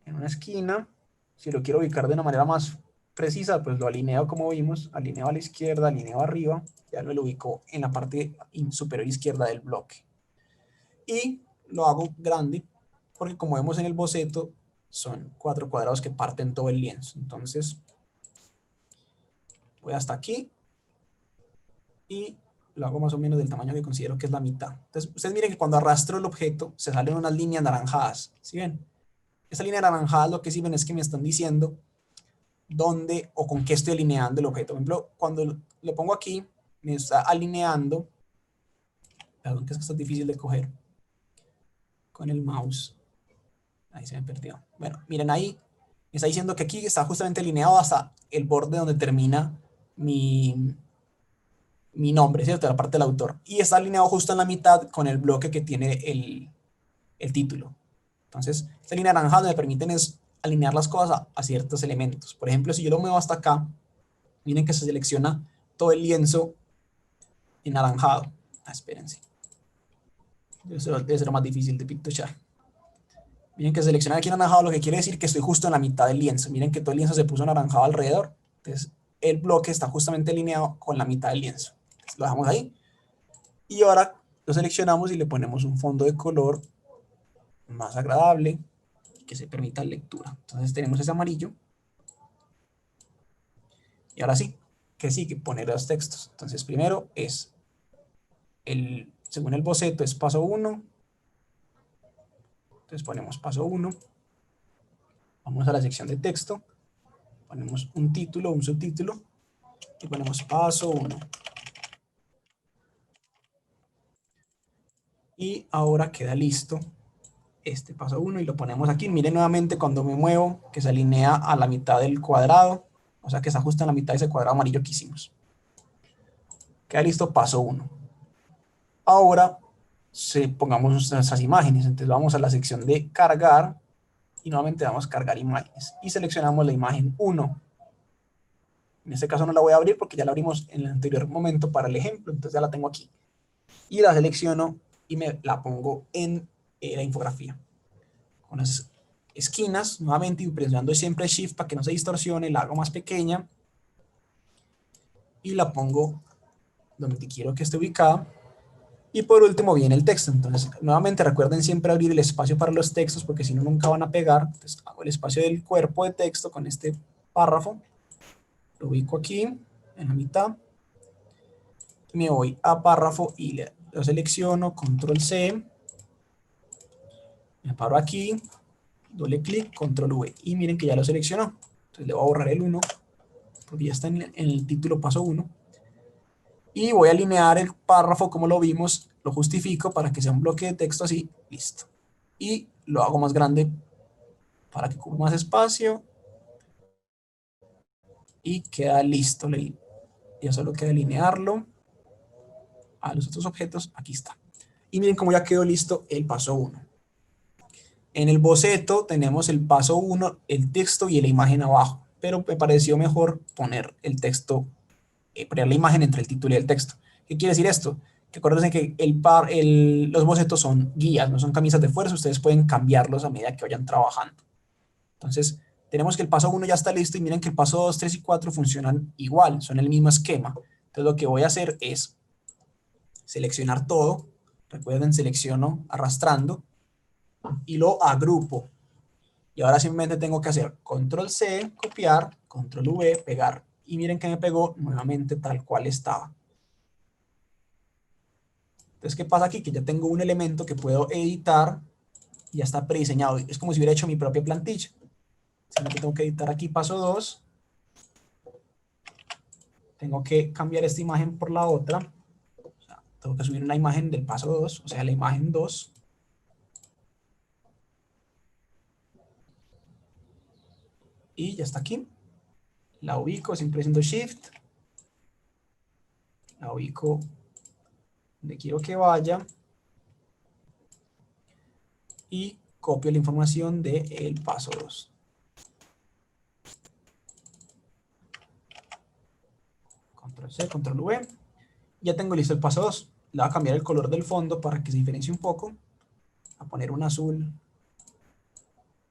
en una esquina. Si lo quiero ubicar de una manera más precisa, pues lo alineo como vimos, alineo a la izquierda, alineo arriba, ya lo ubico en la parte superior izquierda del bloque. Y lo hago grande, porque como vemos en el boceto, son 4 cuadrados que parten todo el lienzo. Entonces, voy hasta aquí y lo hago más o menos del tamaño que considero que es la mitad. Entonces, ustedes miren que cuando arrastro el objeto, se salen unas líneas naranjadas, ¿sí ven? Esa línea naranjada lo que sirven es que me están diciendo dónde o con qué estoy alineando el objeto. Por ejemplo, cuando lo pongo aquí, me está alineando, perdón, que es que esto es difícil de coger con el mouse. Ahí se me perdió. Bueno, miren ahí, me está diciendo que aquí está justamente alineado hasta el borde donde termina mi nombre, ¿cierto? La parte del autor. Y está alineado justo en la mitad con el bloque que tiene el título. Entonces, esta línea naranjada me permiten es alinear las cosas a ciertos elementos. Por ejemplo, si yo lo muevo hasta acá, miren que se selecciona todo el lienzo en naranjado. Espérense. Eso debe ser lo más difícil de pintuchar. Miren que seleccionar aquí naranjado lo que quiere decir que estoy justo en la mitad del lienzo. Miren que todo el lienzo se puso naranjado alrededor. Entonces, el bloque está justamente alineado con la mitad del lienzo. Entonces, lo dejamos ahí. Y ahora lo seleccionamos y le ponemos un fondo de color más agradable que se permita lectura. Entonces tenemos ese amarillo. Y ahora sí, que sigue poner los textos. Entonces primero es, según el boceto es paso 1. Entonces ponemos paso 1. Vamos a la sección de texto. Ponemos un título, un subtítulo. Y ponemos paso 1. Y ahora queda listo este paso 1 y lo ponemos aquí. Miren nuevamente cuando me muevo que se alinea a la mitad del cuadrado. O sea que se ajusta en la mitad de ese cuadrado amarillo que hicimos. Queda listo paso 1. Ahora pongamos nuestras imágenes. Entonces vamos a la sección de cargar y nuevamente vamos a cargar imágenes. Y seleccionamos la imagen 1. En este caso no la voy a abrir porque ya la abrimos en el anterior momento para el ejemplo. Entonces ya la tengo aquí. Y la selecciono y me la pongo en la infografía. Con las esquinas, nuevamente y presionando siempre Shift para que no se distorsione, la hago más pequeña. Y la pongo donde quiero que esté ubicada. Y por último viene el texto. Entonces, nuevamente recuerden siempre abrir el espacio para los textos porque si no nunca van a pegar. Entonces hago el espacio del cuerpo de texto con este párrafo. Lo ubico aquí en la mitad. Me voy a párrafo y lo selecciono, control C. Me paro aquí, doble clic, control V. Y miren que ya lo seleccionó. Entonces le voy a borrar el 1 porque ya está en el título paso 1. Y voy a alinear el párrafo como lo vimos, lo justifico para que sea un bloque de texto así, listo. Y lo hago más grande para que ocupe más espacio. Y queda listo. Ya solo queda alinearlo a los otros objetos. Aquí está. Y miren cómo ya quedó listo el paso 1. En el boceto tenemos el paso 1, el texto y la imagen abajo. Pero me pareció mejor poner el texto, poner la imagen entre el título y el texto. ¿Qué quiere decir esto? Que acuérdense que los bocetos son guías, no son camisas de fuerza. Ustedes pueden cambiarlos a medida que vayan trabajando. Entonces, tenemos que el paso 1 ya está listo y miren que el paso 2, 3 y 4 funcionan igual, son el mismo esquema. Entonces, lo que voy a hacer es seleccionar todo. Recuerden, selecciono arrastrando y lo agrupo. Y ahora simplemente tengo que hacer control C, copiar, control V, pegar. Y miren que me pegó nuevamente tal cual estaba. Entonces, ¿qué pasa aquí? Que ya tengo un elemento que puedo editar y ya está prediseñado. Es como si hubiera hecho mi propia plantilla. Simplemente tengo que editar aquí paso 2. Tengo que cambiar esta imagen por la otra. O sea, tengo que subir una imagen del paso 2, o sea, la imagen 2. Y ya está aquí. La ubico siempre haciendo Shift. La ubico donde quiero que vaya. y copio la información del paso 2. Control C, Control V. Ya tengo listo el paso 2. Le voy a cambiar el color del fondo para que se diferencie un poco. A poner un azul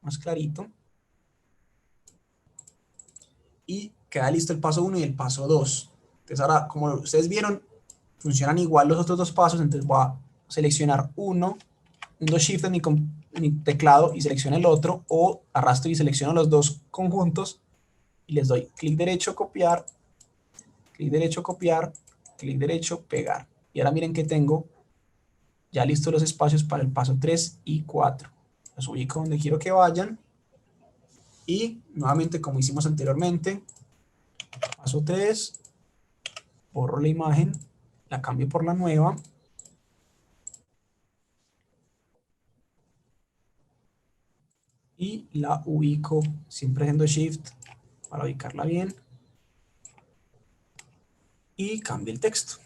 más clarito. Y queda listo el paso 1 y el paso 2. Entonces ahora, como ustedes vieron, funcionan igual los otros dos pasos. Entonces voy a seleccionar uno, un 2 shift en mi teclado y selecciono el otro, o arrastro y selecciono los dos conjuntos y les doy clic derecho, copiar, clic derecho, copiar, clic derecho, pegar. Y ahora miren que tengo ya listos los espacios para el paso 3 y 4. Los ubico donde quiero que vayan. Y nuevamente, como hicimos anteriormente, paso 3, borro la imagen, la cambio por la nueva. Y la ubico, siempre haciendo Shift para ubicarla bien. Y cambio el texto.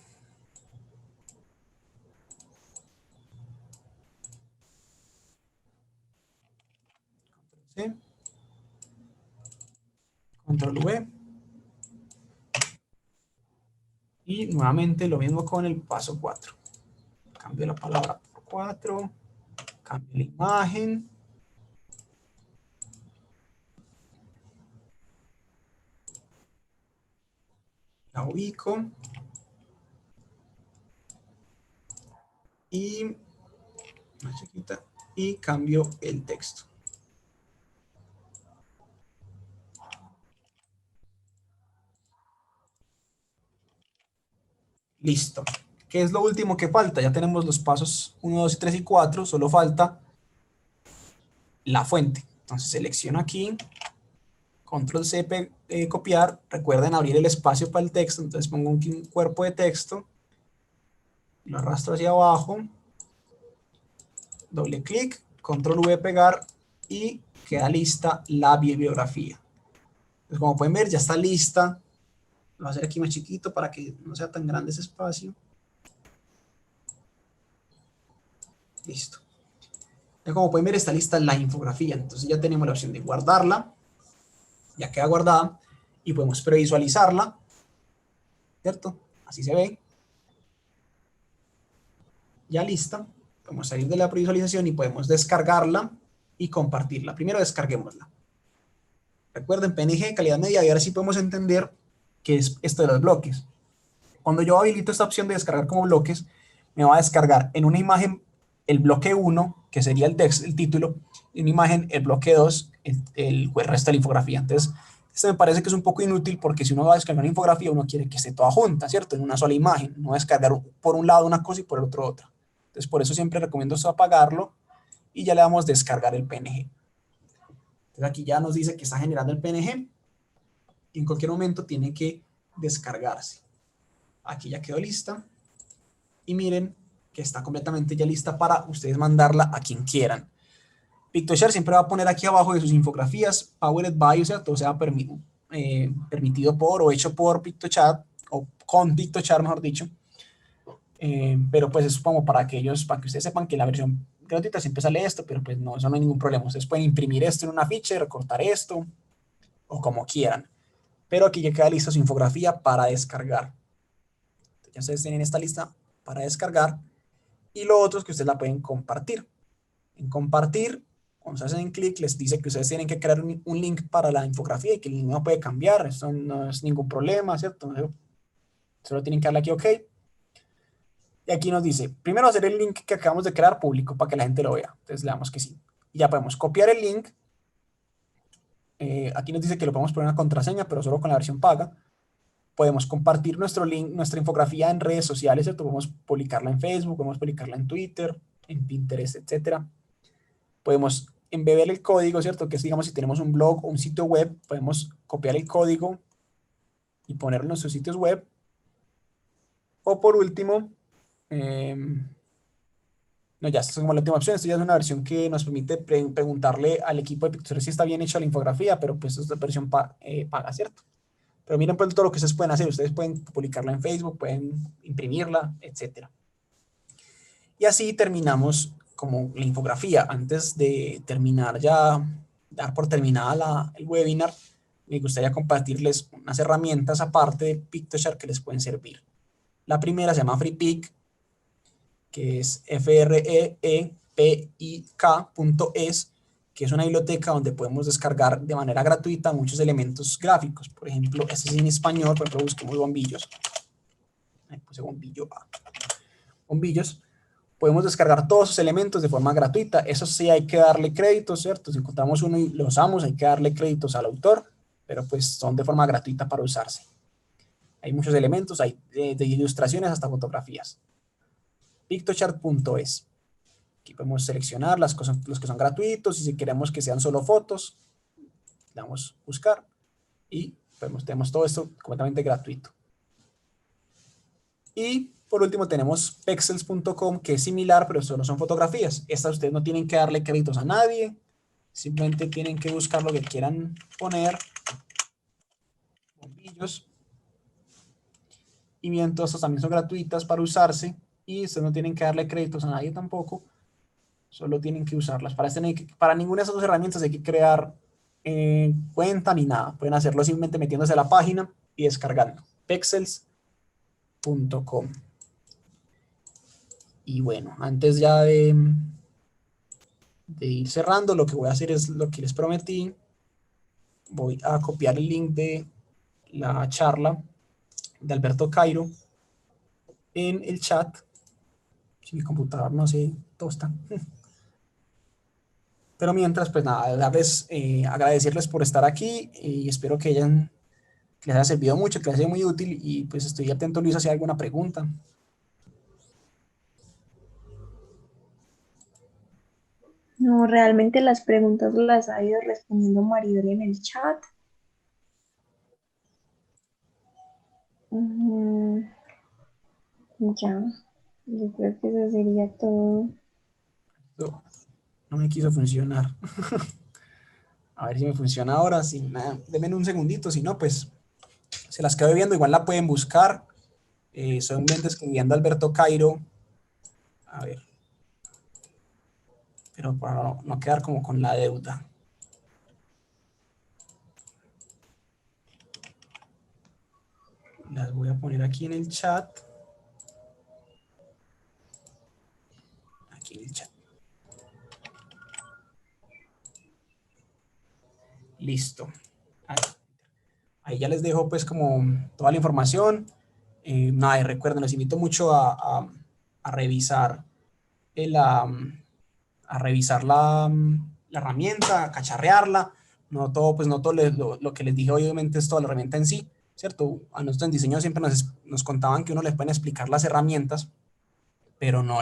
C, Control V. Y nuevamente lo mismo con el paso 4. Cambio la palabra por 4. Cambio la imagen. La ubico. Y, más chiquita, y cambio el texto. Listo. ¿Qué es lo último que falta? Ya tenemos los pasos 1, 2, 3 y 4. Solo falta la fuente. Entonces selecciono aquí, Control C, copiar. Recuerden abrir el espacio para el texto. Entonces pongo un cuerpo de texto. Lo arrastro hacia abajo. Doble clic, Control V, pegar. Y queda lista la bibliografía. Entonces, como pueden ver, ya está lista. Lo voy a hacer aquí más chiquito para que no sea tan grande ese espacio. Listo. Ya como pueden ver, está lista la infografía. Entonces ya tenemos la opción de guardarla. Ya queda guardada. Y podemos previsualizarla. ¿Cierto? Así se ve. Ya lista. Podemos salir de la previsualización y podemos descargarla y compartirla. Primero descarguémosla. Recuerden, PNG, calidad media, y ahora sí podemos entender qué es esto de los bloques. Cuando yo habilito esta opción de descargar como bloques, me va a descargar en una imagen el bloque 1, que sería el texto, el título, y una imagen el bloque 2, el resto de la infografía. Entonces, esto me parece que es un poco inútil porque si uno va a descargar una infografía, uno quiere que esté toda junta, ¿cierto? En una sola imagen, no descargar por un lado una cosa y por el otro otra. Entonces, por eso siempre recomiendo esto apagarlo y ya le damos descargar el PNG. Entonces, aquí ya nos dice que está generando el PNG y en cualquier momento tiene que descargarse. Aquí ya quedó lista. Y miren que está completamente ya lista para ustedes mandarla a quien quieran. PictoShare siempre va a poner aquí abajo de sus infografías, Powered by, o sea, todo sea permitido por o hecho por PictoChat, o con PictoShare, mejor dicho. Pero pues es como para que ustedes sepan que la versión gratuita siempre sale esto, pero pues no, eso no hay ningún problema. Ustedes pueden imprimir esto en una ficha y recortar esto, o como quieran. Pero aquí ya queda lista su infografía para descargar. Entonces, ya ustedes tienen esta lista para descargar. Y lo otro es que ustedes la pueden compartir. En compartir, cuando se hacen clic, les dice que ustedes tienen que crear un link para la infografía y que el link no puede cambiar. Eso no es ningún problema, ¿cierto? Solo tienen que darle aquí OK. Y aquí nos dice, primero hacer el link que acabamos de crear público para que la gente lo vea. Entonces le damos que sí. Y ya podemos copiar el link. Aquí nos dice que lo podemos poner una contraseña, pero solo con la versión paga. Podemos compartir nuestro link, nuestra infografía en redes sociales, ¿cierto? Podemos publicarla en Facebook, podemos publicarla en Twitter, en Pinterest, etcétera. Podemos embeber el código, ¿cierto? Que es, digamos, si tenemos un blog o un sitio web, podemos copiar el código y ponerlo en nuestros sitios web. O por último, no, ya, esta es como la última opción. Esto ya es una versión que nos permite preguntarle al equipo de PictoShare si está bien hecha la infografía, pero pues esta es la versión paga, ¿cierto? Pero miren pues todo lo que ustedes pueden hacer. Ustedes pueden publicarla en Facebook, pueden imprimirla, etcétera. Y así terminamos como la infografía, antes de terminar ya, dar por terminada el webinar, me gustaría compartirles unas herramientas aparte de Piktochart que les pueden servir. La primera se llama FreePik, que es freepik.es, que es una biblioteca donde podemos descargar de manera gratuita muchos elementos gráficos. Por ejemplo, este es en español, por ejemplo, busquemos bombillos. Ahí puse bombillo A. Bombillos. Podemos descargar todos esos elementos de forma gratuita. Eso sí, hay que darle créditos, ¿cierto? Si encontramos uno y lo usamos, hay que darle créditos al autor, pero pues son de forma gratuita para usarse. Hay muchos elementos, hay de ilustraciones hasta fotografías. Piktochart.es. Aquí podemos seleccionar las cosas, los que son gratuitos, y si queremos que sean solo fotos, le damos buscar y tenemos todo esto completamente gratuito. Y por último tenemos pexels.com, que es similar, pero solo son fotografías. Estas ustedes no tienen que darle créditos a nadie, simplemente tienen que buscar lo que quieran poner, bombillos, y bien, todas estas también son gratuitas para usarse, y ustedes no tienen que darle créditos a nadie tampoco, solo tienen que usarlas. Para ninguna de esas dos herramientas hay que crear cuenta ni nada, pueden hacerlo simplemente metiéndose a la página y descargando. Pexels.com. Y bueno, antes ya de ir cerrando, lo que voy a hacer es lo que les prometí. Voy a copiar el link de la charla de Alberto Cairo en el chat. Si mi computador no se tosta. Pero mientras, pues nada, agradecerles por estar aquí y espero que les haya servido mucho, que les haya sido muy útil, y pues estoy atento, Luis, si hay alguna pregunta. No, realmente las preguntas las ha ido respondiendo Maribel en el chat. Ya, yo creo que eso sería todo. No me quiso funcionar. A ver si me funciona ahora. Si nada, denme un segundito, si no, pues se las quedo viendo. Igual la pueden buscar. Solamente escribiendo Alberto Cairo. A ver. Pero para no quedar como con la deuda. Las voy a poner aquí en el chat. Aquí en el chat. Listo. Ahí ya les dejo pues como toda la información. Nada, y recuerden, les invito mucho a revisar a revisar la herramienta, a cacharrearla. No todo, pues no todo lo que les dije obviamente es toda la herramienta en sí, ¿cierto? A nosotros en diseño siempre nos contaban que uno les pueden explicar las herramientas, pero no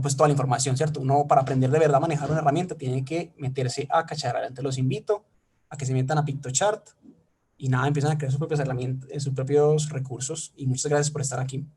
pues toda la información, ¿cierto? Uno, para aprender de verdad a manejar una herramienta, tiene que meterse a cacharrear. Entonces los invito a que se metan a Piktochart y nada, empiezan a crear sus propias herramientas, sus propios recursos, y muchas gracias por estar aquí.